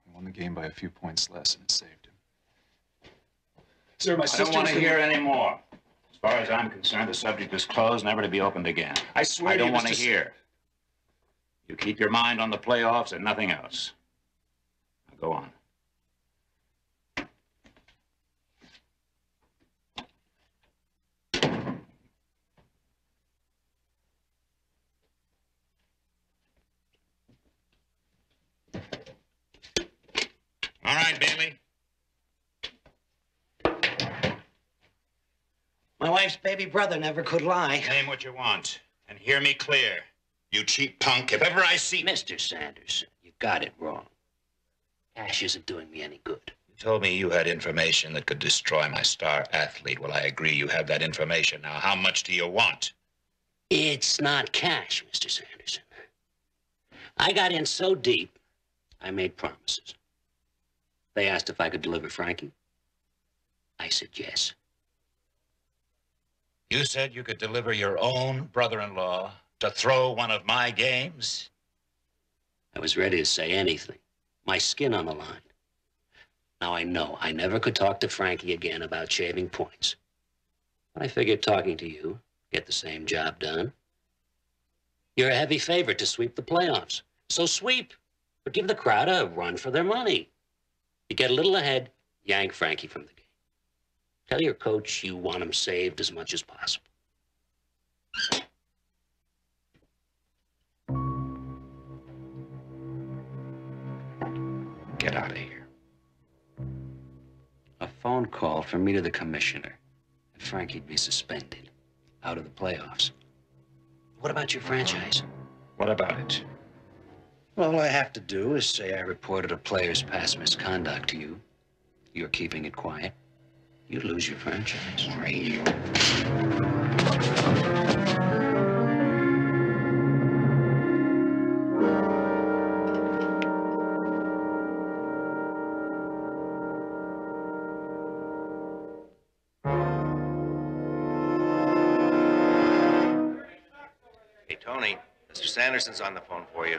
Speaker 20: We won the game by a few points less, and it saved him. Sir, my sister...
Speaker 13: I don't want to hear any more. As far as I'm concerned, the subject is closed, never to be opened again.
Speaker 20: I swear
Speaker 13: I don't
Speaker 20: to you,
Speaker 13: want to
Speaker 20: Mr.
Speaker 13: hear. You keep your mind on the playoffs and nothing else. Now go on. All right, Bailey.
Speaker 27: My wife's baby brother never could lie.
Speaker 13: Name what you want, and hear me clear. You cheap punk, if ever I see...
Speaker 27: Mr. Sanderson, you got it wrong.
Speaker 1: Cash isn't doing me any good.
Speaker 13: You told me you had information that could destroy my star athlete. Well, I agree you have that information. Now, how much do you want?
Speaker 1: It's not cash, Mr. Sanderson. I got in so deep, I made promises. They asked if I could deliver Frankie. I said yes.
Speaker 13: You said you could deliver your own brother-in-law to throw one of my games?
Speaker 1: I was ready to say anything. My skin on the line. Now I know I never could talk to Frankie again about shaving points. But I figured talking to you, get the same job done. You're a heavy favorite to sweep the playoffs. So sweep, but give the crowd a run for their money. You get a little ahead, yank Frankie from the game. Tell your coach you want him saved as much as possible.
Speaker 13: Get out of here.
Speaker 1: A phone call from me to the commissioner. And Frankie'd be suspended. Out of the playoffs. What about your franchise?
Speaker 13: What about it?
Speaker 1: Well, all I have to do is say I reported a player's past misconduct to you. You're keeping it quiet. You lose your franchise.
Speaker 18: Hey, Tony, Mr. Sanderson's on the phone for you.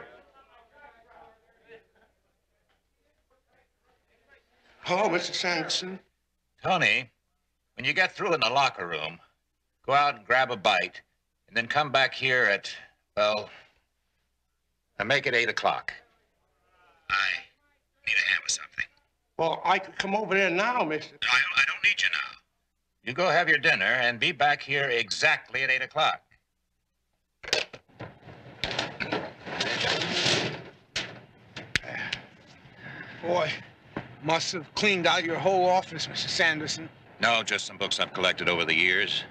Speaker 16: Hello, Mr. Sanderson.
Speaker 13: Tony, when you get through in the locker room, go out and grab a bite, and then come back here at, well, make it 8 o'clock. I need a hand with something.
Speaker 16: Well, I could come over there now, mister.
Speaker 13: I don't need you now. You go have your dinner and be back here exactly at 8 o'clock.
Speaker 16: Boy, must have cleaned out your whole office, Mr. Sanderson.
Speaker 13: No, just some books I've collected over the years.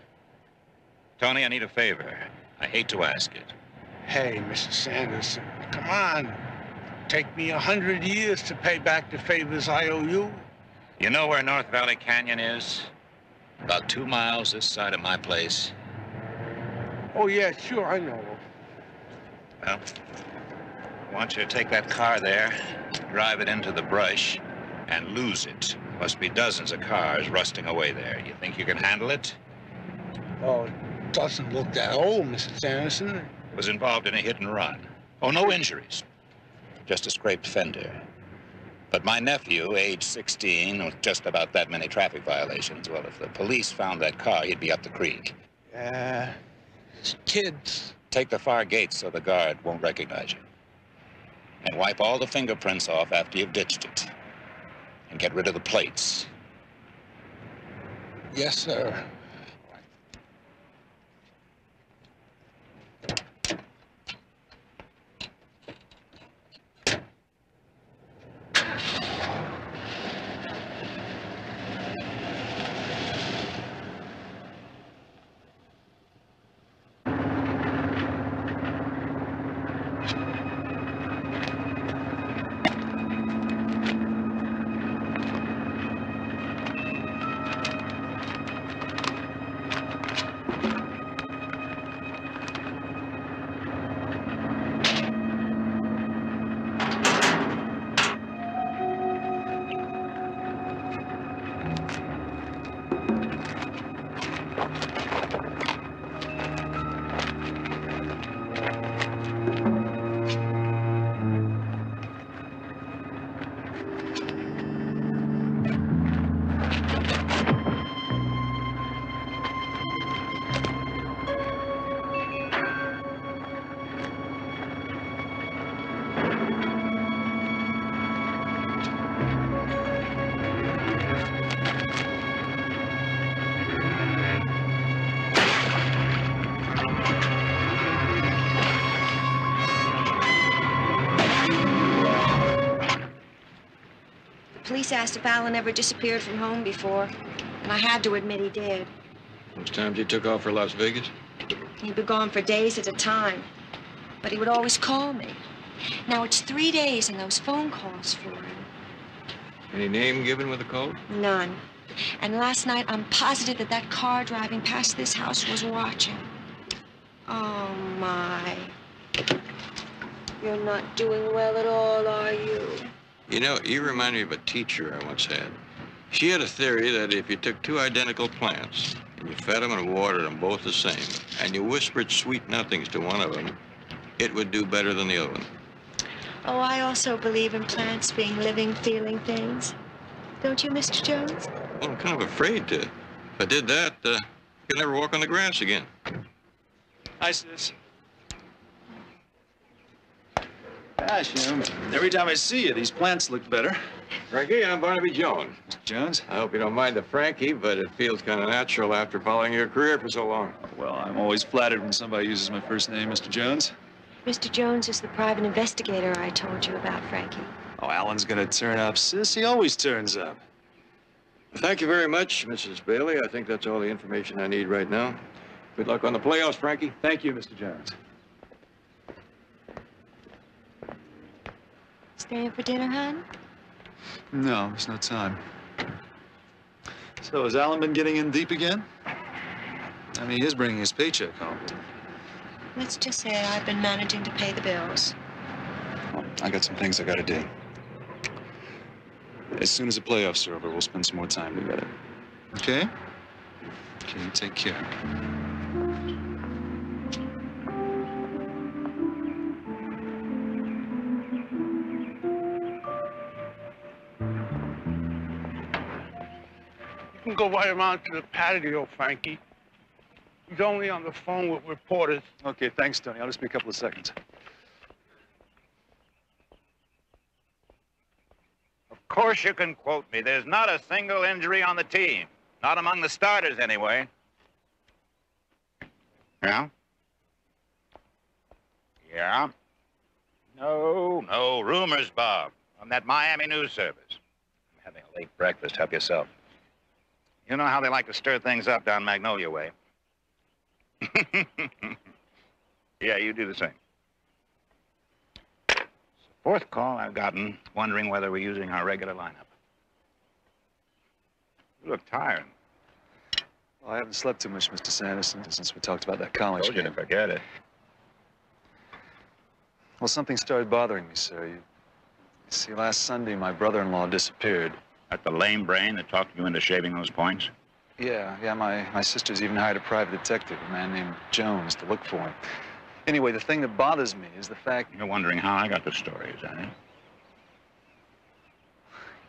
Speaker 13: Tony, I need a favor. I hate to ask it.
Speaker 16: Hey, Mr. Sanderson, come on. Take me 100 years to pay back the favors I owe you.
Speaker 13: You know where North Valley Canyon is? About 2 miles this side of my place.
Speaker 16: Oh, yeah, sure, I know.
Speaker 13: Well, I want you to take that car there, drive it into the brush, and lose it. Must be dozens of cars rusting away there. You think you can handle it?
Speaker 16: Oh, it doesn't look that old, Mr. Sanderson.
Speaker 13: Was involved in a hit and run. Oh, no injuries. Just a scraped fender. But my nephew, age 16, with just about that many traffic violations, well, if the police found that car, he'd be up the creek.
Speaker 16: Kids.
Speaker 13: Take the far gate so the guard won't recognize you. And wipe all the fingerprints off after you've ditched it. And get rid of the plates.
Speaker 16: Yes, sir.
Speaker 7: Police asked if Alan ever disappeared from home before, and I had to admit he did.
Speaker 6: Those times you took off for Las Vegas?
Speaker 7: He'd be gone for days at a time, but he would always call me. Now, it's 3 days in those phone calls for him.
Speaker 6: Any name given with the code?
Speaker 7: None. And last night, I'm positive that that car driving past this house was watching. Oh, my. You're not doing well at all, are you?
Speaker 6: You know, you remind me of a teacher I once had. She had a theory that if you took two identical plants and you fed them and watered them both the same, and you whispered sweet nothings to one of them, it would do better than the other one.
Speaker 7: Oh, I also believe in plants being living, feeling things. Don't you, Mr. Jones?
Speaker 6: Well, I'm kind of afraid to. If I did that, I could never walk on the grass again.
Speaker 20: Hi, sis. Gosh, you know, every time I see you, these plants look better.
Speaker 6: Frankie, I'm Barnaby Jones.
Speaker 20: Mr. Jones?
Speaker 6: I hope you don't mind the Frankie, but it feels kind of natural after following your career for so long.
Speaker 20: Well, I'm always flattered when somebody uses my first name, Mr. Jones.
Speaker 7: Mr. Jones is the private investigator I told you about, Frankie.
Speaker 20: Oh, Alan's gonna turn up, sis. He always turns up.
Speaker 6: Thank you very much, Mrs. Bailey. I think that's all the information I need right now. Good luck on the playoffs, Frankie.
Speaker 20: Thank you, Mr. Jones.
Speaker 7: Staying for dinner, hon?
Speaker 20: No, there's no time. So, has Alan been getting in deep again? I mean, he is bringing his paycheck home.
Speaker 7: Let's just say I've been managing to pay the bills.
Speaker 20: Well, I got some things I gotta do. As soon as the playoffs are over, we'll spend some more time together. Okay? Okay, you take care.
Speaker 16: You can go right around to the patio, Frankie. He's only on the phone with reporters.
Speaker 20: Okay, thanks, Tony. I'll just be a couple of seconds.
Speaker 13: Of course you can quote me. There's not a single injury on the team. Not among the starters, anyway. Yeah? Yeah? No, rumors, Bob. From that Miami news service. I'm having a late breakfast. Help yourself. You know how they like to stir things up down Magnolia way. Yeah, you do the same. It's the fourth call I've gotten wondering whether we're using our regular lineup. You look tired.
Speaker 20: Well, I haven't slept too much, Mr. Sanderson, since we talked about that college
Speaker 13: Told you
Speaker 20: game.
Speaker 13: to forget it.
Speaker 20: Well, something started bothering me, sir. You see, last Sunday, my brother-in-law disappeared.
Speaker 13: That the lame brain that talked you into shaving those points?
Speaker 20: Yeah, my sister's even hired a private detective, a man named Jones, to look for him. Anyway, the thing that bothers me is the fact...
Speaker 13: You're wondering how I got the story, is that it?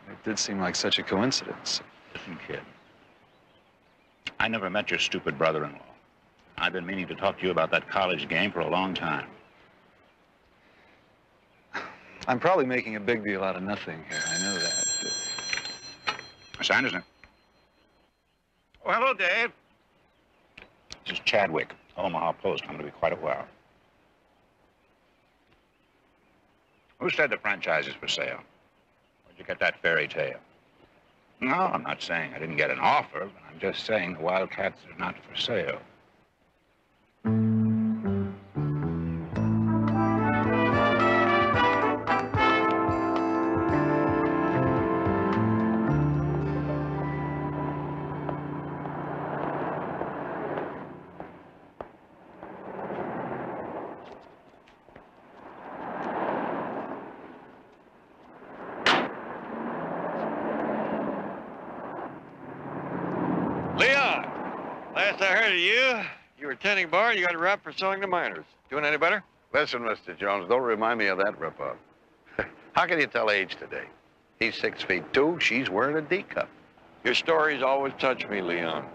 Speaker 20: It did seem like such a coincidence.
Speaker 13: Listen, kid. I never met your stupid brother-in-law. I've been meaning to talk to you about that college game for a long time.
Speaker 20: I'm probably making a big deal out of nothing here, I know that.
Speaker 13: Miss Anderson. Oh, hello, Dave. This is Chadwick, Omaha Post. I'm going to be quite a while. Who said the franchise is for sale? Where'd you get that fairy tale? No, I'm not saying I didn't get an offer, but I'm just saying the Wildcats are not for sale.
Speaker 6: Leon, last I heard of you were tending bar and you got a rap for selling to minors. Doing any better?
Speaker 3: Listen, Mr. Jones, don't remind me of that ripoff. How can you tell age today? He's 6'2", she's wearing a D cup.
Speaker 6: Your stories always touch me, Leon.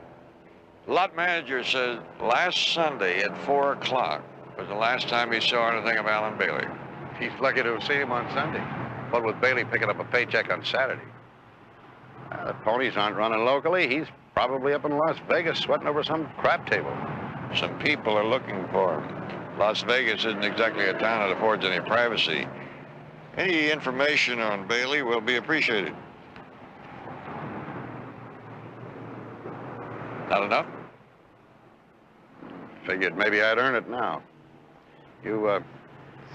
Speaker 6: The lot manager says last Sunday at 4 o'clock was the last time he saw anything of Alan Bailey.
Speaker 3: He's lucky to have seen him on Sunday. What with Bailey picking up a paycheck on Saturday. The ponies aren't running locally. He's probably up in Las Vegas sweating over some crap table.
Speaker 6: Some people are looking for him. Las Vegas isn't exactly a town that affords any privacy. Any information on Bailey will be appreciated. Not enough?
Speaker 3: Figured maybe I'd earn it now. You,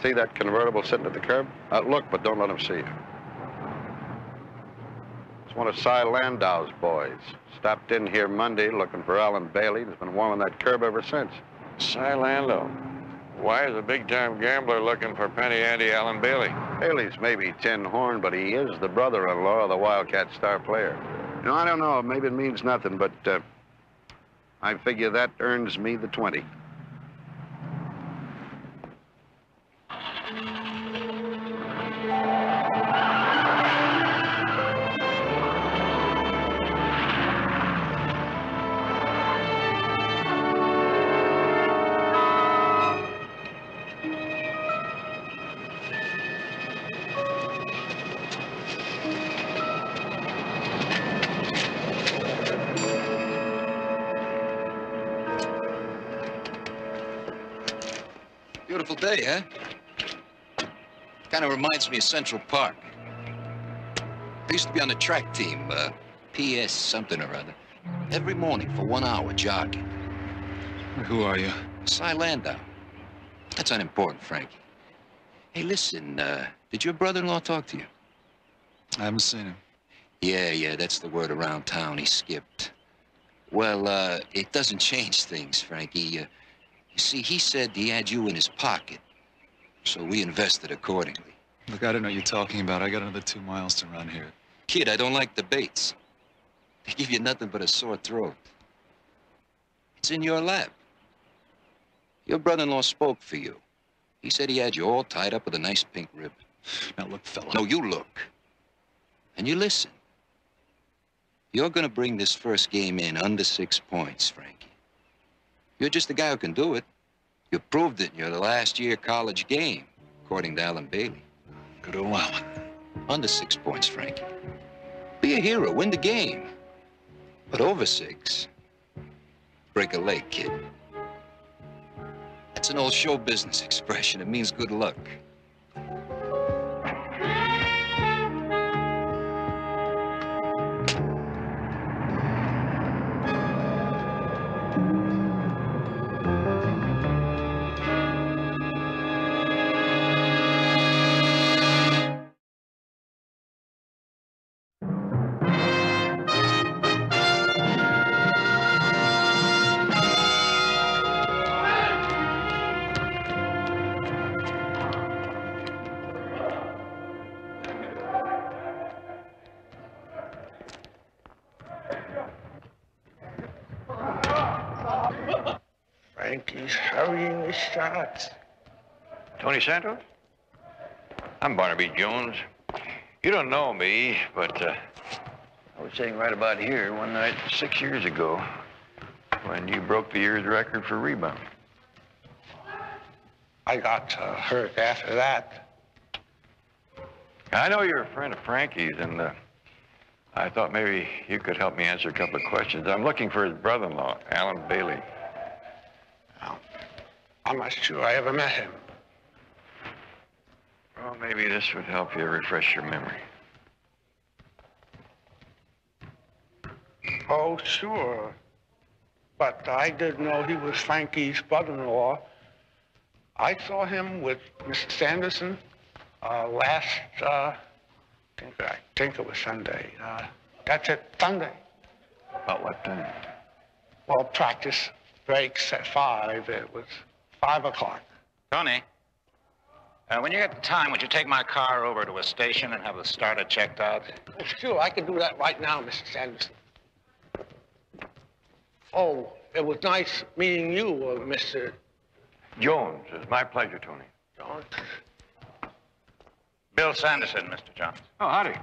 Speaker 3: see that convertible sitting at the curb? Look, but don't let him see you. It's one of Cy Landau's boys. Stopped in here Monday looking for Alan Bailey. He's been warming that curb ever since.
Speaker 25: Cy Landau. Why is a big-time gambler looking for Penny Ante Alan Bailey?
Speaker 3: Bailey's maybe tin horn, but he is the brother-in-law of the Wildcat star player. You know, I don't know. Maybe it means nothing, but I figure that earns me the 20.
Speaker 8: Beautiful day, huh? Kind of reminds me of Central Park. I used to be on the track team, PS something or other. Every morning for 1 hour jogging.
Speaker 20: Who are you?
Speaker 8: Cy Landau. That's unimportant, Frankie. Hey, listen, did your brother-in-law talk to you?
Speaker 20: I haven't seen him.
Speaker 8: Yeah, that's the word around town. He skipped. Well, it doesn't change things, Frankie. You see, he said he had you in his pocket, so we invested accordingly.
Speaker 20: Look, I don't know what you're talking about. I got another 2 miles to run here.
Speaker 8: Kid, I don't like debates. They give you nothing but a sore throat. It's in your lap. Your brother-in-law spoke for you. He said he had you all tied up with a nice pink ribbon.
Speaker 20: Now, look, fella.
Speaker 8: No, you look. And you listen. You're gonna bring this first game in under 6 points, Frankie. You're just the guy who can do it. You proved it in your last year college game, according to Alan Bailey.
Speaker 20: Good old Alan.
Speaker 8: Under 6 points, Frankie. Be a hero, win the game. But over 6, break a leg, kid. That's an old show business expression. It means good luck.
Speaker 16: Frankie's hurrying his shots.
Speaker 25: Tony Santos? I'm Barnaby Jones. You don't know me, but I was sitting right about here one night 6 years ago when you broke the year's record for rebound.
Speaker 16: I got hurt after that.
Speaker 25: I know you're a friend of Frankie's, and I thought maybe you could help me answer a couple of questions. I'm looking for his brother-in-law, Alan Bailey.
Speaker 16: I'm not sure I ever met him.
Speaker 25: Well, maybe this would help you refresh your memory.
Speaker 16: Oh, sure. But I didn't know he was Frankie's brother-in-law. I saw him with Mr. Sanderson last, I think it was Sunday. That's it, Sunday.
Speaker 25: About what time?
Speaker 16: Well, practice breaks at 5. It was 5 o'clock.
Speaker 13: Tony, when you get the time, would you take my car over to a station and have the starter checked out?
Speaker 16: Oh, sure, I can do that right now, Mr. Sanderson. Oh, it was nice meeting you, Mr.
Speaker 25: Jones. It's my pleasure, Tony.
Speaker 16: Jones.
Speaker 13: Bill Sanderson, Mr. Jones.
Speaker 25: Oh, howdy.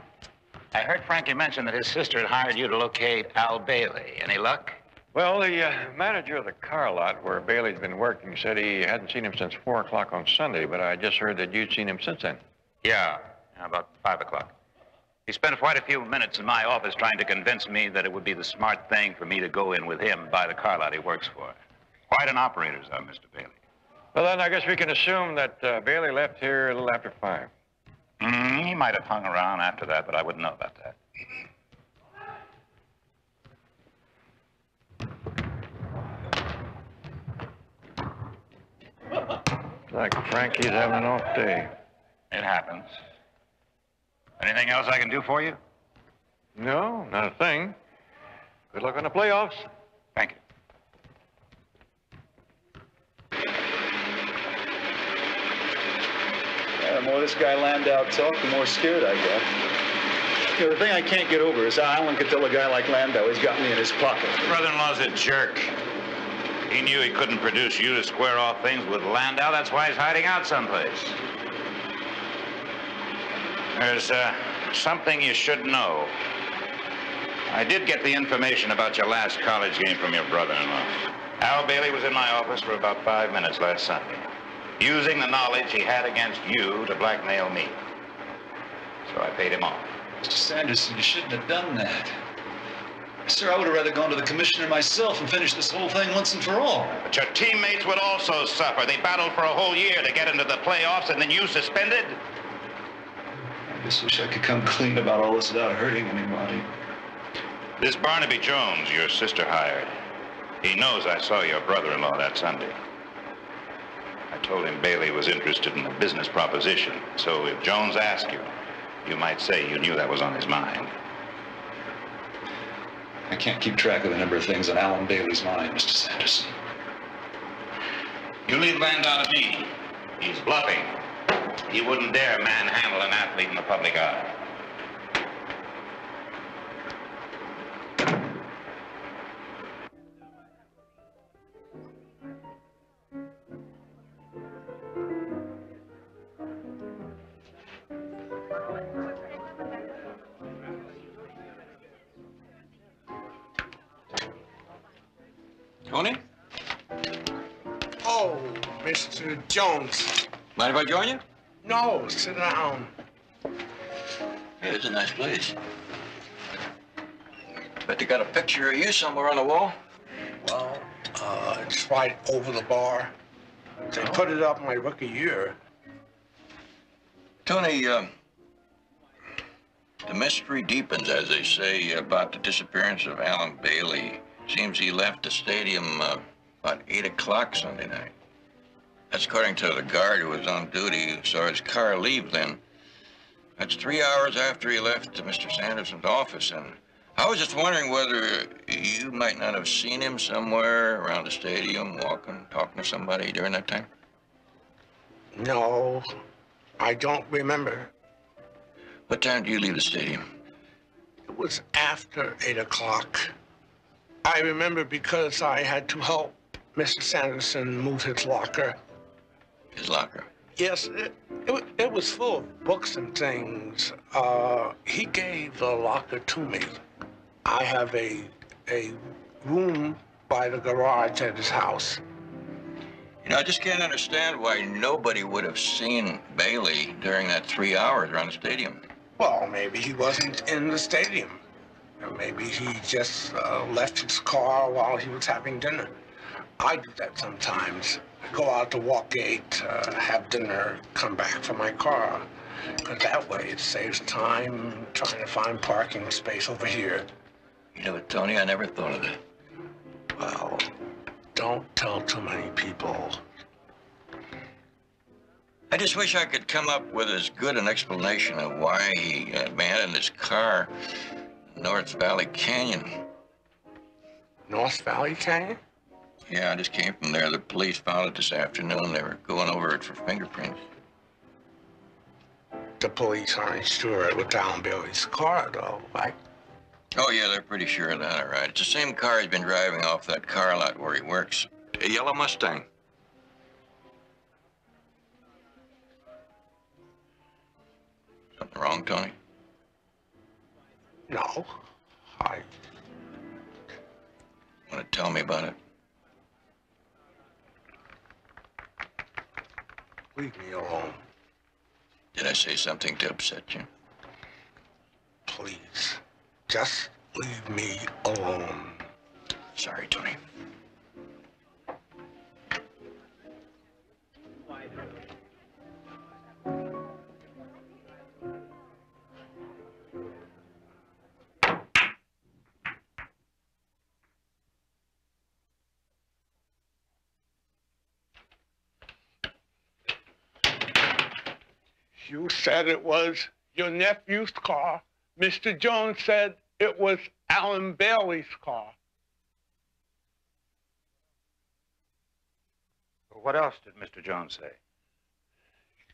Speaker 13: I heard Frankie mention that his sister had hired you to locate Al Bailey. Any luck?
Speaker 25: Well, the manager of the car lot where Bailey's been working said he hadn't seen him since 4 o'clock on Sunday, but I just heard that you'd seen him since then.
Speaker 13: Yeah, about 5 o'clock. He spent quite a few minutes in my office trying to convince me that it would be the smart thing for me to go in with him and buy the car lot he works for. Quite an operator's Mr. Bailey.
Speaker 25: Well, then I guess we can assume that Bailey left here a little after 5.
Speaker 13: He might have hung around after that, but I wouldn't know about that.
Speaker 25: Like Frankie's having an off day.
Speaker 13: It happens. Anything else I can do for you?
Speaker 3: No, not a thing. Good luck on the playoffs.
Speaker 20: Thank you.
Speaker 10: The more this guy Landau talked, the more scared I got. You know, the thing I can't get over is how Alan could tell a guy like Landau he's got me in his pocket.
Speaker 13: Brother-in-law's a jerk. He knew he couldn't produce you to square off things with Landau. That's why he's hiding out someplace. There's something you should know. I did get the information about your last college game from your brother-in-law. Al Bailey was in my office for about 5 minutes last Sunday, using the knowledge he had against you to blackmail me. So I paid him off.
Speaker 20: Mr. Sanderson, you shouldn't have done that. Sir, I would have rather gone to the commissioner myself and finished this whole thing once and for all.
Speaker 13: But your teammates would also suffer. They battled for a whole year to get into the playoffs, and then you suspended?
Speaker 20: I just wish I could come clean about all this without hurting anybody.
Speaker 13: This Barnaby Jones, your sister hired, he knows I saw your brother-in-law that Sunday. I told him Bailey was interested in a business proposition, so if Jones asked you, you might say you knew that was on his mind.
Speaker 20: I can't keep track of the number of things on Alan Bailey's mind, Mr. Sanderson.
Speaker 13: You leave Landau to me. He's bluffing. He wouldn't dare manhandle an athlete in the public eye.
Speaker 6: Tony?
Speaker 16: Oh, Mr. Jones.
Speaker 6: Mind if I join you?
Speaker 16: No, sit down.
Speaker 6: Hey, it's a nice place. Bet they got a picture of you somewhere on the wall.
Speaker 16: Well, it's right over the bar. They put it up my rookie year.
Speaker 6: Tony, the mystery deepens, as they say, about the disappearance of Alan Bailey. Seems he left the stadium about 8 o'clock Sunday night. That's according to the guard who was on duty who saw his car leave then. That's 3 hours after he left Mr. Sanderson's office, and I was just wondering whether you might not have seen him somewhere around the stadium, walking, talking to somebody during that time?
Speaker 16: No, I don't remember.
Speaker 6: What time do you leave the stadium?
Speaker 16: It was after 8 o'clock. I remember because I had to help Mr. Sanderson move his locker.
Speaker 6: His locker?
Speaker 16: Yes, it was full of books and things. He gave the locker to me. I have a room by the garage at his house.
Speaker 6: You know, I just can't understand why nobody would have seen Bailey during that 3 hours around the stadium.
Speaker 16: Well, maybe he wasn't in the stadium. Or maybe he just left his car while he was having dinner. I do that sometimes. I go out to Walkgate, have dinner, come back for my car. Because that way it saves time trying to find parking space over here.
Speaker 6: You know what, Tony, I never thought of that.
Speaker 16: Well, don't tell too many people.
Speaker 6: I just wish I could come up with as good an explanation of why he abandoned his car in North Valley Canyon.
Speaker 16: North Valley Canyon?
Speaker 6: Yeah, I just came from there. The police found it this afternoon. They were going over it for fingerprints.
Speaker 16: The police aren't sure it was Alan Bailey's car, though, right?
Speaker 6: Oh, yeah, they're pretty sure of that, all right. It's the same car he's been driving off that car lot where he works. A yellow Mustang. Something wrong, Tony?
Speaker 16: No.
Speaker 6: Want to tell me about it?
Speaker 16: Leave me alone.
Speaker 6: Did I say something to upset you?
Speaker 16: Please, just leave me alone.
Speaker 6: Sorry, Tony.
Speaker 16: You said it was your nephew's car. Mr. Jones said It was Alan Bailey's car.
Speaker 13: What else did Mr. Jones say?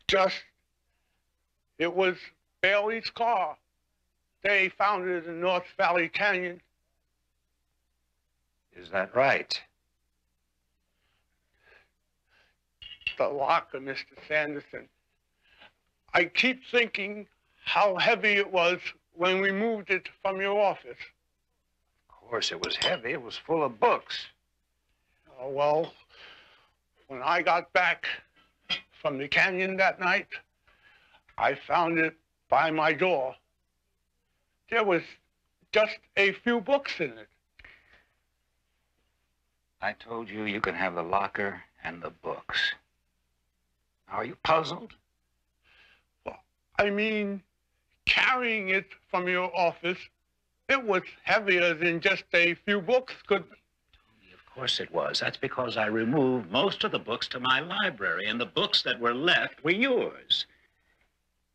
Speaker 16: Just, it was Bailey's car. They found it in North Valley Canyon.
Speaker 13: Is that right?
Speaker 16: The locker, Mr. Sanderson. I keep thinking how heavy it was when we moved it from your office.
Speaker 13: Of course, it was heavy. It was full of books.
Speaker 16: Well, when I got back from the canyon that night, I found it by my door. There was just a few books in it.
Speaker 13: I told you you could have the locker and the books. Are you puzzled?
Speaker 16: Well, I mean, carrying it from your office, it was heavier than just a few books could.
Speaker 13: Of course it was. That's because I removed most of the books to my library, and the books that were left were yours.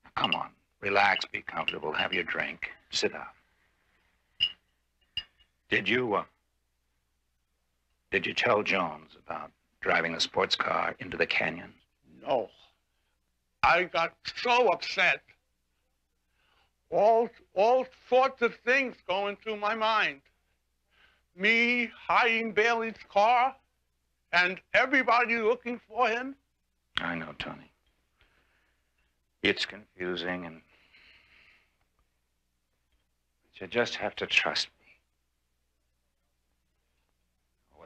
Speaker 13: Now, come on, relax, be comfortable, have your drink, sit down. Did you tell Jones about driving the sports car into the canyon?
Speaker 16: No. I got so upset. All sorts of things going through my mind. Me hiding Bailey's car and everybody looking for him.
Speaker 13: I know, Tony. It's confusing, and you just have to trust me.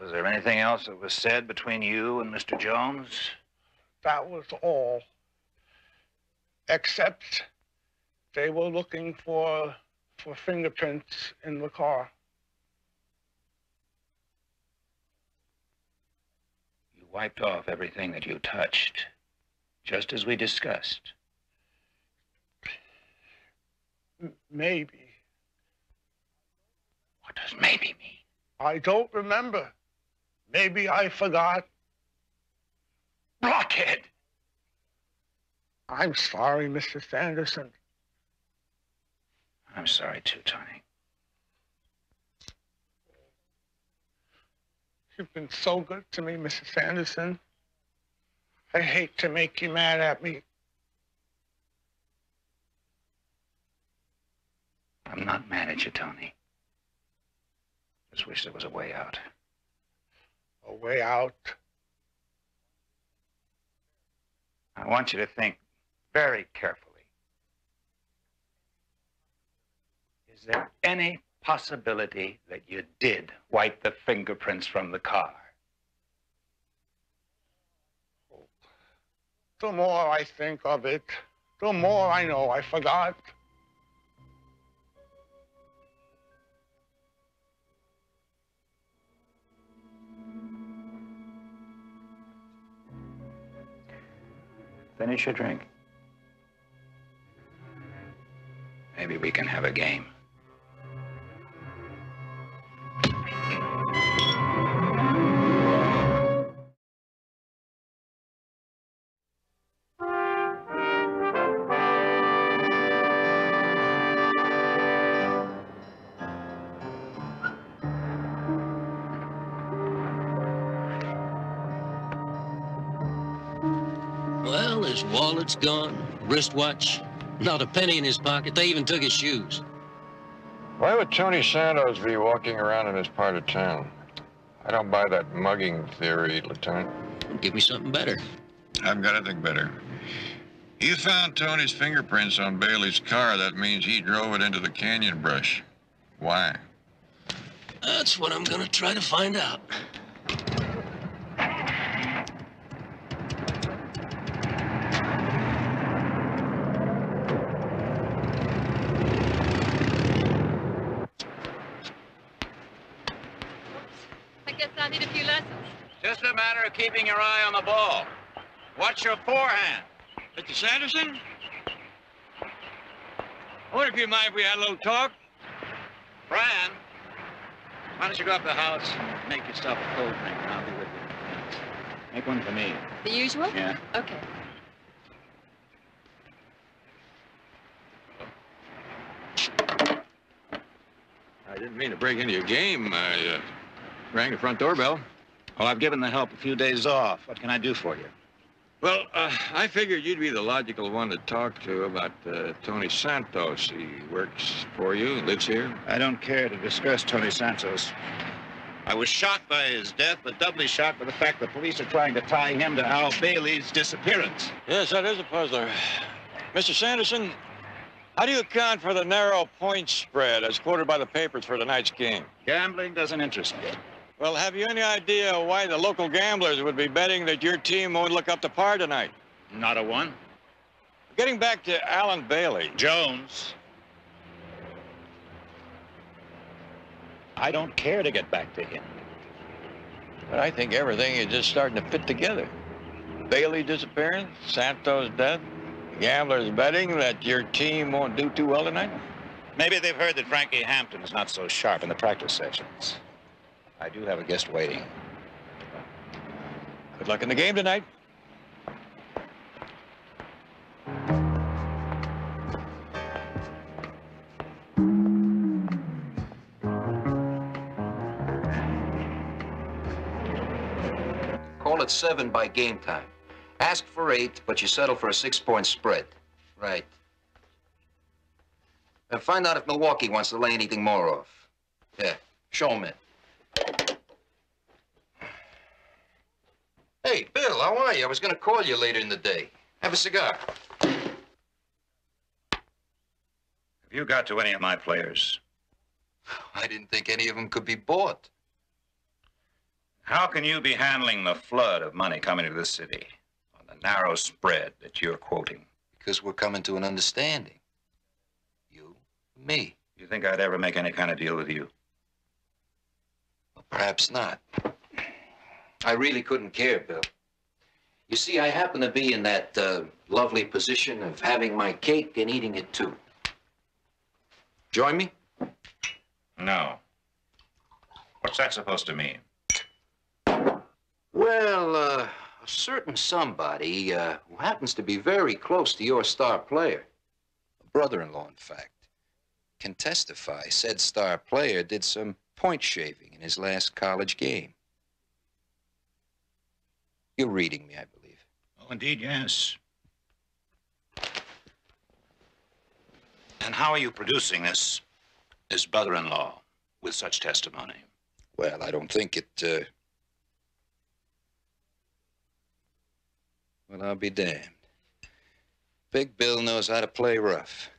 Speaker 13: Was there anything else that was said between you and Mr. Jones?
Speaker 16: That was all. Except they were looking for fingerprints in the car.
Speaker 13: You wiped off everything that you touched, just as we discussed.
Speaker 16: Maybe.
Speaker 13: What does maybe mean?
Speaker 16: I don't remember. Maybe I forgot.
Speaker 13: Blockhead!
Speaker 16: I'm sorry, Mr. Sanderson.
Speaker 13: I'm sorry too, Tony.
Speaker 16: You've been so good to me, Mr. Sanderson. I hate to make you mad at me.
Speaker 13: I'm not mad at you, Tony. Just wish there was a way out.
Speaker 16: A way out?
Speaker 13: I want you to think very carefully. Is there any possibility that you did wipe the fingerprints from the car?
Speaker 16: The more I think of it, the more I know I forgot.
Speaker 13: Finish your drink. Maybe we can have a game.
Speaker 1: Well, his wallet's gone, wristwatch, not a penny in his pocket. They even took his shoes.
Speaker 6: Why would Tony Santos be walking around in this part of town? I don't buy that mugging theory, Lieutenant.
Speaker 1: Give me something better.
Speaker 6: I've got to think better. You found Tony's fingerprints on Bailey's car. That means he drove it into the canyon brush. Why?
Speaker 1: That's what I'm gonna try to find out.
Speaker 2: I guess I need a few lessons.
Speaker 13: Just a matter of keeping your eye on the ball. Watch your forehand.
Speaker 11: Mr. Sanderson? I wonder if you'd mind if we had a little talk?
Speaker 13: Fran, why don't you go up to the house and make yourself a cold drink, and I'll be with you. Make one for me.
Speaker 2: The usual?
Speaker 13: Yeah.
Speaker 2: Okay.
Speaker 25: I didn't mean to break into your game. I rang the front doorbell.
Speaker 13: Well, I've given the help a few days off. What can I do for you?
Speaker 25: Well, I figured you'd be the logical one to talk to about Tony Santos. He works for you, lives here.
Speaker 13: I don't care to discuss Tony Santos. I was shocked by his death, but doubly shocked by the fact the police are trying to tie him to Al Bailey's disappearance.
Speaker 25: Yes, that is a puzzler. Mr. Sanderson, how do you account for the narrow point spread as quoted by the papers for tonight's game?
Speaker 13: Gambling doesn't interest me.
Speaker 25: Well, have you any idea why the local gamblers would be betting that your team won't look up to par tonight?
Speaker 13: Not a one.
Speaker 25: Getting back to Alan Bailey.
Speaker 13: Jones. I don't care to get back to him.
Speaker 25: But I think everything is just starting to fit together. Bailey's disappearance, Santos' death, the gamblers betting that your team won't do too well tonight.
Speaker 13: Maybe they've heard that Frankie Hampton is not so sharp in the practice sessions. I do have a guest waiting.
Speaker 25: Good luck in the game tonight.
Speaker 8: Call it 7 by game time. Ask for 8, but you settle for a 6-point spread. Right. And find out if Milwaukee wants to lay anything more off. Yeah, show 'em in. Hey, Bill, how are you? I was going to call you later in the day. Have a cigar.
Speaker 13: Have you got to any of my players?
Speaker 8: I didn't think any of them could be bought.
Speaker 13: How can you be handling the flood of money coming to this city on the narrow spread that you're quoting?
Speaker 8: Because we're coming to an understanding. You, me.
Speaker 13: You think I'd ever make any kind of deal with you?
Speaker 8: Well, perhaps not. I really couldn't care, Bill. You see, I happen to be in that lovely position of having my cake and eating it too. Join me?
Speaker 13: No. What's that supposed to mean?
Speaker 8: Well, a certain somebody who happens to be very close to your star player, a brother-in-law, in fact, can testify said star player did some point shaving in his last college game. You're reading me, I believe.
Speaker 13: Oh, indeed, yes. And how are you producing this brother-in-law with such testimony?
Speaker 8: Well, I don't think it, Well, I'll be damned. Big Bill knows how to play rough.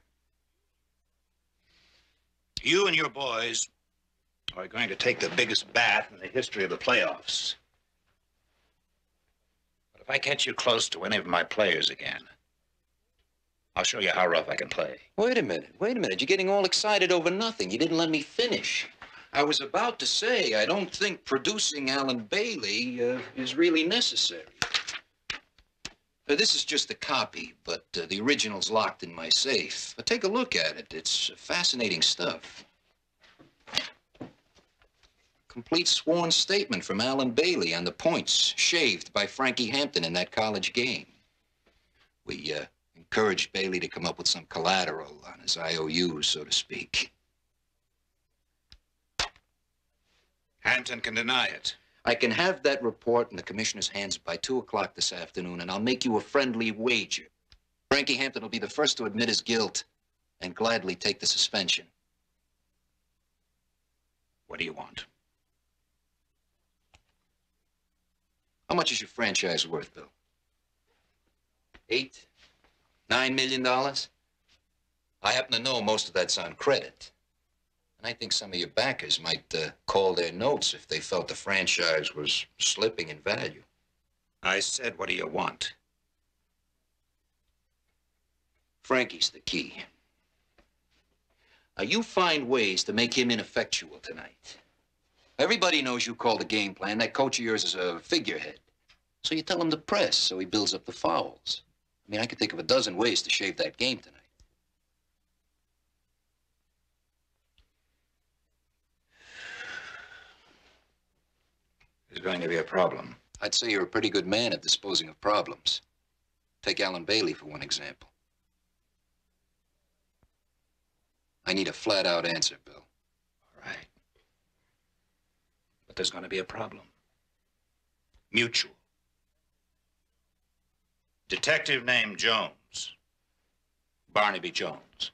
Speaker 13: You and your boys are going to take the biggest bath in the history of the playoffs. But if I catch you close to any of my players again, I'll show you how rough I can play.
Speaker 8: Wait a minute. You're getting all excited over nothing. You didn't let me finish. I was about to say, I don't think producing Alan Bailey is really necessary. This is just a copy, but the original's locked in my safe. But take a look at it. It's fascinating stuff. Complete sworn statement from Alan Bailey on the points shaved by Frankie Hampton in that college game. We encouraged Bailey to come up with some collateral on his IOUs, so to speak.
Speaker 13: Hampton can deny it.
Speaker 8: I can have that report in the commissioner's hands by 2 o'clock this afternoon, and I'll make you a friendly wager. Frankie Hampton will be the first to admit his guilt and gladly take the suspension.
Speaker 13: What do you want?
Speaker 8: How much is your franchise worth, Bill? $8, $9 million? I happen to know most of that's on credit. And I think some of your backers might call their notes if they felt the franchise was slipping in value.
Speaker 13: I said, what do you want?
Speaker 8: Frankie's the key. Now, you find ways to make him ineffectual tonight. Everybody knows you call the game plan. That coach of yours is a figurehead. So you tell him to press so he builds up the fouls. I mean, I could think of a dozen ways to shave that game tonight.
Speaker 13: There's going to be a problem.
Speaker 8: I'd say you're a pretty good man at disposing of problems. Take Alan Bailey for one example. I need a flat-out answer, Bill.
Speaker 13: All Right. But there's going to be a problem. Mutual. Detective named Jones. Barnaby Jones.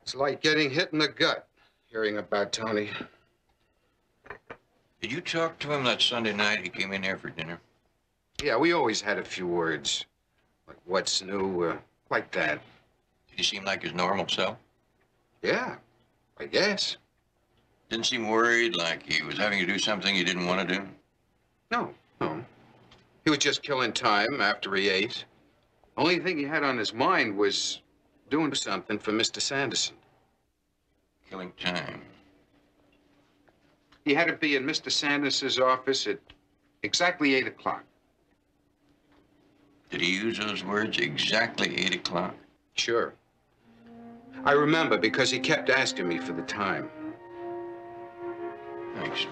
Speaker 9: It's like getting hit in the gut, hearing about Tony.
Speaker 25: Did you talk to him that Sunday night he came in here for dinner?
Speaker 9: Yeah, we always had a few words. Like, what's new, like that.
Speaker 25: Did he seem like his normal self?
Speaker 9: Yeah, I guess.
Speaker 25: Didn't seem worried, like he was having to do something he didn't want to do?
Speaker 9: No. He was just killing time after he ate. Only thing he had on his mind was doing something for Mr. Sanderson.
Speaker 25: Killing time.
Speaker 9: He had to be in Mr. Sanderson's office at exactly 8 o'clock.
Speaker 25: Did he use those words, exactly 8 o'clock?
Speaker 9: Sure. I remember because he kept asking me for the time.
Speaker 25: Thanks.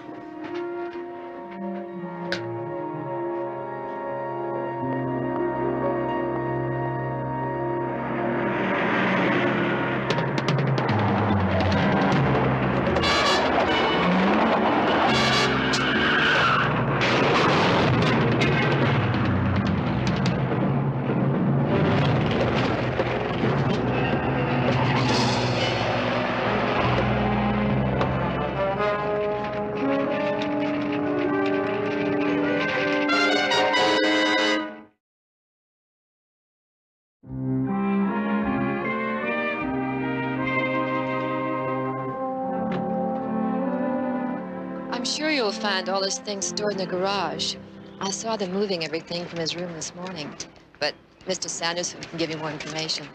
Speaker 12: I'm sure you'll find all his things stored in the garage. I saw them moving everything from his room this morning. But Mr. Sanderson can give you more information.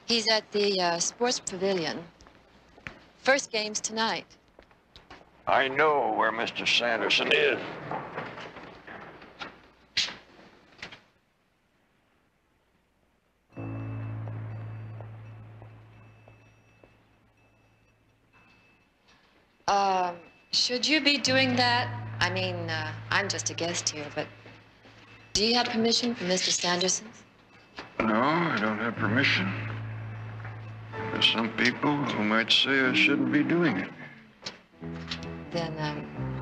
Speaker 12: He's at the sports pavilion. First game's tonight.
Speaker 25: I know where Mr. Sanderson is.
Speaker 12: Should you be doing that? I mean, I'm just a guest here, but do you have permission from Mr. Sanderson?
Speaker 25: No, I don't have permission. There's some people who might say I shouldn't be doing it.
Speaker 12: Then,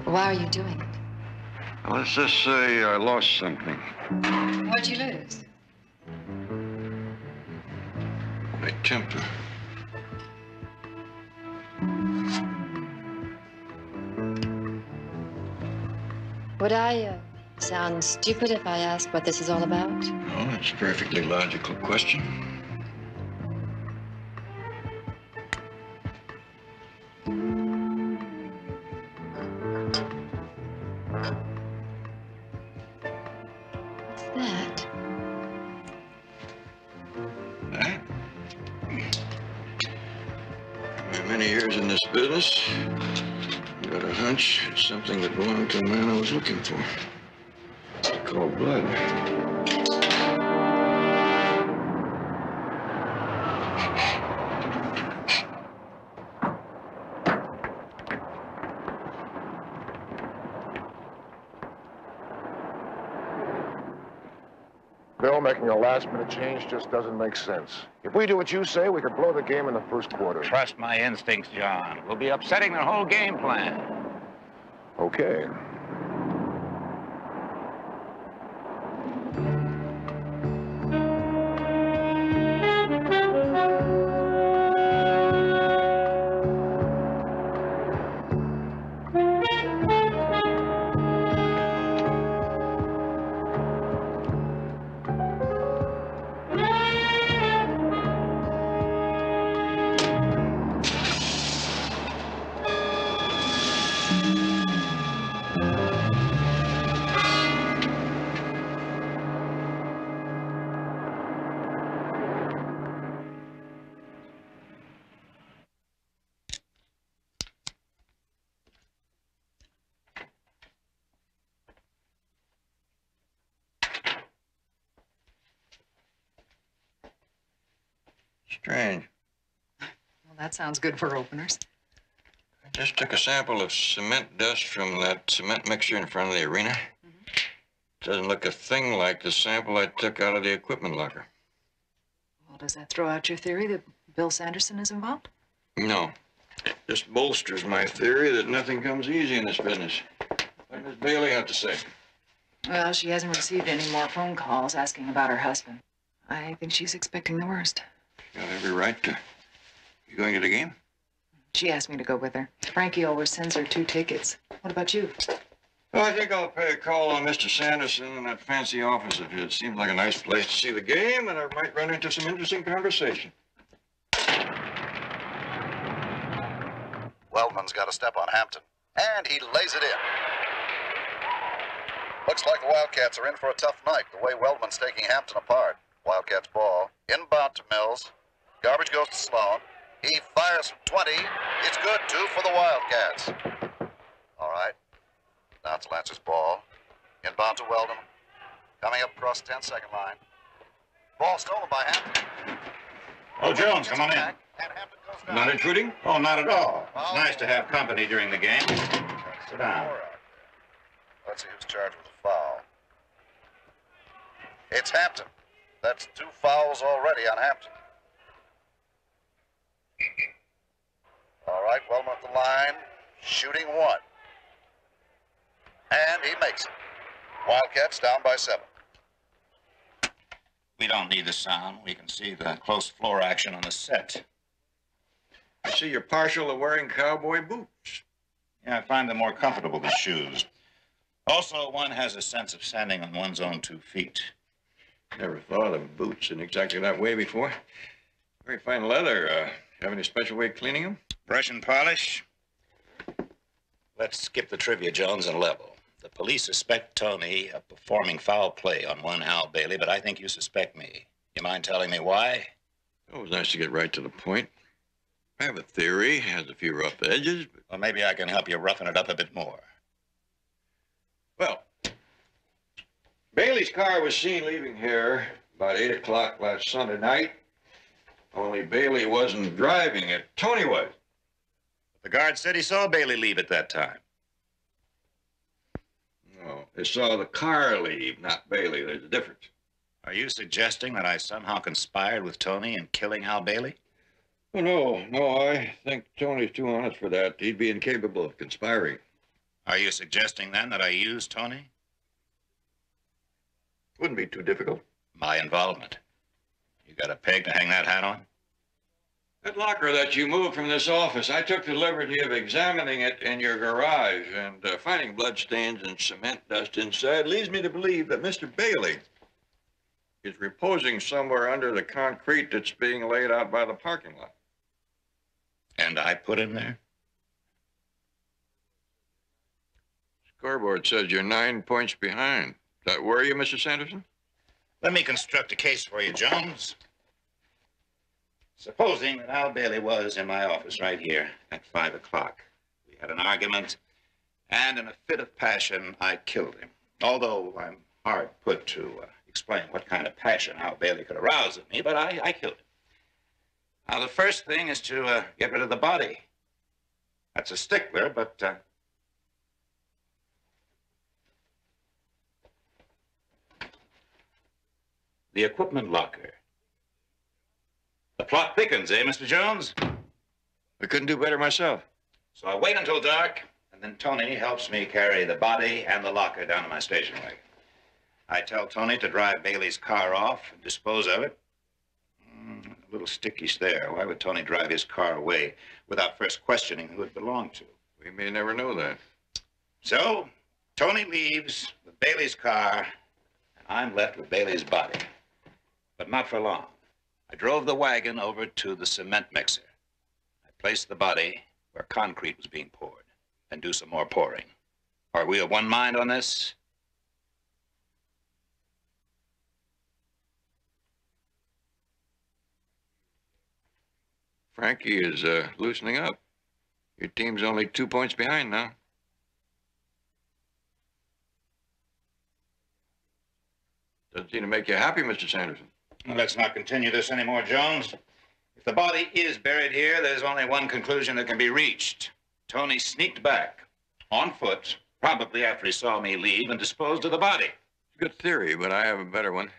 Speaker 12: why are you doing it?
Speaker 25: Let's just say I lost something.
Speaker 12: What'd you lose?
Speaker 25: My temper.
Speaker 12: Would I sound stupid if I asked what this is all about?
Speaker 25: No, that's a perfectly logical question.
Speaker 12: What's that?
Speaker 25: That? In my many years in this business, I got a hunch it's something that belonged to the man I was looking for. It's called blood.
Speaker 14: Bill, making a last-minute change just doesn't make sense. If we do what you say, we could blow the game in the first quarter.
Speaker 13: Trust my instincts, John. We'll be upsetting their whole game plan.
Speaker 14: Okay.
Speaker 25: Strange.
Speaker 22: Well, that sounds good for openers.
Speaker 25: I just took a sample of cement dust from that cement mixer in front of the arena. Doesn't look a thing like the sample I took out of the equipment locker.
Speaker 22: Well,
Speaker 4: does that throw out your theory that Bill Sanderson is involved?
Speaker 25: No. It just bolsters my theory that nothing comes easy in this business. What does Miss Bailey have to say?
Speaker 4: Well, she hasn't received any more phone calls asking about her husband. I think she's expecting the worst.
Speaker 25: Got every right to. You going to the game?
Speaker 4: She asked me to go with her. Frankie always sends her 2 tickets. What about you?
Speaker 25: Well, I think I'll pay a call on Mr. Sanderson in that fancy office of his. Seems like a nice place to see the game, and I might run into some interesting conversation.
Speaker 5: Weldman's got a step on Hampton, and he lays it in. Looks like the Wildcats are in for a tough night, the way Weldman's taking Hampton apart. Wildcats ball, inbound to Mills. Garbage goes to Sloan. He fires from 20. It's good, 2 for the Wildcats. All right. Now it's Lancer's ball. Inbound to Weldon. Coming up across the 10-second line. Ball stolen by Hampton.
Speaker 13: Oh, Jones, come on in. Not intruding? Oh, not at all. It's nice to have company during the game. Sit down.
Speaker 5: Let's see who's charged with the foul. It's Hampton. That's 2 fouls already on Hampton. All right, Weldman at the line, shooting 1. And he makes it. Wildcats down by 7.
Speaker 13: We don't need the sound. We can see the close floor action on the set.
Speaker 25: I see you're partial to wearing cowboy boots.
Speaker 13: Yeah, I find them more comfortable than shoes. Also, one has a sense of standing on one's own 2 feet.
Speaker 25: Never thought of boots in exactly that way before. Very fine leather. Have any special way of cleaning them?
Speaker 13: Brush and polish. Let's skip the trivia, Jones, and level. The police suspect Tony of performing foul play on one Al Bailey, but I think you suspect me. You mind telling me why?
Speaker 25: It was nice to get right to the point. I have a theory, has a few rough edges, but...
Speaker 13: Well, maybe I can help you roughen it up a bit more.
Speaker 25: Well, Bailey's car was seen leaving here about 8 o'clock last Sunday night. Only Bailey wasn't driving it. Tony was.
Speaker 13: The guard said he saw Bailey leave at that time.
Speaker 25: No, they saw the car leave, not Bailey. There's a difference.
Speaker 13: Are you suggesting that I somehow conspired with Tony in killing Al Bailey?
Speaker 25: Oh, no, I think Tony's too honest for that. He'd be incapable of conspiring.
Speaker 13: Are you suggesting, then, that I used Tony?
Speaker 25: Wouldn't be too difficult.
Speaker 13: My involvement. You got a peg to hang that hat on?
Speaker 25: That locker that you moved from this office, I took the liberty of examining it in your garage, and finding bloodstains and cement dust inside leads me to believe that Mr. Bailey is reposing somewhere under the concrete that's being laid out by the parking lot.
Speaker 13: And I put him there?
Speaker 25: Scoreboard says you're 9 points behind. Does that worry you, Mr. Sanderson?
Speaker 13: Let me construct a case for you, Jones. Supposing that Al Bailey was in my office right here at 5 o'clock. We had an argument, and in a fit of passion, I killed him. Although I'm hard put to explain what kind of passion Al Bailey could arouse in me, but I killed him. Now, the first thing is to get rid of the body. That's a stickler, but... the equipment locker. The plot thickens, eh, Mr. Jones?
Speaker 25: I couldn't do better myself.
Speaker 13: So I wait until dark, and then Tony helps me carry the body and the locker down to my station wagon. I tell Tony to drive Bailey's car off and dispose of it. A little stickish there. Why would Tony drive his car away without first questioning who it belonged to?
Speaker 25: We may never know that.
Speaker 13: So, Tony leaves with Bailey's car, and I'm left with Bailey's body. But not for long. I drove the wagon over to the cement mixer. I placed the body where concrete was being poured, and do some more pouring. Are we of one mind on this?
Speaker 25: Frankie is loosening up. Your team's only 2 points behind now. Doesn't seem to make you happy, Mr. Sanderson.
Speaker 13: Well, let's not continue this anymore, Jones. If the body is buried here, there's only one conclusion that can be reached. Tony sneaked back, on foot, probably after he saw me leave, and disposed of the body.
Speaker 25: Good theory, but I have a better one.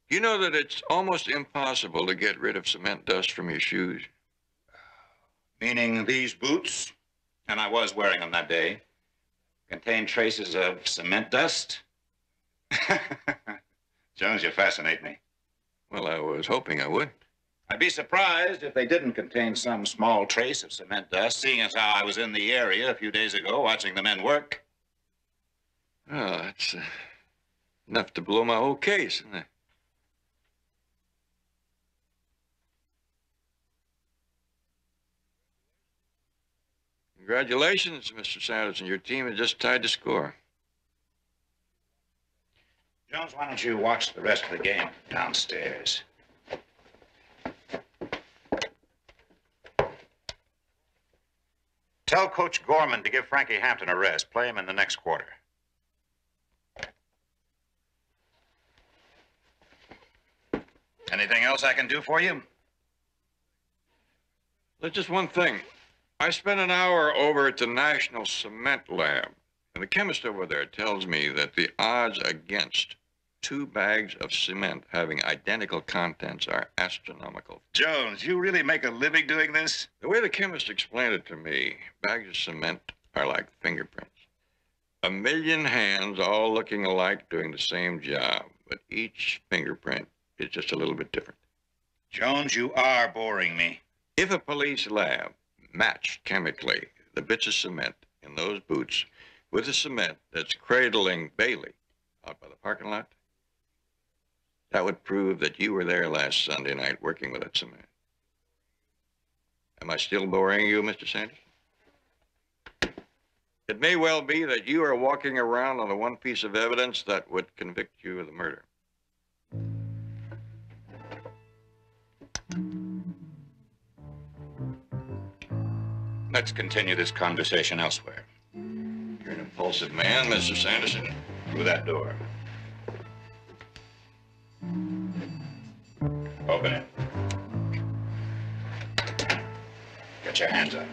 Speaker 25: You know that it's almost impossible to get rid of cement dust from your shoes?
Speaker 13: Meaning these boots, and I was wearing them that day, contain traces of cement dust? Jones, you fascinate me.
Speaker 25: Well, I was hoping I would.
Speaker 13: I'd be surprised if they didn't contain some small trace of cement dust, seeing as how I was in the area a few days ago watching the men work.
Speaker 25: Well, that's enough to blow my whole case, isn't it? Congratulations, Mr. Sanderson. Your team has just tied the score.
Speaker 13: Jones, why don't you watch the rest of the game downstairs? Tell Coach Gorman to give Frankie Hampton a rest. Play him in the next quarter. Anything else I can do for you?
Speaker 25: There's just one thing. I spent an hour over at the National Cement Lab, and the chemist over there tells me that the odds against 2 bags of cement having identical contents are astronomical.
Speaker 13: Jones, you really make a living doing this?
Speaker 25: The way the chemist explained it to me, bags of cement are like fingerprints. 1 million hands all looking alike doing the same job, but each fingerprint is just a little bit different.
Speaker 13: Jones, you are boring me.
Speaker 25: If a police lab matched chemically the bits of cement in those boots with the cement that's cradling Bailey out by the parking lot, that would prove that you were there last Sunday night working with that cement. Am I still boring you, Mr. Sanders? It may well be that you are walking around on the one piece of evidence that would convict you of the murder.
Speaker 13: Let's continue this conversation elsewhere.
Speaker 25: You're an impulsive man, Mr. Sanderson.
Speaker 13: Through that door. Open it. Get your hands up.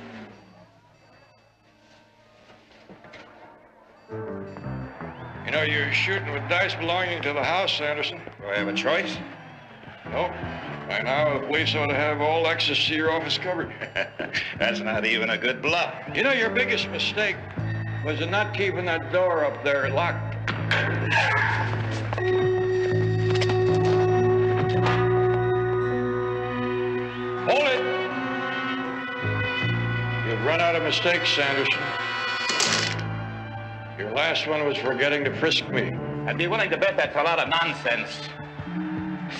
Speaker 25: You know, you're shooting with dice belonging to the house, Sanderson.
Speaker 13: Do I have a choice?
Speaker 25: Nope. By now, the police ought to have all access to your office covered.
Speaker 13: That's not even a good bluff.
Speaker 25: You know, your biggest mistake was in not keeping that door up there locked. Hold it! You've run out of mistakes, Sanderson. Your last one was forgetting to frisk me.
Speaker 13: I'd be willing to bet that's a lot of nonsense.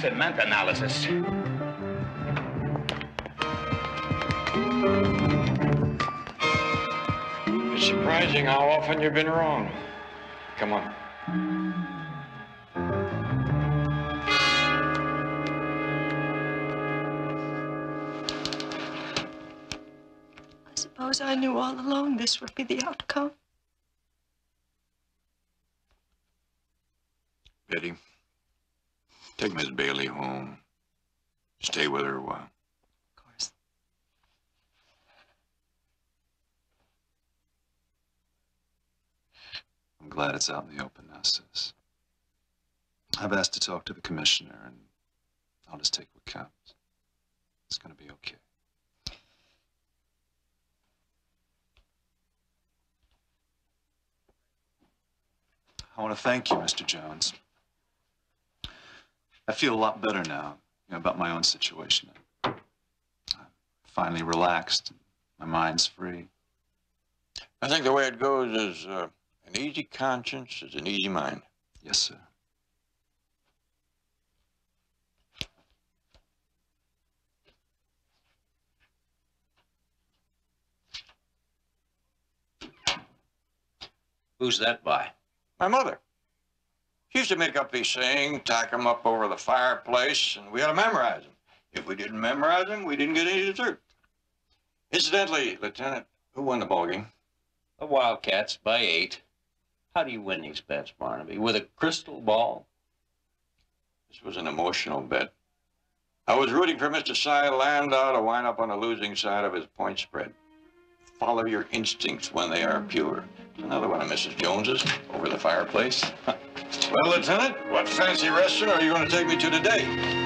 Speaker 13: Cement analysis.
Speaker 25: It's surprising how often you've been wrong. Come on.
Speaker 7: I suppose I knew all along this would be the outcome.
Speaker 25: Betty, take Miss Bailey home. Stay with her a while.
Speaker 7: Of course.
Speaker 20: I'm glad it's out in the open now, sis. I've asked to talk to the commissioner, and I'll just take what counts. It's gonna be okay. I want to thank you, Mr. Jones. I feel a lot better now, about my own situation. I'm finally relaxed. My mind's free.
Speaker 25: I think the way it goes is an easy conscience is an easy mind.
Speaker 20: Yes, sir.
Speaker 1: Who's that by?
Speaker 25: My mother. She used to make up these sayings, tack them up over the fireplace, and we had to memorize them. If we didn't memorize them, we didn't get any dessert. Incidentally, Lieutenant, who won the ballgame?
Speaker 1: The Wildcats by 8. How do you win these bets, Barnaby? With a crystal ball?
Speaker 25: This was an emotional bet. I was rooting for Mr. Cy Landau to wind up on the losing side of his point spread. Follow your instincts when they are pure. Another one of Mrs. Jones's over the fireplace.
Speaker 6: Well, Lieutenant, what fancy restaurant are you going to take me to today?